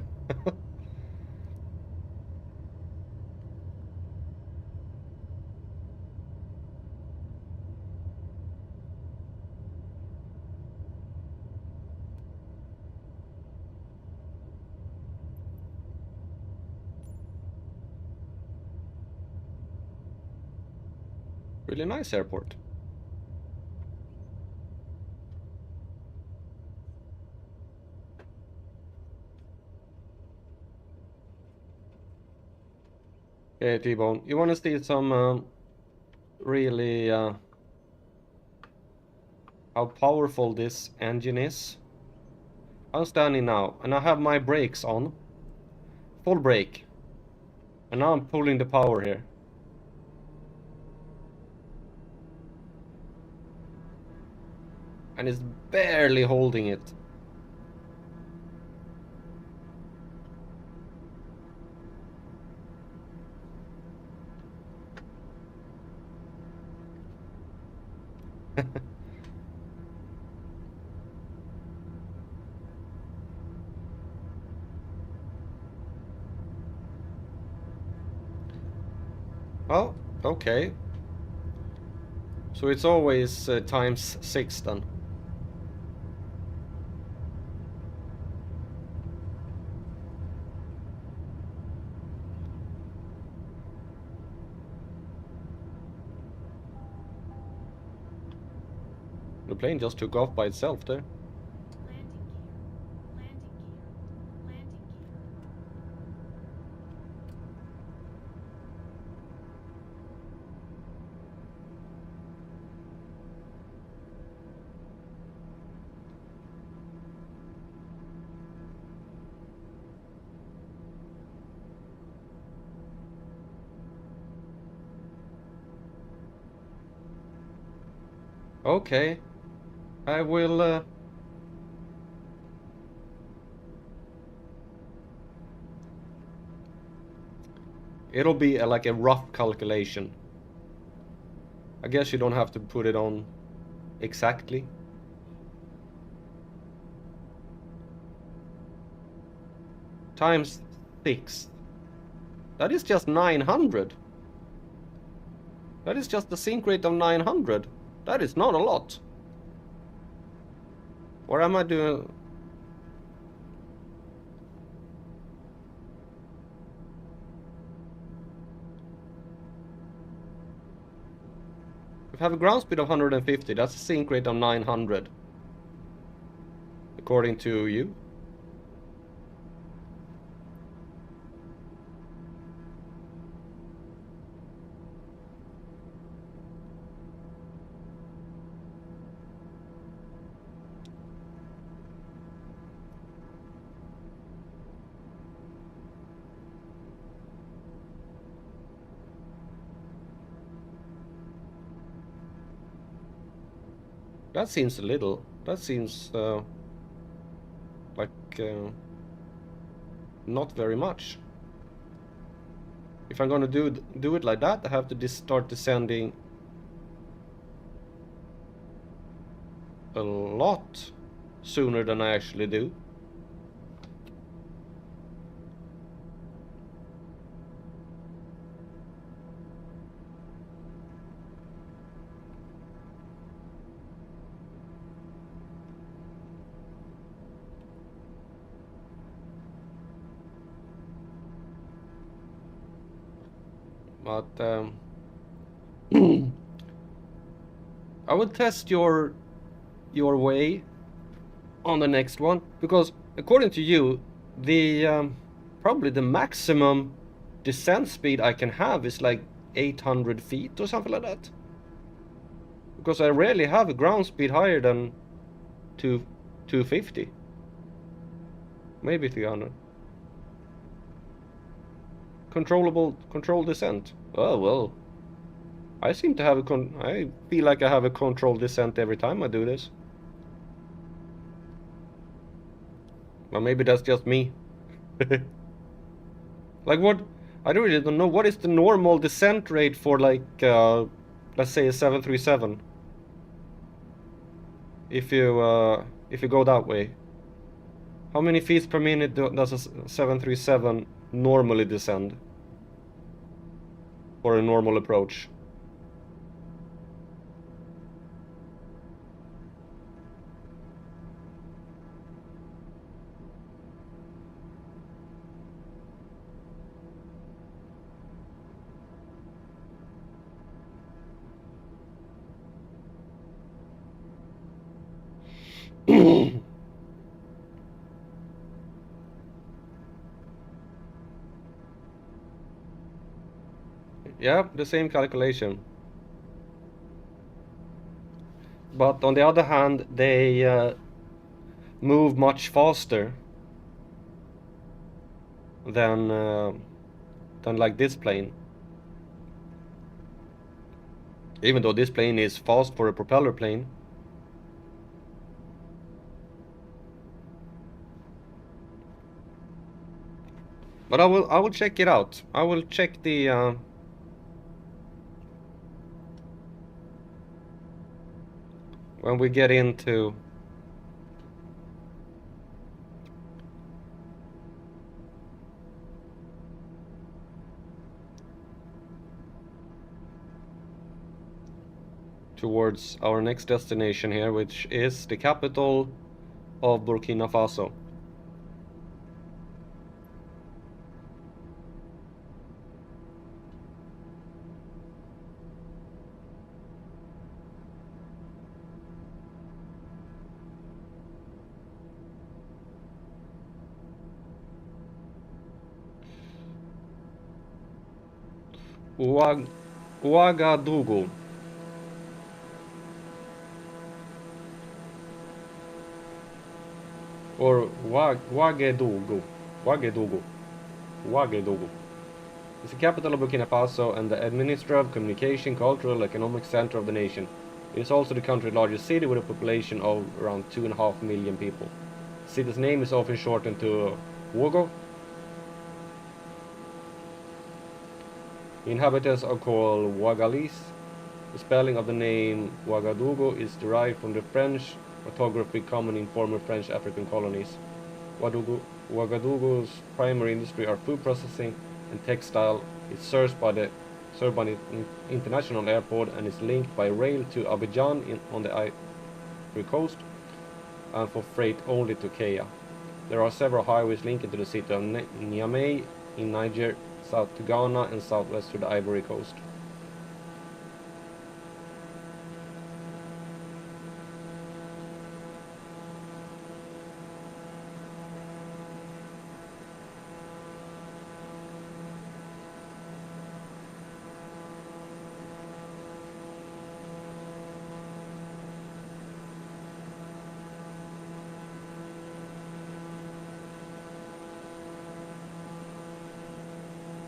Really nice airport. Okay, T-Bone, you want to see some really how powerful this engine is? I'm standing now, and I have my brakes on. Full brake. And now I'm pulling the power here. And it's barely holding it. Well, okay. So it's always times 6 then. The plane just took off by itself there. Landing gear. Landing gear. Landing gear. Okay. I will it'll be like a rough calculation. I guess you don't have to put it on exactly. Times 6. That is just 900. That is just the sync rate of 900. That is not a lot. Or am I doing... If I have a ground speed of 150, that's a sync rate of 900. According to you. That seems a little. That seems like not very much. If I'm gonna do it like that, I have to start descending a lot sooner than I actually do. But I will test your way on the next one, because according to you, the probably the maximum descent speed I can have is like 800 feet or something like that. Because I rarely have a ground speed higher than 250. Maybe 300. Controlled descent. Oh well. I seem to have I feel like I have a controlled descent every time I do this. Well, maybe that's just me. Like what? I really don't know. What is the normal descent rate for like, let's say a 737? If you go that way. How many feet per minute does a 737 normally descend? For a normal approach? Yeah, the same calculation. But on the other hand, they move much faster than like this plane. Even though this plane is fast for a propeller plane. But I will check it out. I will check the when we get into towards our next destination here, which is the capital of Burkina Faso. Ouagadougou. Or Ouagadougou. Ouagadougou. Ouagadougou. It's the capital of Burkina Faso and the administrative, communication, cultural, economic center of the nation. It is also the country's largest city with a population of around 2.5 million people. The city's name is often shortened to Ouago. The inhabitants are called Ouagalese. The spelling of the name Ouagadougou is derived from the French orthography common in former French African colonies. Ouagadougou's primary industry are food processing and textile. It's served by the international airport and is linked by rail to Abidjan on the Ivory Coast, and for freight only to Kenya. There are several highways linking to the city of Niamey in Niger, south to Ghana, and southwest to the Ivory Coast.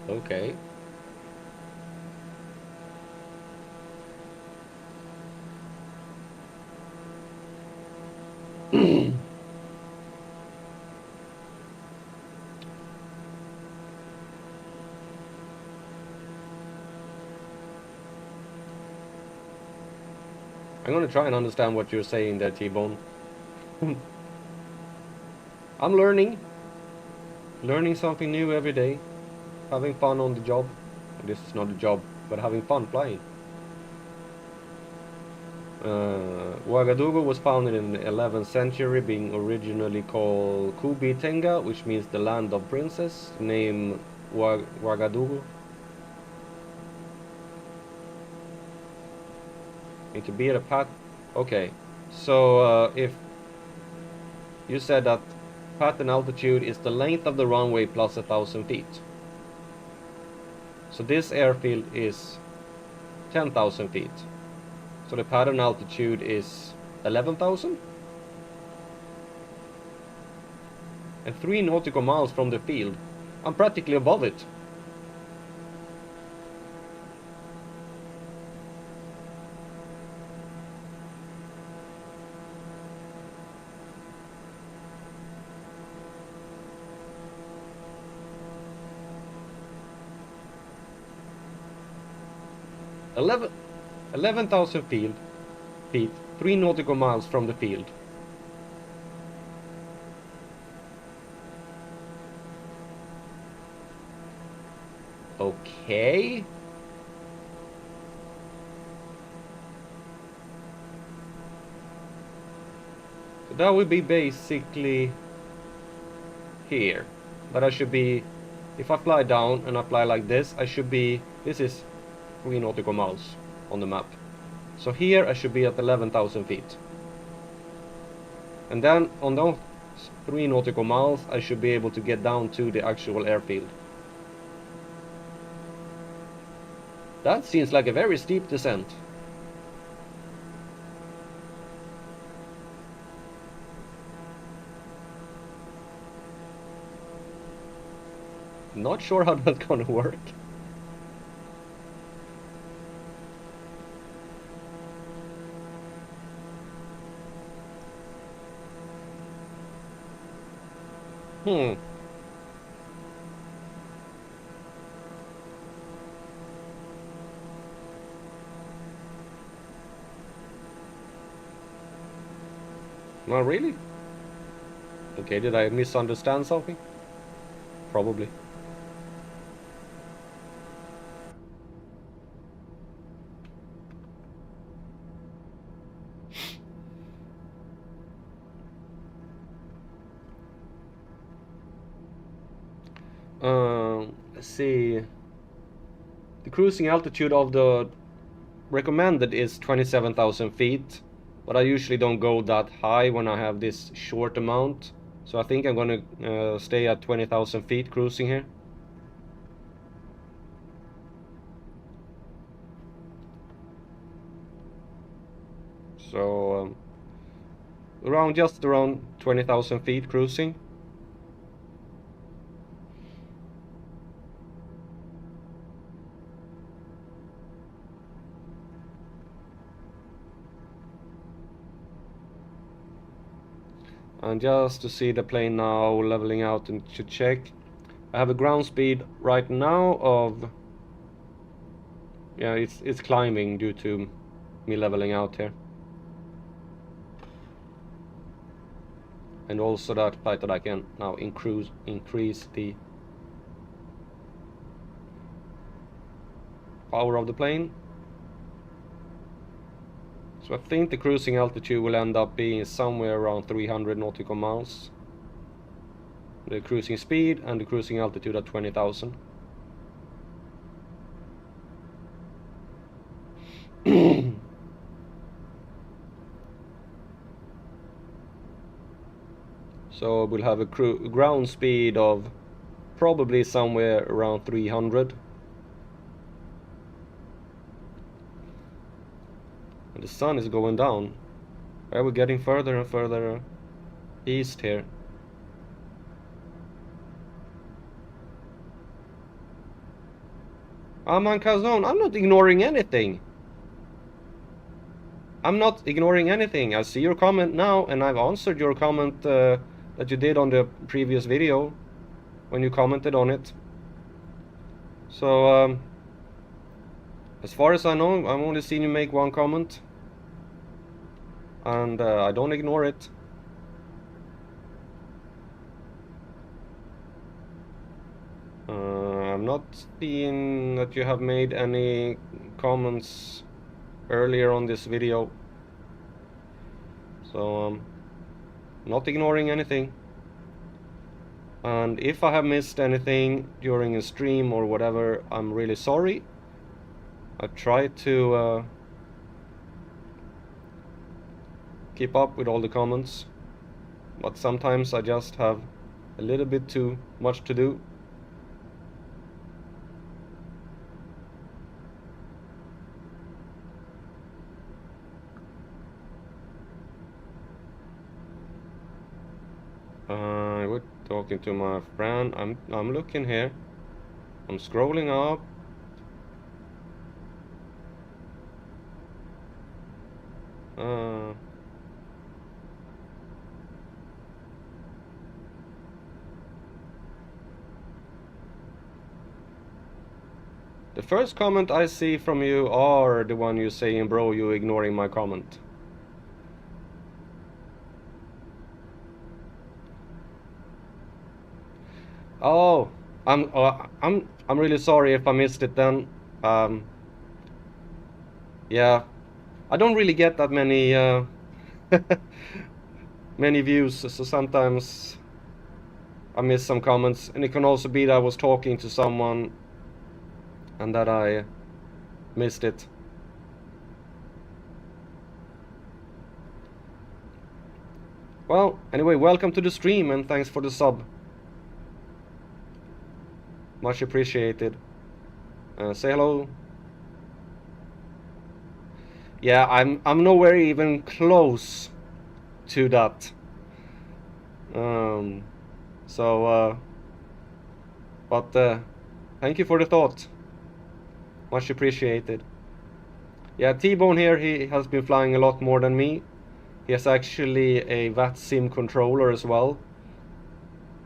Okay. I'm gonna try and understand what you're saying there, T-Bone. I'm learning something new every day, having fun on the job. This is not a job, but having fun flying. Ouagadougou was founded in the 11th century, being originally called Kubi Tenga, which means the land of princes. The name Ouagadougou. Need to be at a path. Okay, so if you said that pattern altitude is the length of the runway plus 1,000 feet. So this airfield is 10,000 feet. So the pattern altitude is 11,000? And 3 nautical miles from the field. I'm practically above it. Eleven thousand feet, 3 nautical miles from the field. Okay. So that would be basically here. But I should be, if I fly down and I fly like this, I should be, this is 3 nautical miles on the map. So here I should be at 11,000 feet. And then on those 3 nautical miles I should be able to get down to the actual airfield. That seems like a very steep descent. Not sure how that's gonna work. Hmm. Not really? Okay, did I misunderstand something? Probably. Let's see. The cruising altitude of the recommended is 27,000 feet, but I usually don't go that high when I have this short amount. So I think I'm gonna stay at 20,000 feet cruising here. So just around 20,000 feet cruising. And just to see the plane now leveling out and to check, I have a ground speed right now of, yeah, it's climbing due to me leveling out here. And also that fact that I can now increase the power of the plane. So I think the cruising altitude will end up being somewhere around 300 nautical miles. The cruising speed and the cruising altitude at 20,000. So we'll have a ground speed of probably somewhere around 300. And the sun is going down. We're getting further and further east here. Aman Kazon, I'm not ignoring anything. I'm not ignoring anything. I see your comment now, and I've answered your comment that you did on the previous video when you commented on it. So as far as I know, I've only seen you make one comment, and I don't ignore it. I'm not seeing that you have made any comments earlier on this video, so not ignoring anything. And if I have missed anything during a stream or whatever, I'm really sorry. I try to keep up with all the comments, but sometimes I just have a little bit too much to do. We're talking to my friend. I'm looking here. I'm scrolling up. The first comment I see from you are the one you saying, bro, you ignoring my comment. Oh, I'm really sorry if I missed it then. Yeah, I don't really get that many many views, so sometimes I miss some comments, and it can also be that I was talking to someone and that I missed it. Well, anyway, welcome to the stream and thanks for the sub. Much appreciated. Say hello Yeah, I'm nowhere even close to that. So, but thank you for the thought. Much appreciated. Yeah, T-Bone here, he has been flying a lot more than me. He has actually a VATSIM controller as well.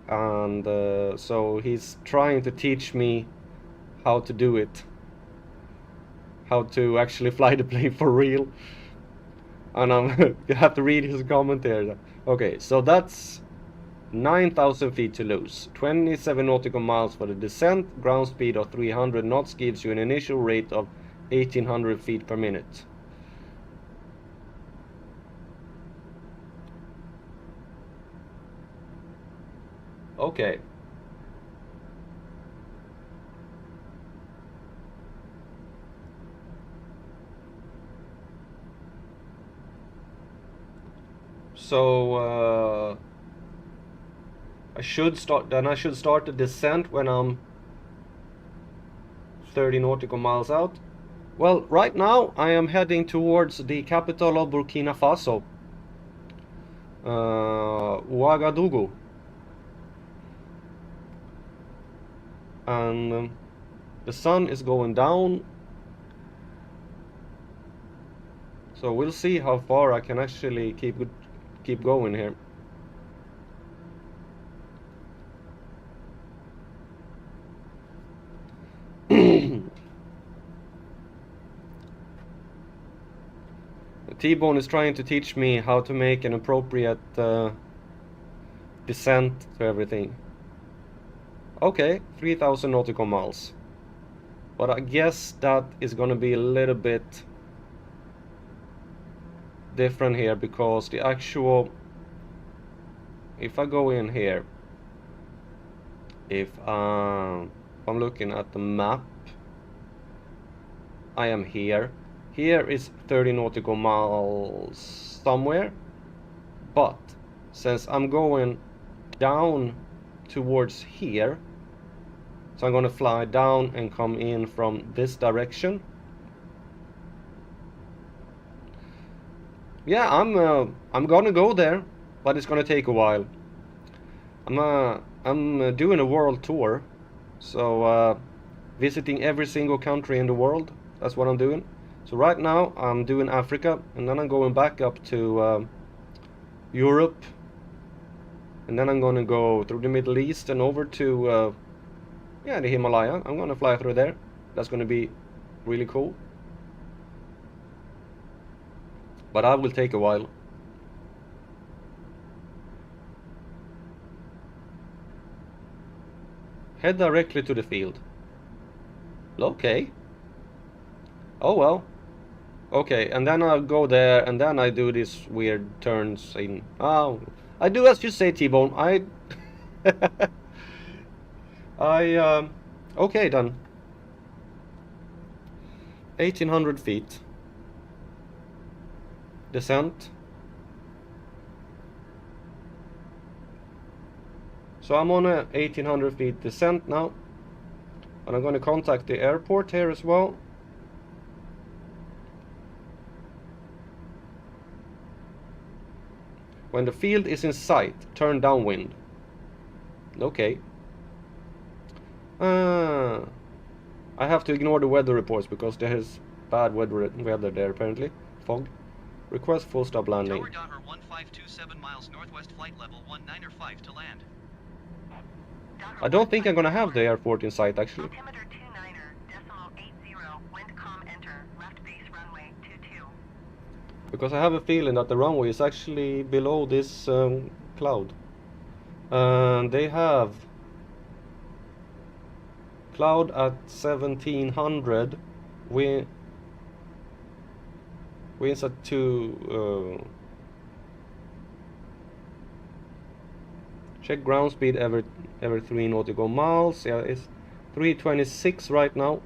And so he's trying to teach me how to do it. How to actually fly the plane for real. And you have to read his comment there. Okay, so that's 9,000 feet to lose. 27 nautical miles for the descent. Ground speed of 300 knots gives you an initial rate of 1,800 feet per minute. Okay. So I should start the descent when I'm 30 nautical miles out. Well, right now I am heading towards the capital of Burkina Faso, Ouagadougou, and the sun is going down, so we'll see how far I can actually keep going here. T-Bone is trying to teach me how to make an appropriate descent to everything. Okay, 3,000 nautical miles. But I guess that is gonna be a little bit different here, because the actual, if I go in here, if I'm looking at the map, I am here. Here is 30 nautical miles somewhere, but since I'm going down towards here, so I'm gonna fly down and come in from this direction. Yeah, I'm gonna go there, but it's gonna take a while. I'm doing a world tour, so visiting every single country in the world. That's what I'm doing. So right now I'm doing Africa, and then I'm going back up to Europe, and then I'm gonna go through the Middle East and over to yeah, the Himalaya. I'm gonna fly through there. That's gonna be really cool, but that will take a while. Head directly to the field. Okay. Oh well. Okay, and then I'll go there, and then I do these weird turns in. Oh, I do as you say, T-Bone. Okay then. 1,800 feet. Descent. So I'm on a 1,800 feet descent now. And I'm going to contact the airport here as well. When the field is in sight, turn downwind. Okay. I have to ignore the weather reports because there is bad weather there apparently. Fog. Request full stop landing. Tower Daughter 1527 miles northwest, flight level 195 to land. I don't think I'm gonna have the airport in sight actually. Altimeter 29er, decimal 80, wind calm enter, left base runway 22. Because I have a feeling that the runway is actually below this cloud. And they have cloud at 1700, winds at 2. Check ground speed every 3 nautical miles. Yeah, it's 326 right now.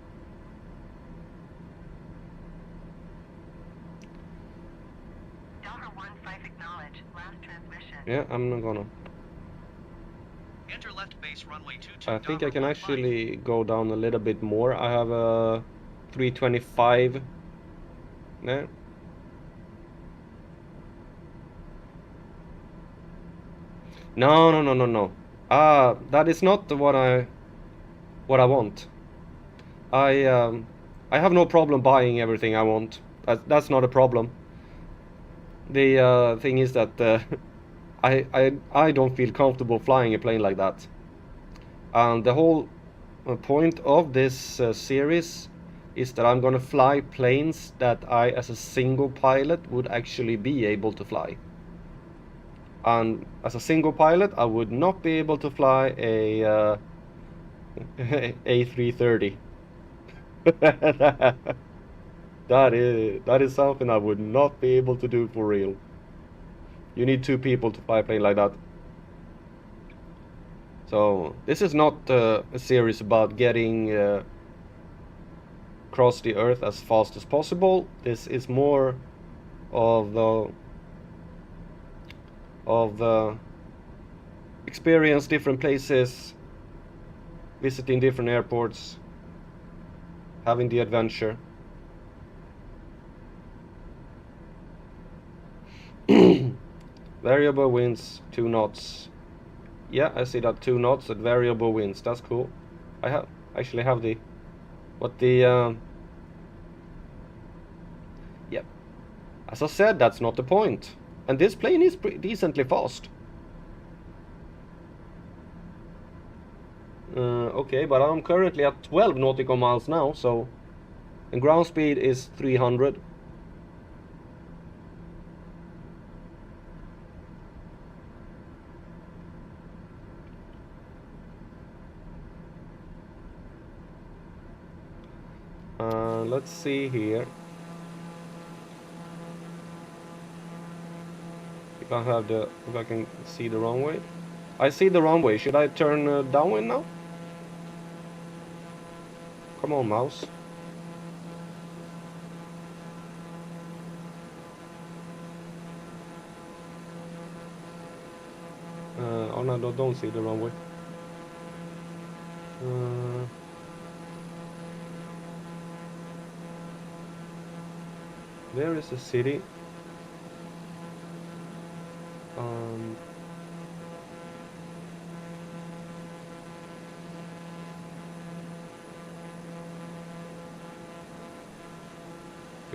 Daughter 15 acknowledge, last transmission. Yeah, I'm not gonna. Enter left base runway 22. I think I can 15. actually go down a little bit more. I have a 325 there. No, no, no, no, no. That is not what I want. I um, I have no problem buying everything I want. That's not a problem. The thing is that I don't feel comfortable flying a plane like that. And the whole point of this series is that I'm gonna fly planes that I, as a single pilot, would actually be able to fly. And as a single pilot, I would not be able to fly a A330. That is something I would not be able to do for real. You need two people to fly a plane like that. So this is not a series about getting across the earth as fast as possible. This is more of the experience different places, visiting different airports, having the adventure. Variable winds, 2 knots. Yeah, I see that 2 knots at variable winds. That's cool. I actually have the yep. As I said, that's not the point. And this plane is decently fast. Okay, but I'm currently at 12 nautical miles now, so and ground speed is 300. Let's see here. If I can see the runway. I see the runway. Should I turn downwind now? Come on, mouse. Oh no, don't see the runway. There is a city.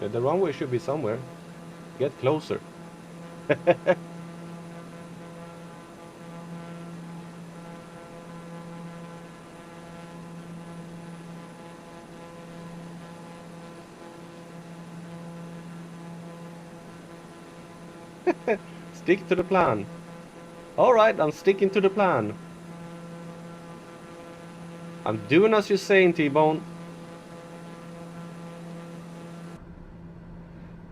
Yeah, the runway should be somewhere. Get closer. Stick to the plan. Alright, I'm sticking to the plan. I'm doing as you're saying, T-Bone.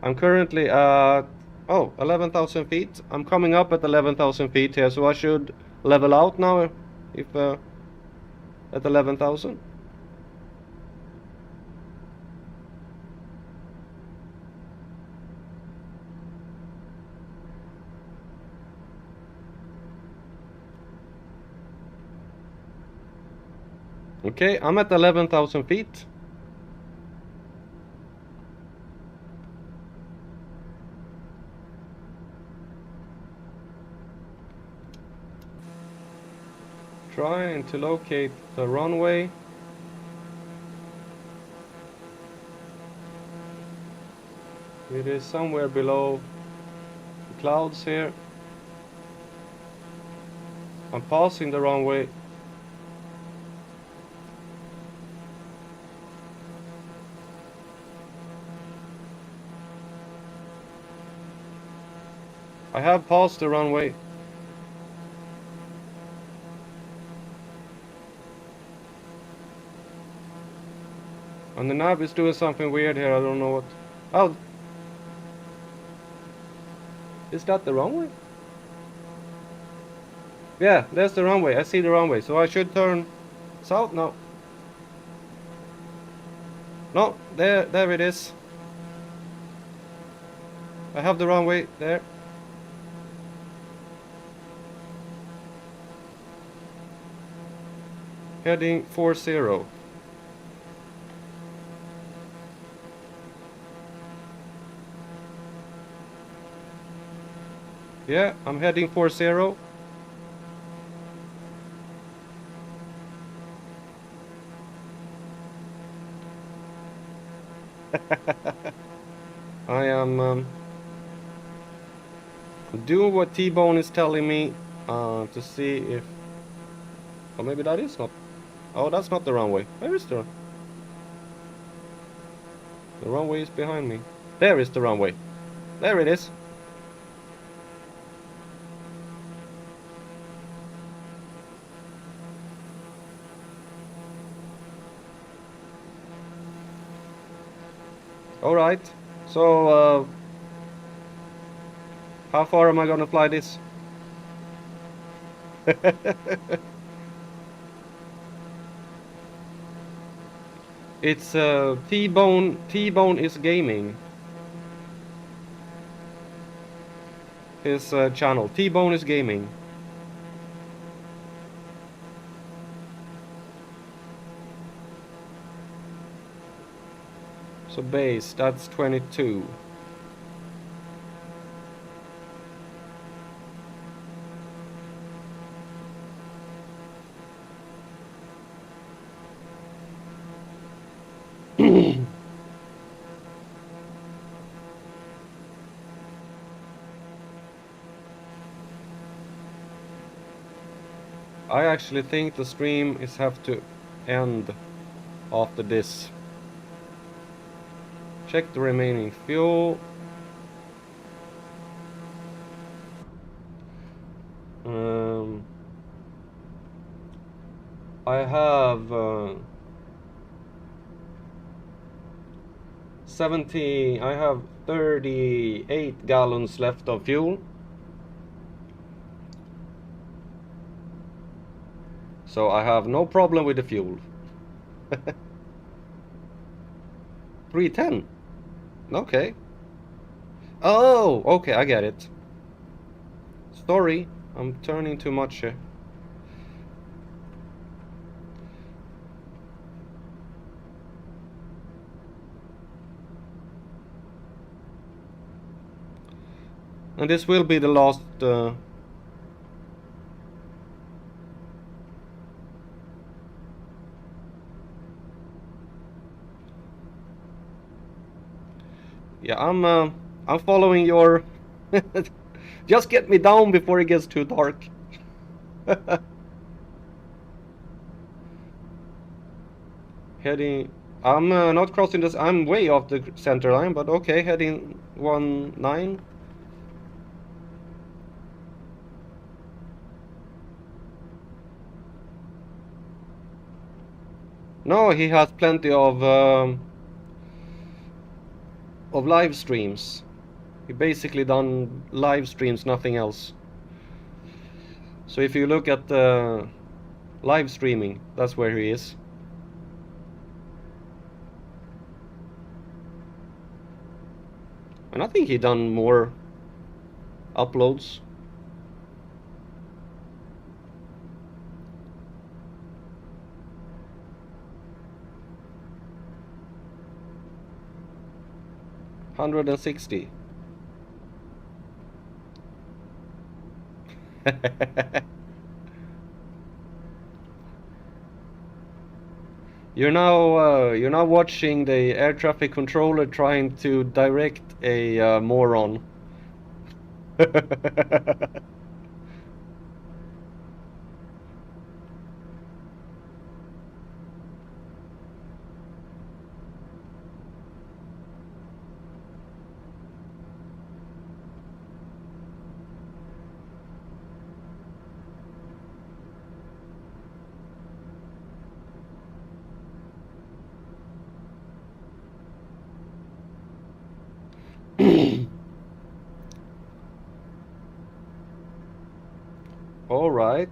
I'm currently at 11,000 feet. I'm coming up at 11,000 feet here, so I should level out now if at 11,000. Okay, I'm at 11,000 feet. Trying to locate the runway. It is somewhere below the clouds here. I'm passing the runway. I have passed the runway. And the nav is doing something weird here, I don't know what. Oh! Is that the runway? Yeah, there's the runway, I see the runway, so I should turn south now. No, there it is. I have the runway there. Heading 40. Yeah, I'm heading 40. I am doing what T-Bone is telling me to see if... Oh, maybe that is not... Oh, that's not the runway. Where is the... The runway is behind me. There is the runway. There it is. Alright. So, how far am I gonna fly this? It's T-Bone. T-Bone is gaming. His channel. T-Bone is gaming. So base, that's 22. I actually think the stream is have to end after this. Check the remaining fuel. I have 70. I have 38 gallons left of fuel. So I have no problem with the fuel. 310. Okay. Oh, okay, I get it. Sorry, I'm turning too much here. And this will be the last yeah, I'm following your just get me down before it gets too dark. Heading I'm not crossing this. I'm way off the center line, but okay, heading 19. No, he has plenty of live streams. He basically done live streams, nothing else. So if you look at live streaming, that's where he is. And I think he done more uploads. $160. You're now watching the air traffic controller trying to direct a moron. All right.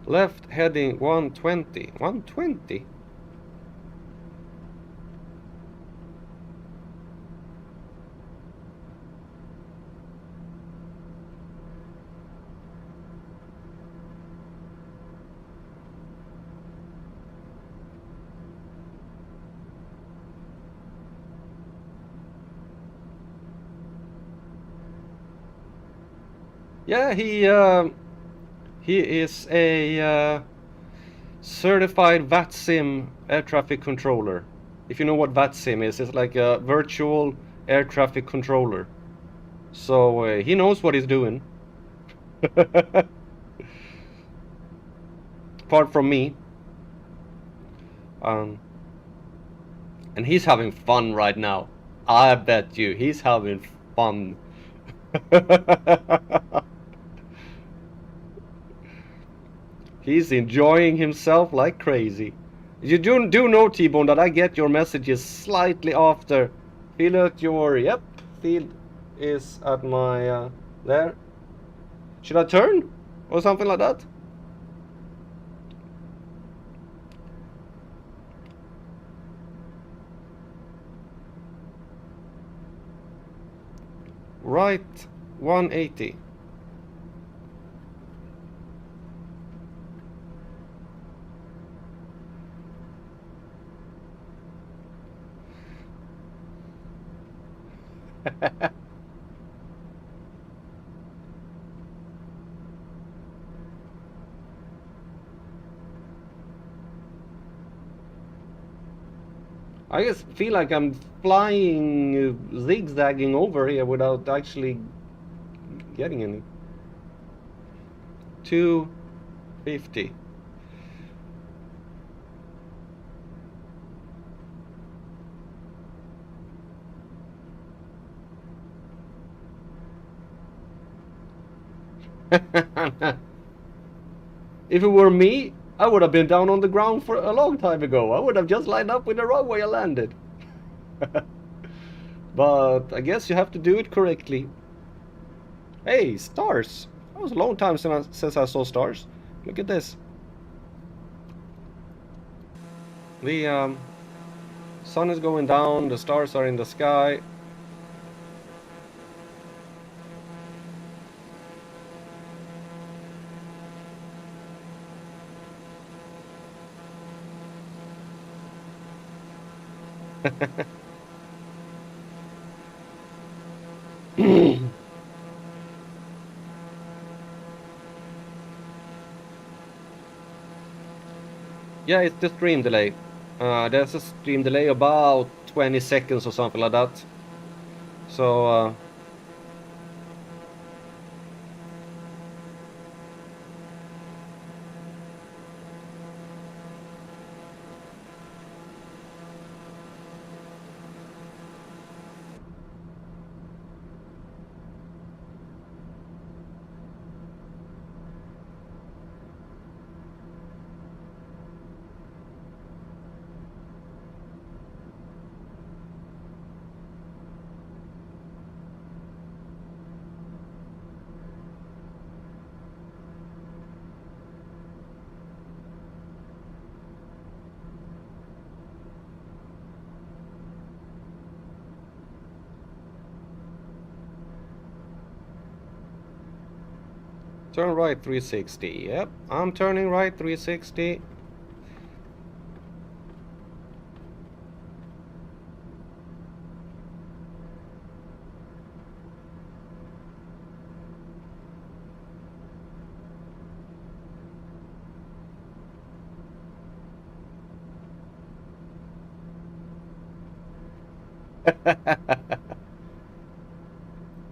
Left heading 120. 120? Yeah, he is a certified VATSIM air traffic controller. If you know what VATSIM is, it's like a virtual air traffic controller. So he knows what he's doing. Apart from me. Um, and he's having fun right now. I bet you he's having fun. He's enjoying himself like crazy. You do know, T-Bone, that I get your messages slightly after. Feel at your, yep, field is at my, there. Should I turn? Or something like that? Right, 180. I just feel like I'm flying, zigzagging over here without actually getting any. 250. If it were me, I would have been down on the ground for a long time ago. I would have just lined up with the runway and landed. But I guess you have to do it correctly. Hey, stars! That was a long time since I saw stars. Look at this. The sun is going down, the stars are in the sky. Yeah, it's the stream delay. There's a stream delay about 20 seconds or something like that. So, turn right 360. Yep, I'm turning right 360.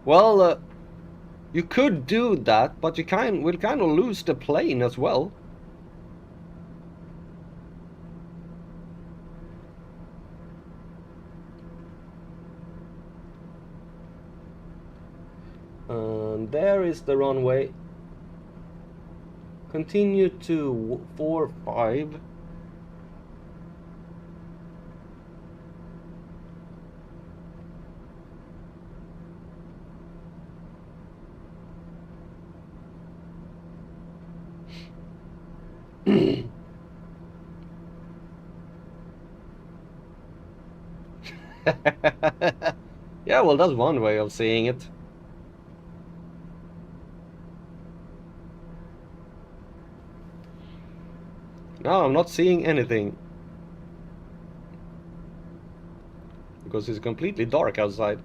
Well, you could do that, but you will kind of lose the plane as well. And there is the runway. Continue to 45. Yeah, well, that's one way of seeing it. No, I'm not seeing anything. Because it's completely dark outside.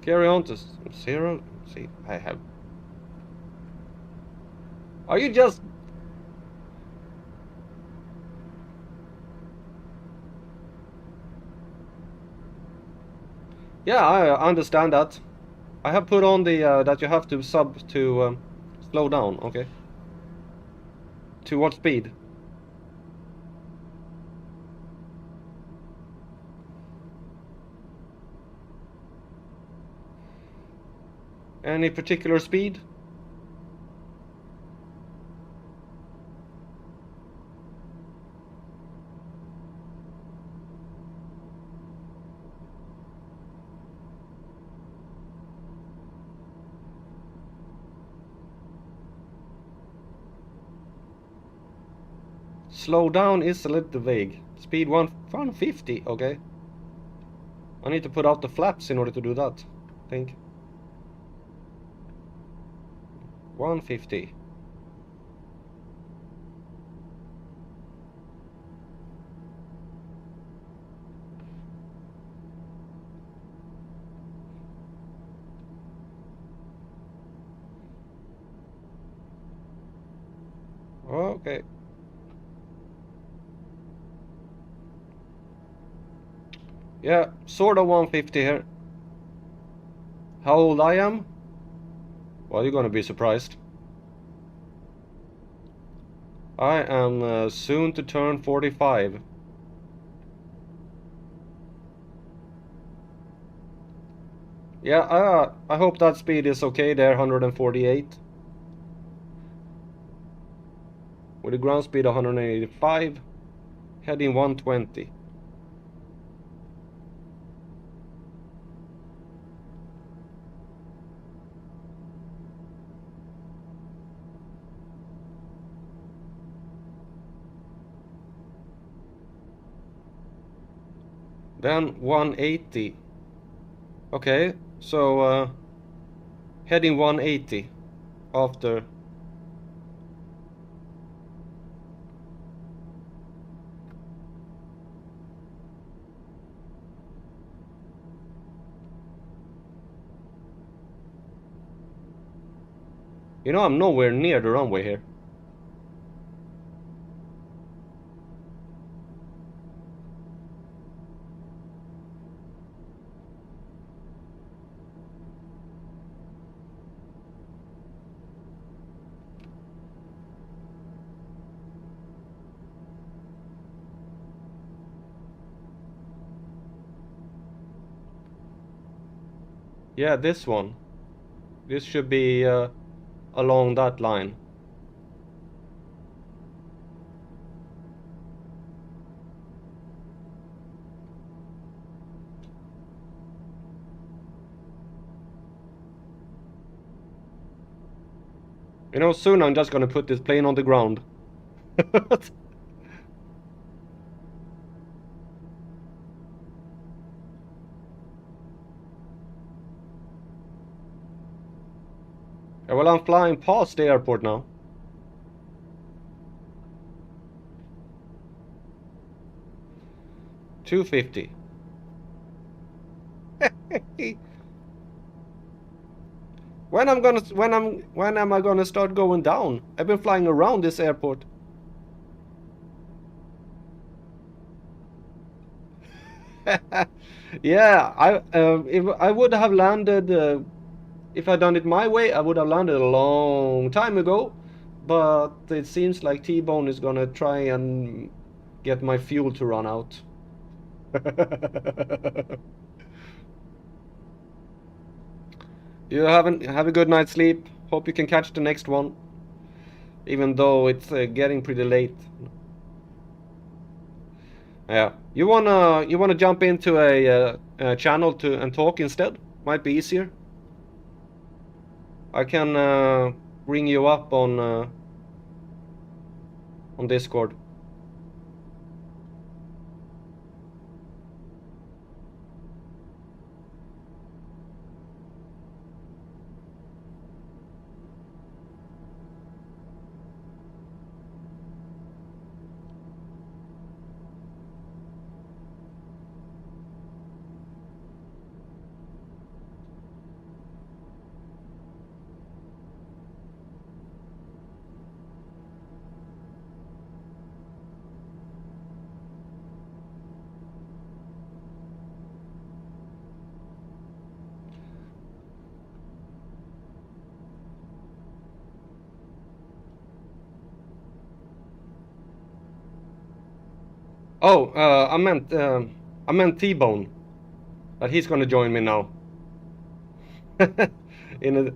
Carry on to 0. See, I have. Are you just? Yeah, I understand that. I have put on the that you have to sub to slow down. Okay. To what speed? Any particular speed? Slow down is a little vague. Speed 150, okay. I need to put out the flaps in order to do that, I think. 150. Okay. Yeah, sort of 150 here. How old I am? Well, you're gonna be surprised. I am soon to turn 45. Yeah, I hope that speed is okay there, 148. With a ground speed of 185, heading 120. Then 180. Okay, so heading 180 after. You know, I'm nowhere near the runway here. Yeah, this one. This should be along that line. You know, soon I'm just gonna put this plane on the ground. Yeah, well, I'm flying past the airport now. $250. When am I gonna start going down? I've been flying around this airport. Yeah, if I would have landed, if I'd done it my way, I would have landed a long time ago. But it seems like T-Bone is gonna try and get my fuel to run out. You have a good night's sleep. Hope you can catch the next one, even though it's getting pretty late. Yeah, you wanna jump into a channel and talk instead? Might be easier. I can bring you up on Discord. Oh, I meant T-Bone. That he's gonna join me now. In a,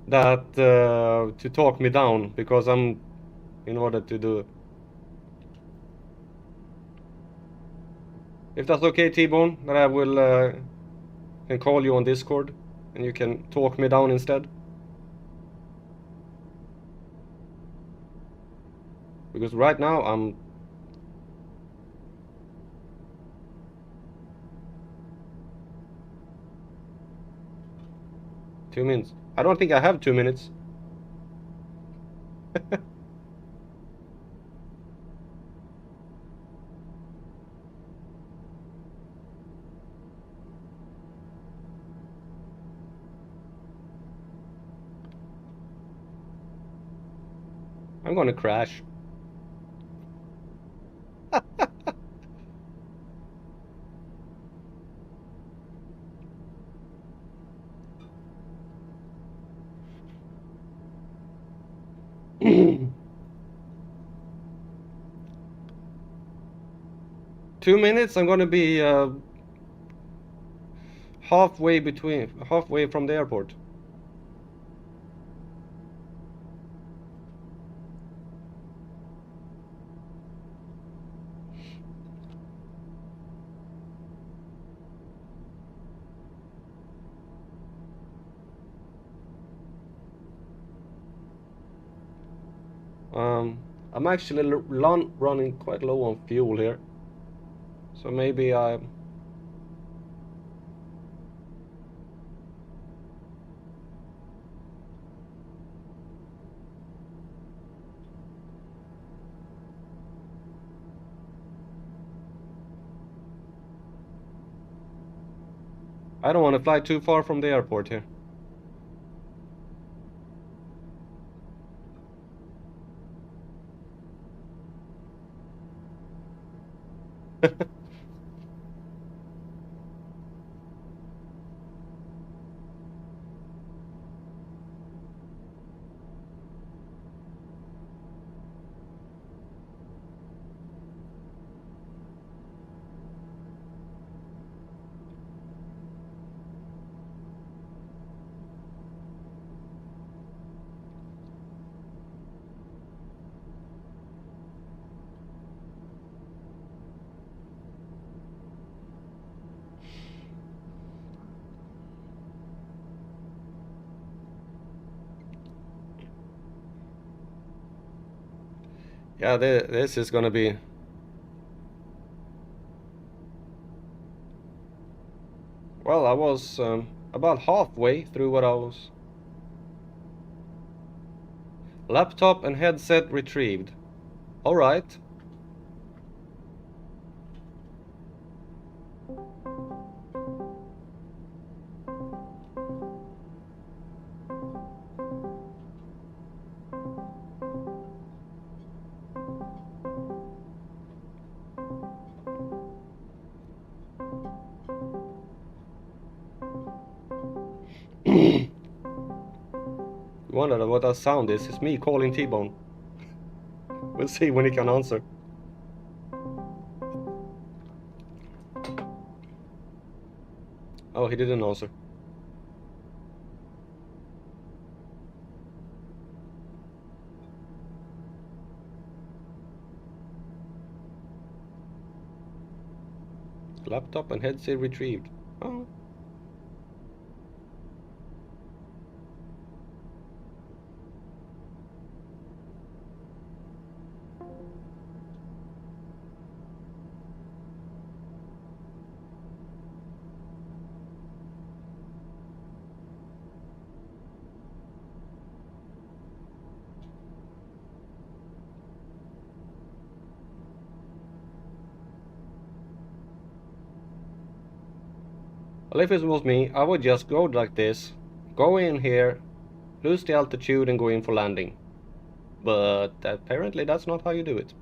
that to talk me down because I'm in order to do. If that's okay, T-Bone, that I will can call you on Discord and you can talk me down instead. Because right now I'm 2 minutes. I don't think I have 2 minutes. I'm gonna crash. 2 minutes. I'm gonna be halfway from the airport. I'm actually running quite low on fuel here, so maybe I don't want to fly too far from the airport here. Yeah, this is gonna be. Well, I was about halfway through what I was. Laptop and headset retrieved. All right. Wonder what that sound is. It's me calling T-Bone. We'll see when he can answer. Oh, he didn't answer. Laptop and headset retrieved. Oh. Well, if it was me, I would just go like this, go in here, lose the altitude and go in for landing. But apparently that's not how you do it.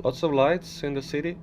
Lots of lights in the city.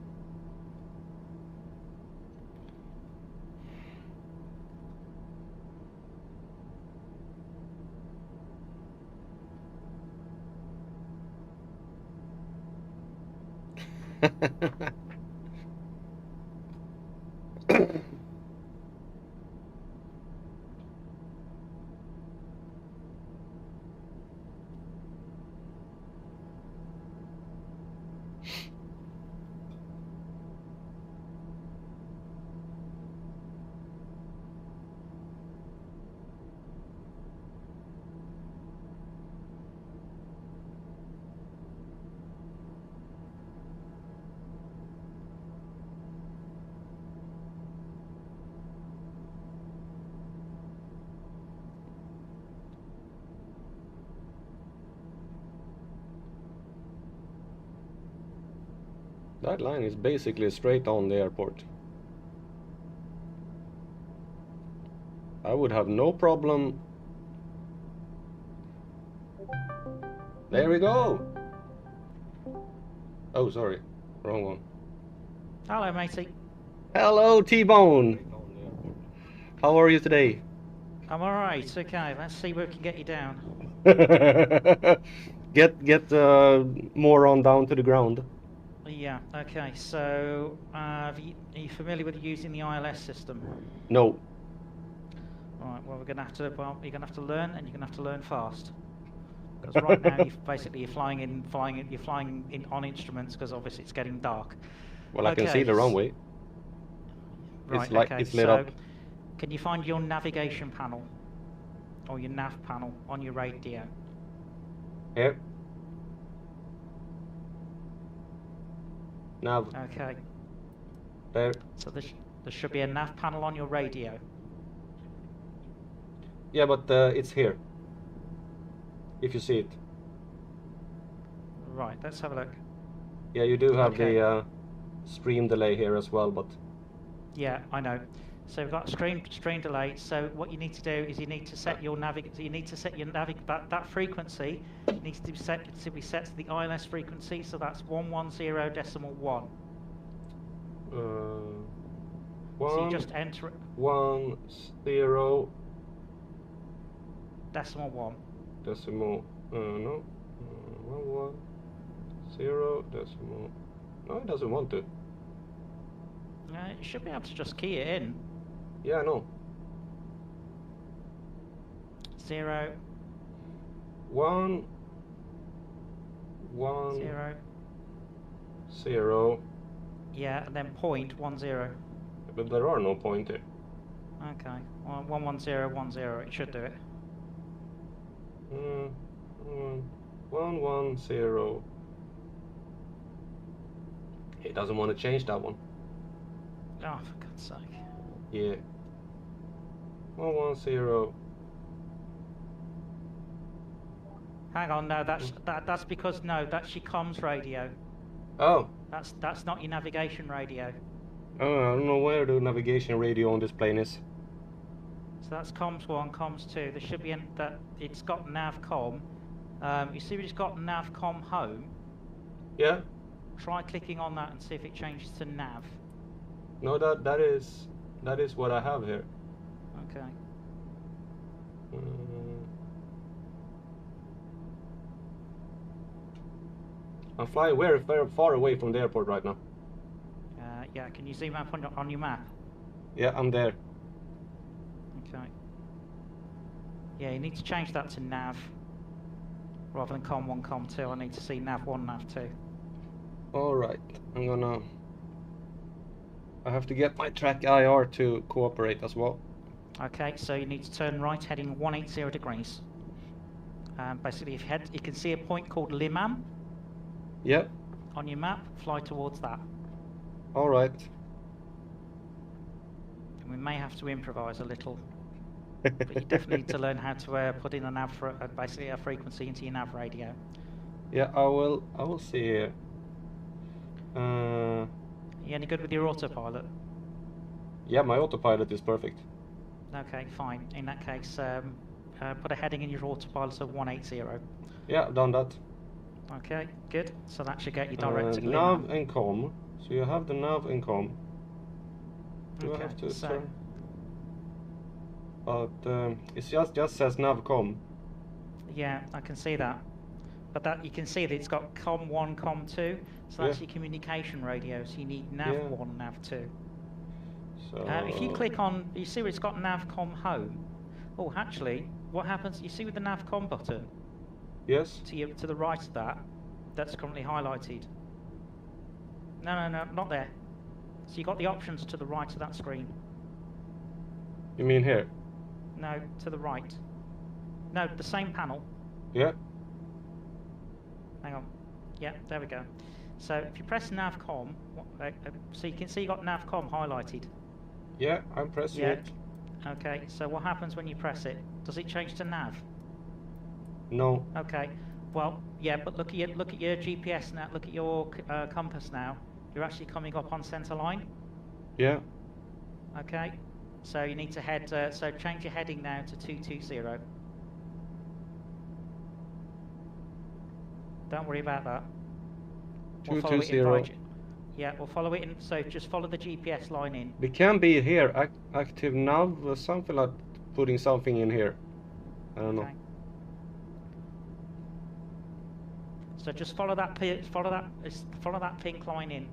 That line is basically straight on the airport. I would have no problem. There we go. Oh, sorry. Wrong one. Hello, matey. Hello, T-Bone. How are you today? I'm alright, okay, let's see where we can get you down. Get more on down to the ground. Yeah, okay, so are you familiar with using the ILS system? No. Alright, well, you're going to have to learn, and you're going to have to learn fast. Because right now, you're flying in on instruments, because obviously it's getting dark. Well, I can see the runway. Right, It's lit up. Can you find your navigation panel, or your nav panel, on your radio? Here. Nav. Okay. There. So there should be a nav panel on your radio. Yeah, but it's here. If you see it. Right, let's have a look. Yeah, you do have Okay. the stream delay here as well, but Yeah, I know. So we've got stream delay. So what you need to do is you need to set your that frequency needs to be set to the ILS frequency. So that's 110.1. So you just enter 1 0 decimal 1. decimal. No. 1 1 0 decimal. No, it doesn't want to. You should be able to just key it in. Yeah, I know. 0 1 1 0. 0. Yeah, and then 0.10. But there are no point here. Okay. 110.10. It should do it. 1 1 0. It doesn't want to change that one. Oh, for God's sake. Yeah. 1 1 0. Hang on, no, that's because that's your comms radio. Oh. That's not your navigation radio. Oh, I don't know where the navigation radio on this plane is. So that's comms 1, comms 2. There should be it's got navcom. You see, it's got navcom home. Yeah. Try clicking on that and see if it changes to nav. No, that is what I have here. Okay. I'm flying very far away from the airport right now. Yeah, can you zoom up on your map? Yeah, I'm there. Okay. Yeah, you need to change that to nav rather than com 1, com 2. I need to see nav 1, nav 2. Alright, I have to get my track IR to cooperate as well. Okay, so you need to turn right heading 180 degrees. Basically, if you can see a point called Limam. Yep. On your map, fly towards that. Alright. And we may have to improvise a little. But you definitely need to learn how to put in a nav basically a frequency into your nav radio. Yeah, I will see here. You any good with your autopilot? Yeah, my autopilot is perfect. Okay, fine. In that case, put a heading in your autopilot of 180. Yeah, done that. Okay, good. So that should get you directly nav in. and com. So you have the nav and com. Do I Okay, have to so turn? But it just says navcom. yeah, I can see that. But that you can see that it's got COM1, COM2, so that's Yeah. your communication radio. So you need NAV1, NAV2. So If you click on, you see where it's got NAVCOM home. Oh, actually, what happens? You see with the NAVCOM button yes. to the right of that, that's currently highlighted. No, not there. So you got the options to the right of that screen. You mean here? No, to the right. No, the same panel. Yeah. Hang on. Yeah, there we go. So if you press NAVCOM, so you can see you got NAVCOM highlighted. Yeah, I'm pressing Yeah. it. Okay, so what happens when you press it? Does it change to nav? No. Okay. Well, yeah, but look at your GPS now. Look at your compass now. You're actually coming up on center line. Yeah. Okay. So you need to head. So change your heading now to 220. Don't worry about that. We'll follow it in 220. yeah, we'll follow it in. So just follow the GPS line in. We can be here. Active nav or something like putting something in here. I don't know. Okay. So just follow that pink line in.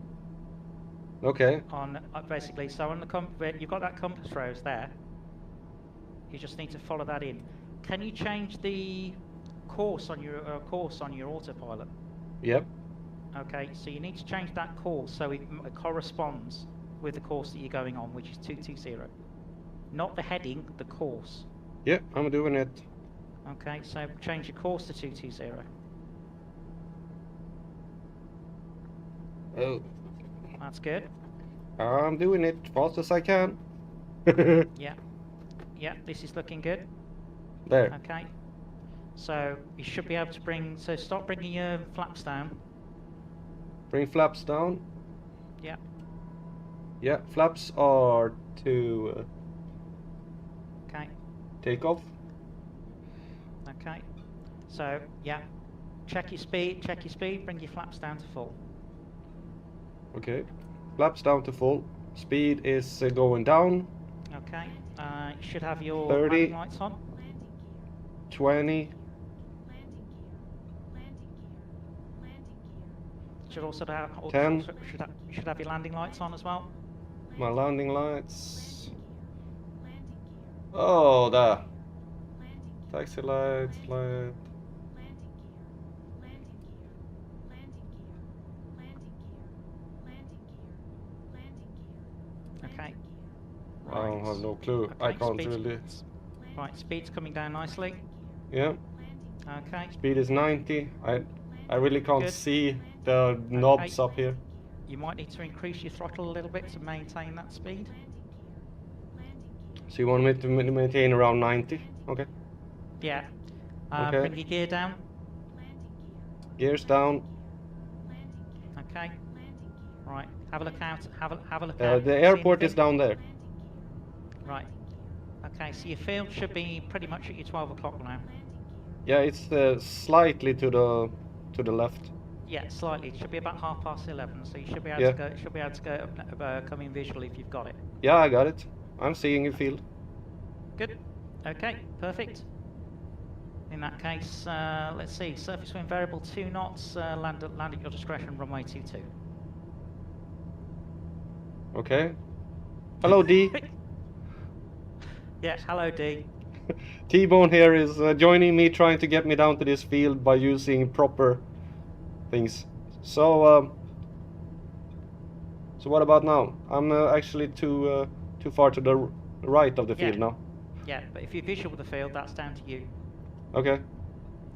Okay. On basically, so on the you've got that compass rose there. You just need to follow that in. Can you change the course on your autopilot? Yep. Okay, so you need to change that course so it corresponds with the course that you're going on, which is 220. Not the heading, the course. Yeah, I'm doing it. Okay, so change your course to 220. Oh, That's good. I'm doing it fast as I can. Yeah. Yeah, this is looking good. There. Okay. So you should be able to stop bringing your flaps down. Bring flaps down. Yeah. Yeah, flaps are to Okay. take off. Okay. So yeah, check your speed. Bring your flaps down to full. Okay. Flaps down to full. Speed is going down. Okay. You should have your 30. landing lights on. Landing gear. 20. Landing gear. Landing gear. Landing gear. Should also have 10. Should have your landing lights on as well. My landing lights. Landing gear. Oh, there. Landing gear. Taxi lights, light. Landing gear. Landing gear. Landing gear. Landing gear. Landing gear. Landing gear. Okay. I don't have no clue. I Okay, can't speed's- really. Right, speed's coming down nicely. Yeah. Okay. Speed is 90. I really can't Good. see the knobs up here. You might need to increase your throttle a little bit to maintain that speed. So you want me to maintain around 90? Okay. Yeah. Okay. Bring your gear down. Gears down. Okay. Right. Have a look out. Have a look out. The See airport is anything? down there. Right. Okay. So your field should be pretty much at your 12 o'clock now. Yeah, it's slightly to the left. Yeah, slightly. It should be about 11:30. So you should be able Yeah. to go. Should be able to go come in visually if you've got it. Yeah, I got it. I'm seeing your field. Good. Okay. Perfect. In that case, let's see. Surface wind variable 2 knots. Land at your discretion. Runway 22. Okay. Hello, D. Yeah. Hello, D. T-Bone here is joining me, trying to get me down to this field by using proper things. So what about now? I'm actually too far to the right of the field Yeah. now. Yeah, but if you're visual with the field, that's down to you. Okay.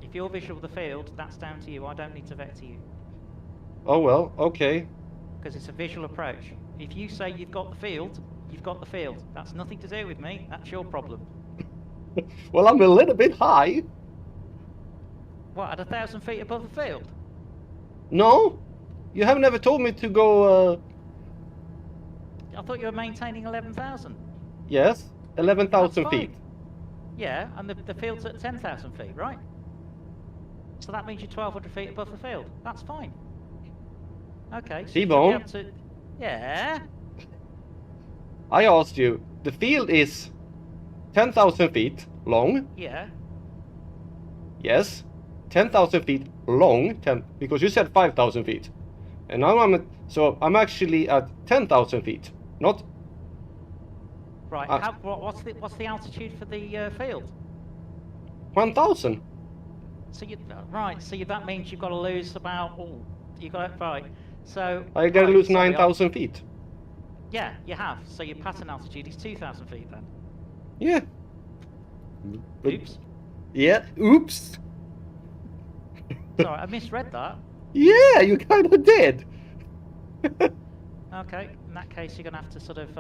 If you're visual with the field, that's down to you. I don't need to vector you Oh well. Okay. because it's a visual approach. If you say you've got the field, you've got the field. That's nothing to do with me. That's your problem. Well, I'm a little bit high. What, at 1,000 feet above the field? No, you have never told me to go. I thought you were maintaining 11,000. Yes, 11,000 That's feet. fine. Yeah, and the field's at 10,000 feet, right? So that means you're 1,200 feet above the field. That's fine. Okay, so you should be T-Bone? able to... Yeah. I asked you, the field is 10,000 feet long. Yeah. Yes. 10,000 feet long, because you said 5,000 feet. And now I'm actually at 10,000 feet, not... Right, what's the altitude for the field? 1,000. So that means you've got to lose about... Oh, right. So... I gotta right, lose sorry, 9,000 feet. Yeah, you have. So your pattern altitude is 2,000 feet then. Yeah. But- Oops. Yeah, oops. Sorry, I misread that. Yeah, you kind of did. Okay, in that case you're going to have to sort of...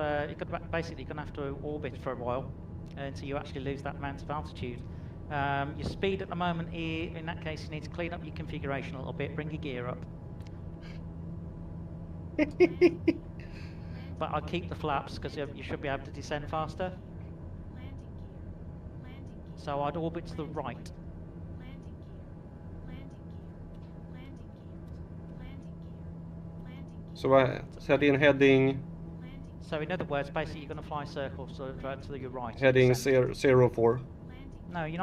basically you're going to have to orbit for a while until you actually lose that amount of altitude. Your speed at the moment, in that case, you need to clean up your configuration a little bit, bring your gear up. But I'll keep the flaps because you should be able to descend faster. Landing gear. Landing gear. So I'd orbit to the right. Landing gear. Landing gear. Landing gear. Landing gear. Landing gear. So I set in heading Landing. So in other words, basically you're going to fly circles sort of to your right. and heading descend. 04. Landing. No, you're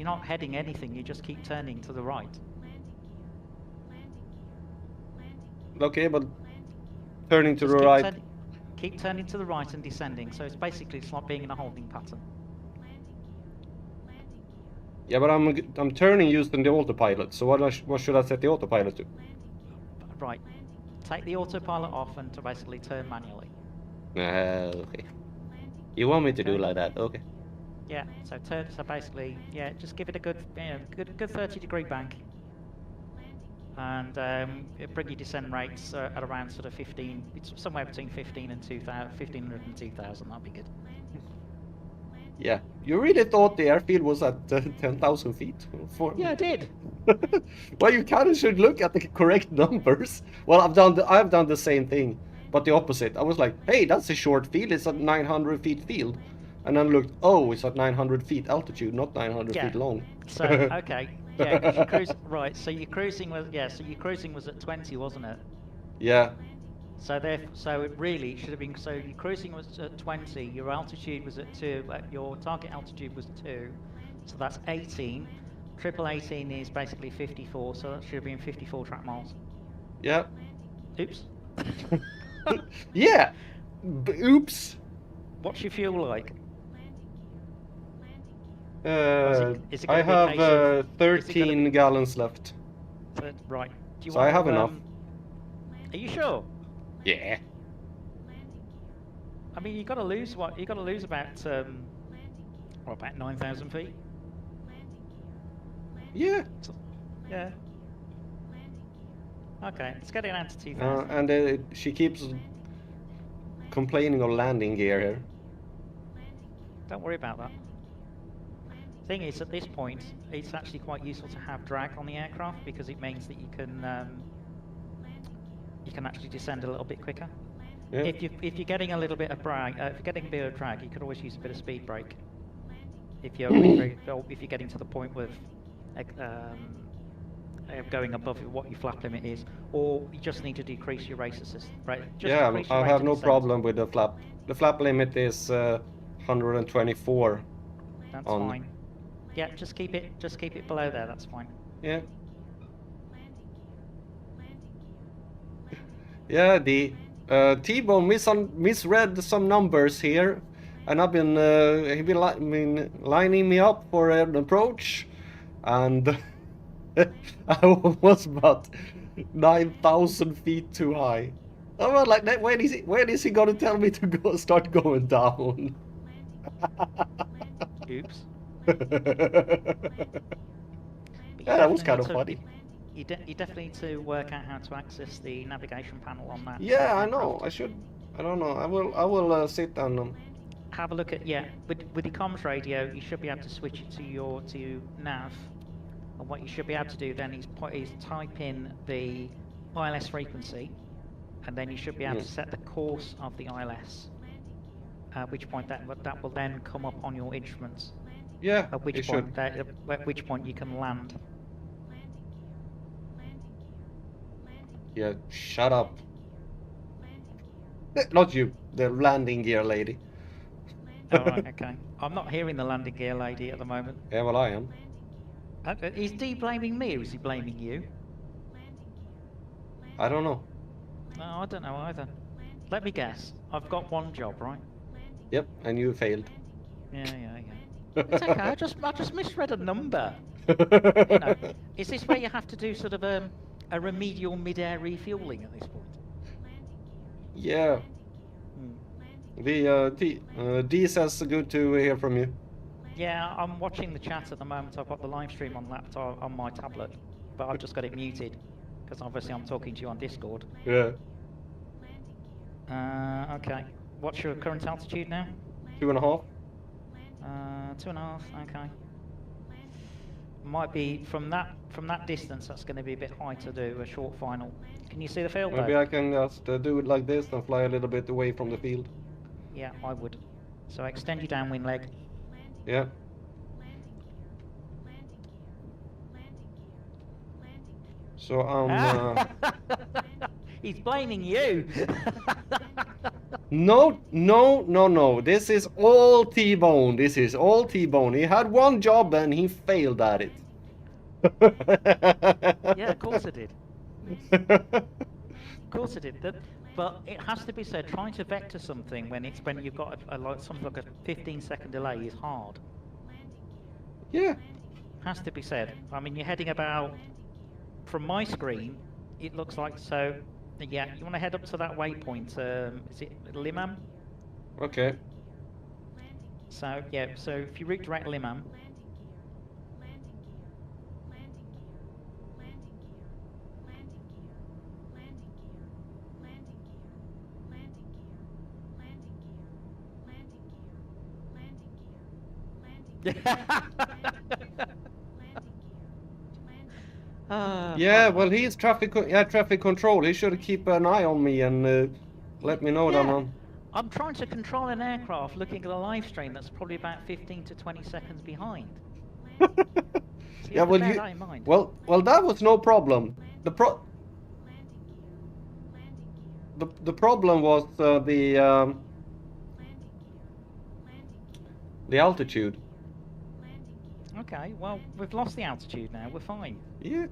not heading anything. You just keep turning to the right. Landing gear. Landing gear. Landing gear. Okay, but Landing gear. turning to Just the keep right. keep turning to the right and descending. So it's like being in a holding pattern. Landing gear. Landing gear. Yeah, but I'm turning using the autopilot. So what should I set the autopilot to? Landing gear. Right. Landing gear. Take the autopilot off and to basically turn manually. Okay. Landing You want me to do Okay. like that? Okay. Yeah. So turn. So basically, yeah, just give it a good 30-degree bank, landing gear. and bring your descent rates at around sort of 15. It's somewhere between 15 and 2,000, 1,500 and 2,000. That'd be good. Yeah. You really thought the airfield was at 10,000 feet? Yeah, I did. Well, you kind of should look at the correct numbers. Well, I've done the same thing, but the opposite. I was like, hey, that's a short field. It's a 900 feet field. And then looked, oh, it's at 900 feet altitude, not 900 Yeah. feet long. So okay, yeah, 'cause your cruise, right. So your cruising was at 20, wasn't it? Yeah. So it really should have been. So your cruising was at 20. Your altitude was at 2. Your target altitude was 2. So that's 18. Triple 18 is basically 54. So that should have been 54 track miles. Yeah. Oops. Yeah. Oops. What's your fuel like? Is it I gonna be a have case of- 13 gallons left. Right. Do you So want I have enough. Are you sure? Yeah. I mean, you got to lose what? You got to lose about about 9,000 feet. Yeah. Yeah. Okay, let's get it down to 2,000. And she keeps complaining of landing gear here. Don't worry about that. Thing is, at this point, it's actually quite useful to have drag on the aircraft because it means that you can actually descend a little bit quicker. Yeah. If you're getting a little bit of drag, if you're getting a bit of drag, you could always use a bit of speed brake. If you're getting to the point with going above what your flap limit is, or you just need to decrease your race assist, right? Just Yeah, decrease your I rate have of no descent. problem with the flap. The flap limit is 124. That's on- fine. Yeah, just keep it below there. That's fine. Yeah. Yeah, the T-Bone misread some numbers here, and I've been lining me up for an approach, and I was about 9,000 feet too high. I was like, when is he gonna tell me to start going down? Oops. Yeah, that was kind of funny. You definitely need to work out how to access the navigation panel on that. Yeah, I know. aircraft. I should. I don't know. I will sit and. Have a look at with the comms radio, you should be able to switch it to nav, and what you should be able to do then is type in the ILS frequency, and then you should be able to set the course of the ILS. At which point that will then come up on your instruments. Yeah, At which it point, should. at which point you can land. Yeah, shut up. Not you, the landing gear lady. All right, okay. I'm not hearing the landing gear lady at the moment. Yeah, well, I am. Is D blaming me or is he blaming you? I don't know. No, I don't know either. Let me guess. I've got one job, right? Yep, and you failed. Yeah. It's okay. I just misread a number. You know, is this where you have to do sort of a remedial mid-air refueling at this point? Yeah. Hmm. D says good to hear from you. Yeah, I'm watching the chat at the moment. I've got the live stream on laptop on my tablet, but I've just got it muted because obviously I'm talking to you on Discord. Yeah. Okay. What's your current altitude now? 2.5. 2.5. Okay. Might be from that distance. That's going to be a bit high to do a short final. Can you see the field? Maybe though? I can just do it like this and fly a little bit away from the field. Yeah, I would. So extend your downwind leg. Yeah. So He's blaming you. No. This is all T-Bone. This is all T-Bone. He had one job and he failed at it. Yeah, of course I did. Of course I did. But it has to be said, trying to vector something when you've got something like a 15-second delay is hard. Yeah. Has to be said. I mean, you're heading about, from my screen, it looks like so. Yeah, you want to head up to that waypoint. Is it Limam? Okay. So yeah, so if you redirect Limam. Yeah, well, he's traffic control. He should keep an eye on me and let me know that I'm. I'm trying to control an aircraft looking at a live stream that's probably about 15 to 20 seconds behind. So you Yeah, have to well, bear that in mind. well, that was no problem. The problem was the altitude. Okay, well, we've lost the altitude now. We're fine. Yeah.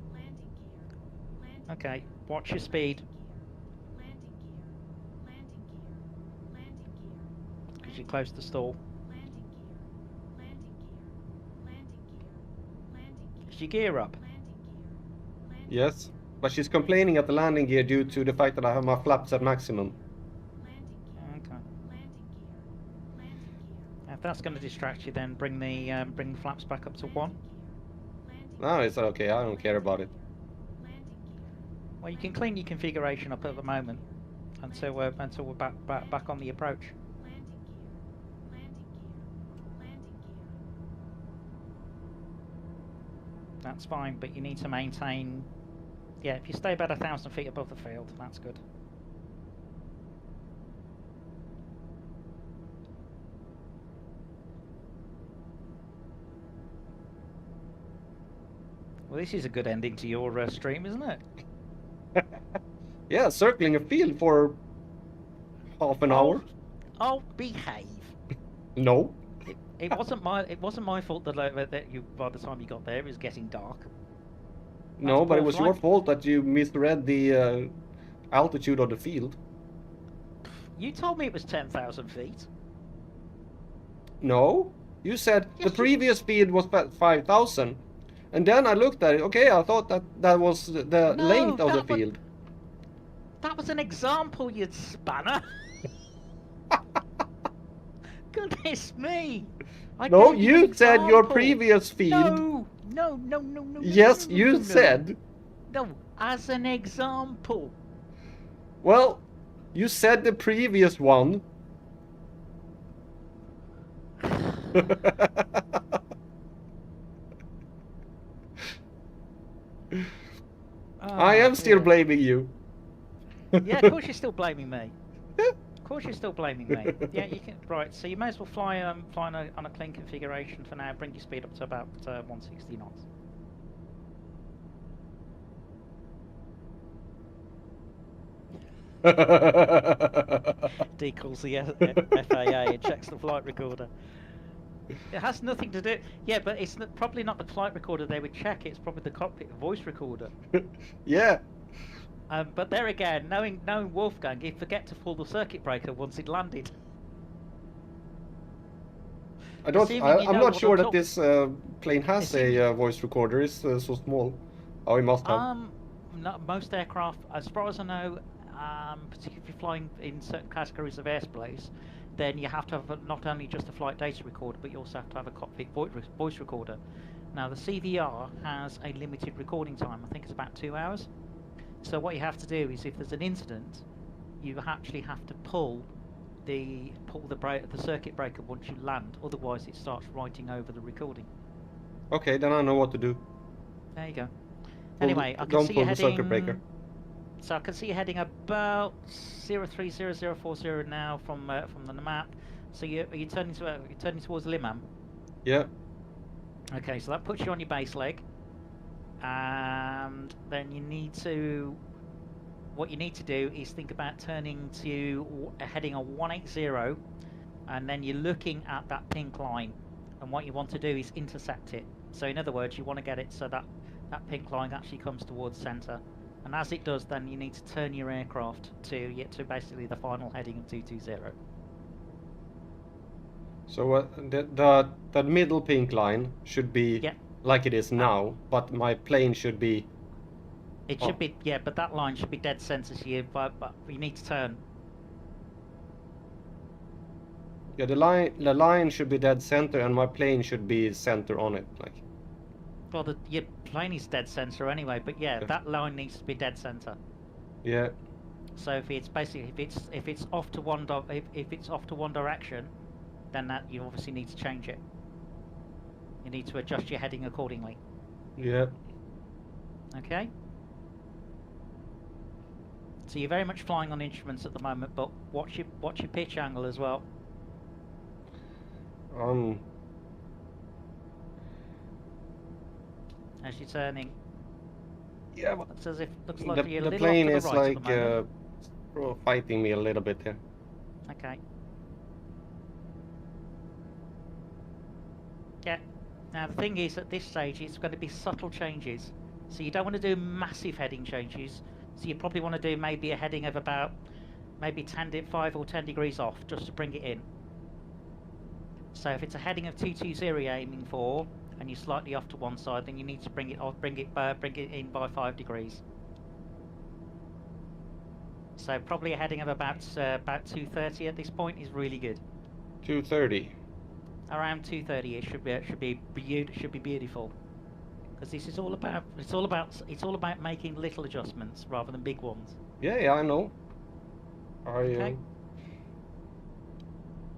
Okay, watch your speed. Because you're close to stall. Is your gear up? Yes, but she's complaining at the landing gear due to the fact that I have my flaps at maximum. Okay. If that's going to distract you, then bring the flaps back up to 1. No, it's okay. I don't care about it. Well, you can clean your configuration up at the moment until we're back on the approach. That's fine, but you need to maintain. Yeah, if you stay about 1,000 feet above the field, that's good. Well, this is a good ending to your stream, isn't it? Yeah, circling a field for half an hour. Oh, behave. No. It wasn't my fault that you by the time you got there it was getting dark. No, but it was your flight. fault that you misread the altitude of the field. You told me it was 10,000 feet. No, you said Yes, the you- previous speed was 5,000, and then I looked at it. Okay, I thought that was the No, length of the that was- field. That was an example, you spanner. Goodness me! No, gave an you said your example. previous field. No. Yes, no, you no. said. No, as an example. Well, you said the previous one. I am still blaming you. Yeah, of course you're still blaming me. Of course you're still blaming me. Yeah, you can. Right, so you may as well fly on a clean configuration for now. Bring your speed up to about 160 knots. Decalls the FAA and checks the flight recorder. It has nothing to do. Yeah, but it's probably not the flight recorder they would check. It's probably the cockpit voice recorder. Yeah. But there again, knowing Wolfgang, he'd forget to pull the circuit breaker once he'd landed. I don't. Assuming you I'm know not what sure I'm that this plane has a voice recorder. It's so small. Oh, it must have. Not most aircraft, as far as I know, particularly if you're flying in certain categories of airspace, then you have to have not only just a flight data recorder, but you also have to have a cockpit voice recorder. Now, the CVR has a limited recording time. I think it's about 2 hours. So what you have to do is, if there's an incident, you actually have to pull the circuit breaker once you land. Otherwise, it starts writing over the recording. Okay, then I know what to do. There you go. Anyway, I can Don't see pull you the heading. circuit breaker. So I can see you heading about 030040 now from the map. So you're turning towards Limam. Yeah. Okay, so that puts you on your base leg, and then what you need to do is think about turning to heading a 180, and then you're looking at that pink line, and what you want to do is intercept it. So in other words, you want to get it so that pink line actually comes towards centre, and as it does, then you need to turn your aircraft to basically the final heading of 220. So the middle pink line should be like it is now, but my plane should be. It should be, yeah, but that line should be dead centre to you, but you need to turn. Yeah, the line should be dead center, and my plane should be center on it, like. Well, your plane is dead centre anyway, but yeah, that line needs to be dead centre. Yeah. So if it's off to one direction, then that you obviously need to change it. You need to adjust your heading accordingly. Yeah. Okay. So you're very much flying on instruments at the moment, but watch your pitch angle as well. As you're turning. Yeah, but looks like you're a the little plane off to the is right at the like moment. fighting me a little bit here. Okay. Yeah. Now the thing is, at this stage, it's going to be subtle changes. So you don't want to do massive heading changes. So you probably want to do maybe a heading of about maybe 5 or 10 degrees off, just to bring it in. So if it's a heading of 220 aiming for, and you're slightly off to one side, then you need to bring it in by 5 degrees. So probably a heading of about 230 at this point is really good. 230. Around 230, it should be beautiful. Because this is all about making little adjustments rather than big ones. Yeah, I know. Okay.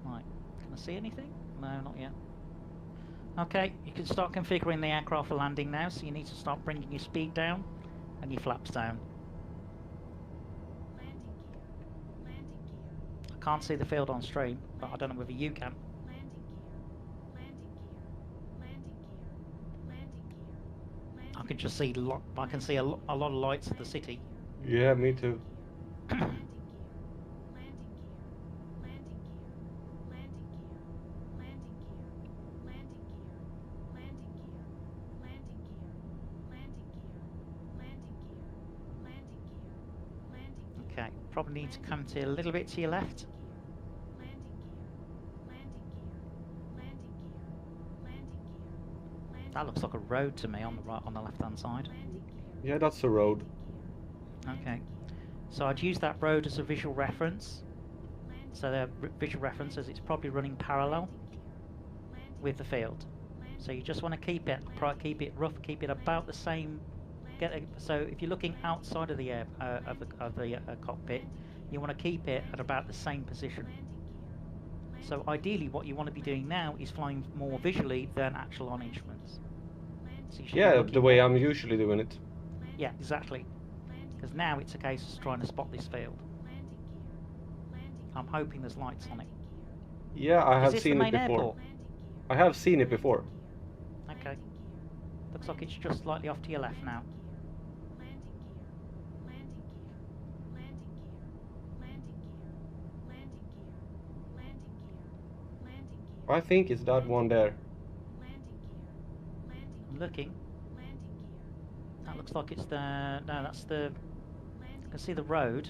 Right. Can I see anything? No, not yet. Okay, you can start configuring the aircraft for landing now. So you need to start bringing your speed down and your flaps down. Landing gear. Landing gear. I can't see the field on stream, but I don't know whether you can. Landing gear. Landing gear. Landing gear. Landing gear. Landing I can just see I can see a lot of lights of the city. Yeah, me too. landing gear. Landing gear. Landing gear. Landing gear. Landing gear. Landing gear. Landing gear. Landing gear. Landing gear. Landing gear. Landing gear. Landing gear. Okay, probably need to come to a little bit to your left. Landing gear. Landing gear. Landing gear. Landing gear. Landing That looks like a road to me on the left-hand side. landing gear. Yeah, that's a road. Okay, so I'd use that road as a visual reference. Landing So the visual reference as it's probably running parallel with the field. So you just want to keep it rough, keep it about the same. So if you're looking outside of the cockpit, you want to keep it at about the same position. So ideally, what you want to be doing now is flying more visually than actual on instruments. So you should be Yeah, looking the way more- I'm usually doing it. Yeah, exactly. Because now it's a case of trying to spot this field. I'm hoping there's lights on it. Yeah, I Is have this the seen it main before. airport? I have seen it before. Okay. Looks like it's just slightly off to your left now. I think it's that one there. I'm looking. That looks like it's the... No, that's the... I can see the road.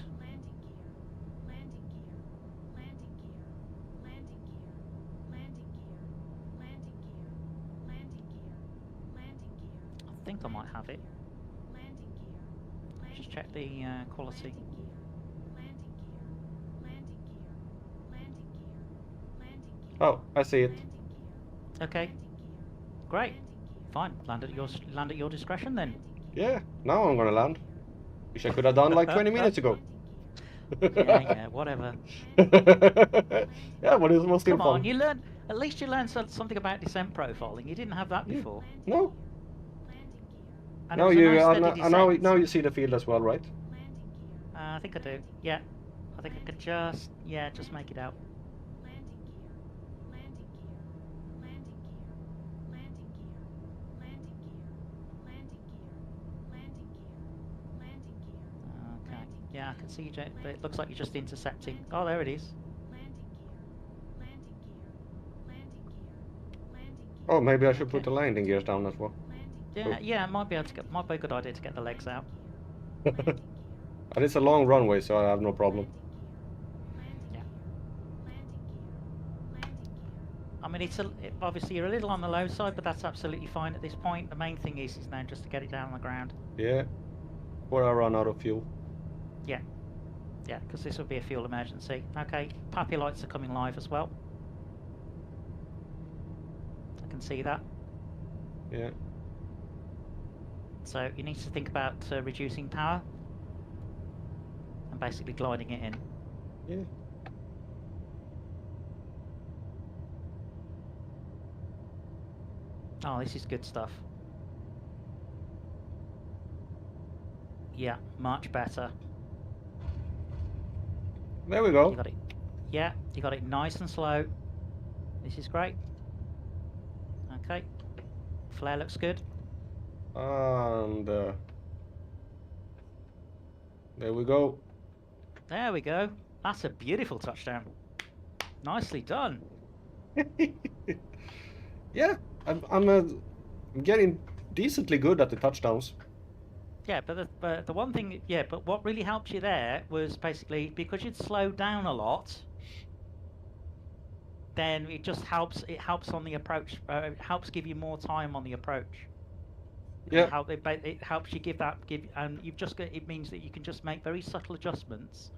I think I might have it. Just check the quality. Oh, I see it. Okay. Great. Fine. Land at your discretion then. Yeah, now I'm gonna land. Wish I could have done like 20 minutes ago. Yeah, whatever. Yeah, but it was still Come fun. on, you learn. At least you learned something about descent profiling. You didn't have that Yeah. before. No. And Now it was a you nice steady now descent. you see the field as well, right? I think I do. Yeah. I think I could just make it out. Okay. Yeah, I can see you, but it looks like you're just intercepting. Oh, there it is. Oh, maybe I should put Okay. the landing gears down as well. Yeah, yeah, might be a good idea to get the legs out. And it's a long runway, so I have no problem. Yeah. I mean, obviously you're a little on the low side, but that's absolutely fine at this point. The main thing is now just to get it down on the ground. Yeah. Or I run out of fuel. Yeah. Yeah, because this will be a fuel emergency. Okay, PAPI lights are coming live as well. I can see that. Yeah. So you need to think about reducing power and basically gliding it in. Yeah. Oh, this is good stuff. Yeah, much better. There we go. You got it. Yeah, you got it nice and slow. This is great. Okay. Flare looks good. And there we go. There we go. That's a beautiful touchdown. Nicely done. Yeah, I'm getting decently good at the touchdowns. Yeah, but the one thing, yeah, but what really helped you there was basically because you'd slowed down a lot. Then it just helps. It helps on the approach. It helps give you more time on the approach. Yeah. It helps you and you've just got. It means that you can just make very subtle adjustments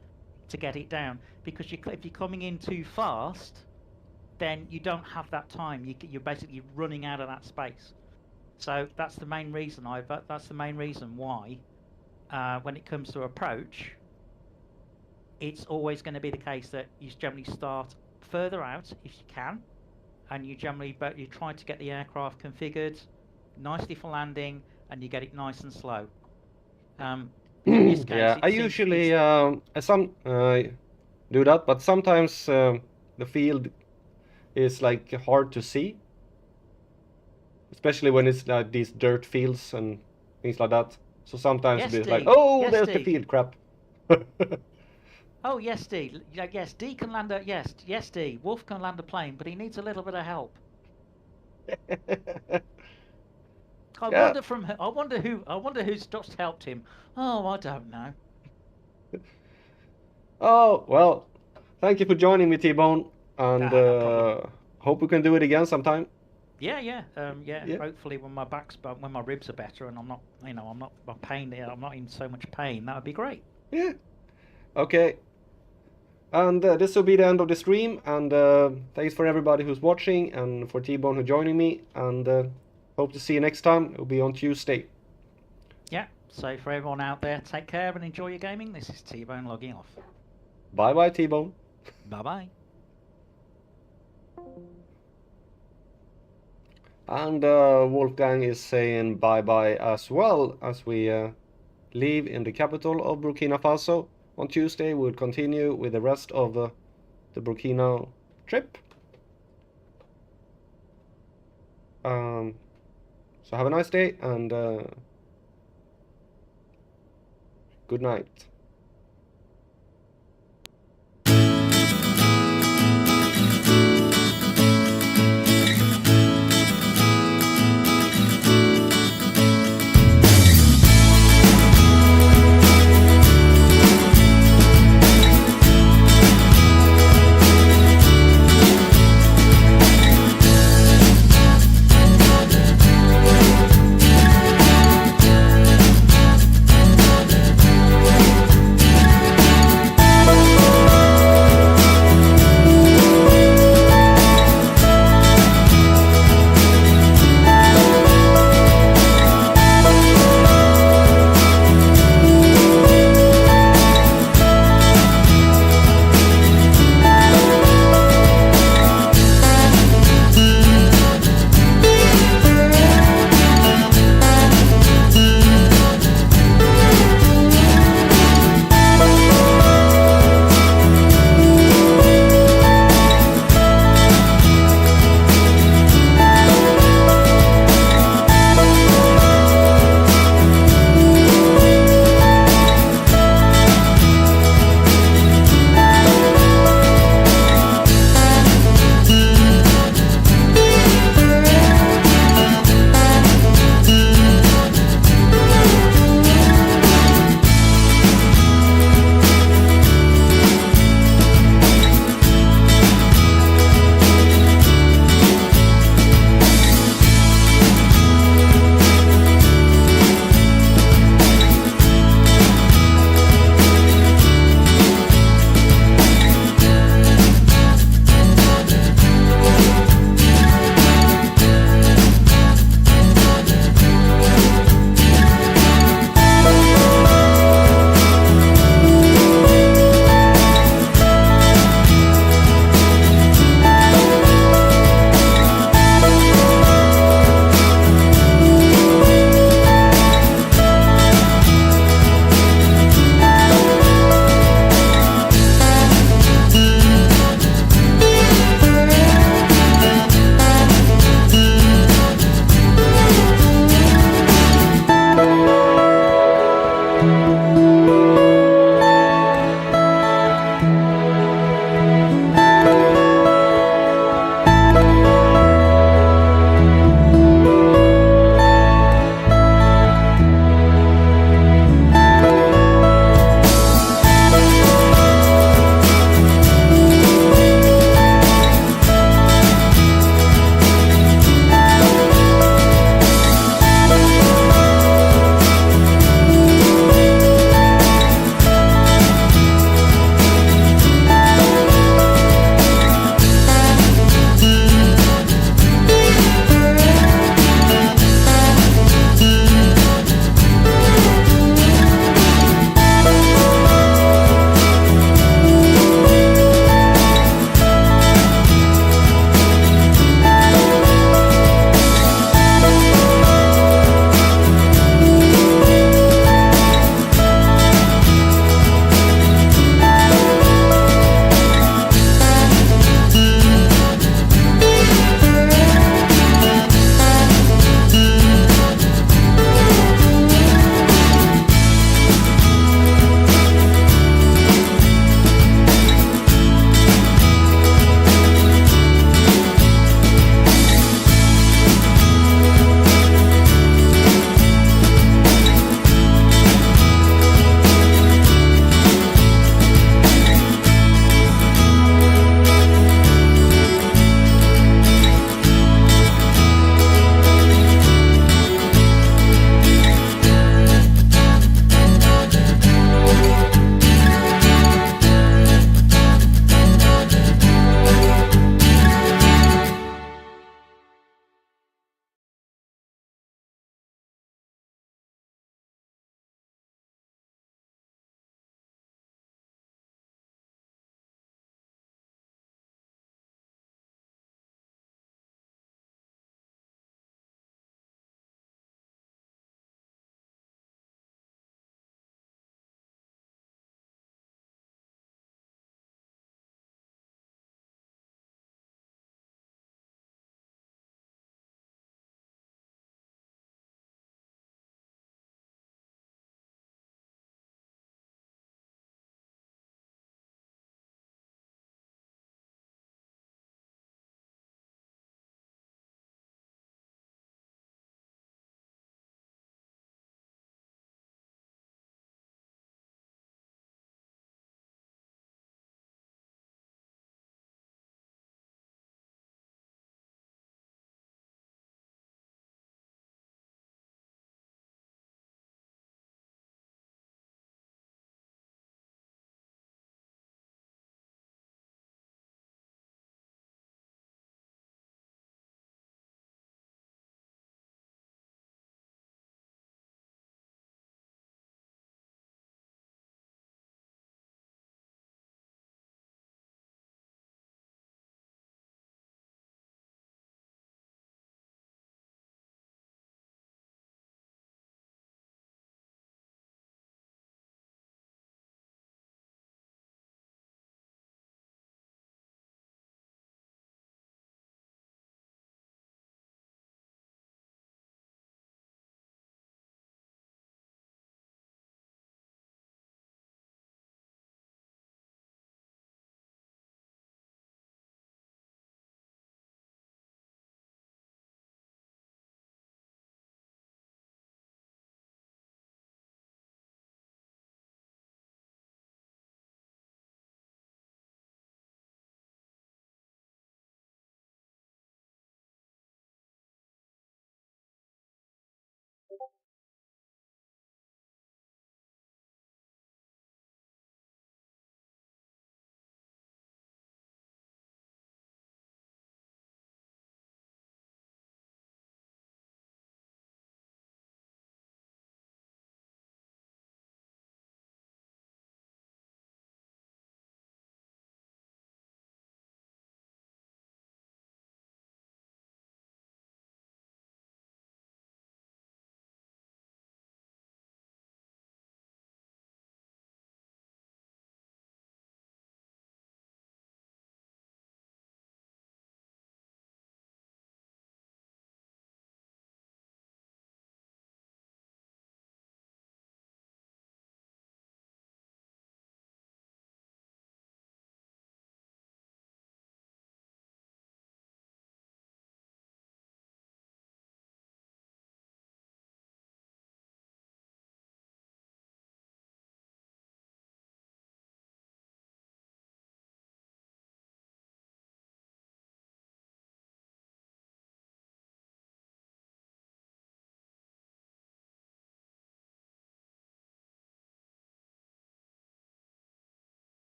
to get it down. Because if you're coming in too fast, then you don't have that time. You're basically running out of that space. So that's the main reason. That's the main reason why, when it comes to approach, it's always going to be the case that you generally start further out if you can, and you try to get the aircraft configured nicely for landing, and you get it nice and slow. In this case, Yeah, I usually do that, but sometimes the field is like hard to see, especially when it's like these dirt fields and things like that. So sometimes Yes, it's like, D. oh, Yes, there's D. the field, crap. Oh yes, D. Yes, D can land a yes, D. Wolf can land a plane, but he needs a little bit of help. Yeah. I wonder who's just helped him. Oh, I don't know. Oh, well, thank you for joining me, T-Bone, and No problem. hope we can do it again sometime. Yeah. Yeah. Hopefully, when my ribs are better and I'm not in so much pain, that would be great. Yeah. Okay. And this will be the end of the stream, and thanks for everybody who's watching, and for T-Bone who joining me, and hope to see you next time. It'll be on Tuesday. Yeah. So for everyone out there, take care and enjoy your gaming. This is T-Bone logging off. Bye bye, T-Bone. Bye bye. And Wolfgang is saying bye bye as well as we leave in the capital of Burkina Faso. On Tuesday, we'll continue with the rest of the Burkina trip. So have a nice day and good night.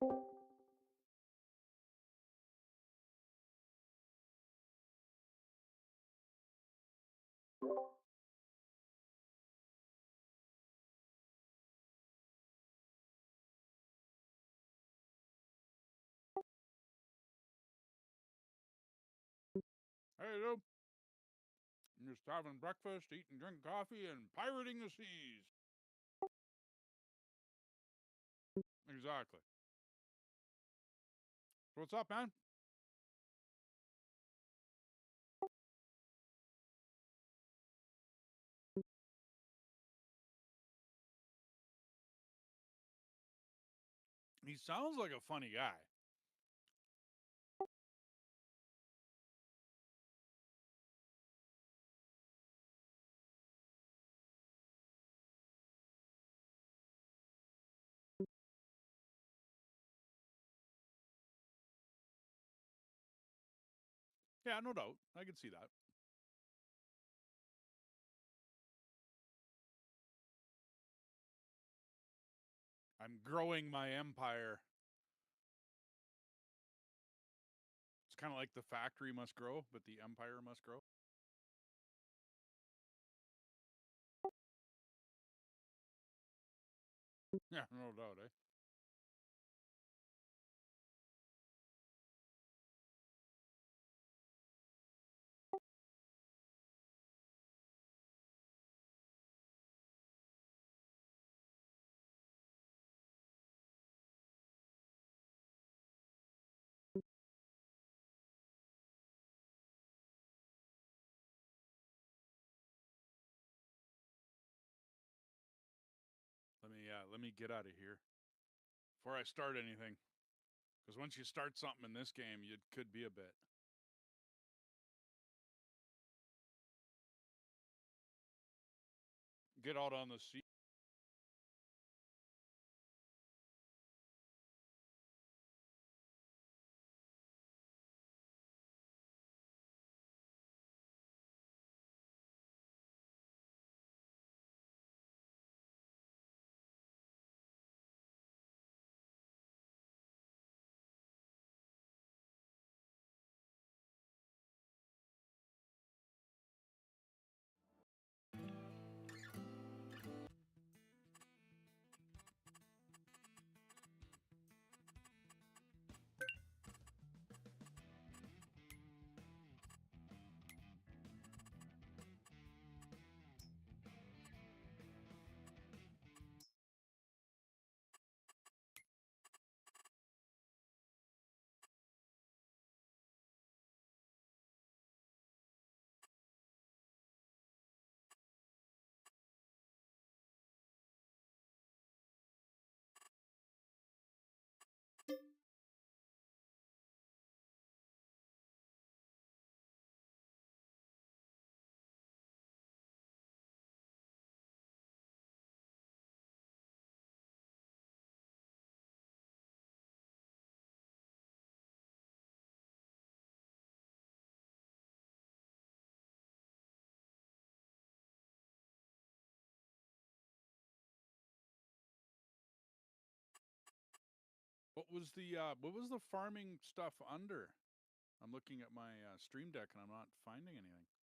Hey, you. I'm just having breakfast, eating, drink coffee, and pirating the seas. Exactly. So what's up, man? He sounds like a funny guy. Yeah, no doubt. I can see that. I'm growing my empire. It's kind of like the factory must grow, but the empire must grow. Yeah, no doubt, eh? Let me get out of here before I start anything. Because once you start something in this game, it could be a bit. Get out on the sea. What was the farming stuff under? I'm looking at my Stream Deck and I'm not finding anything.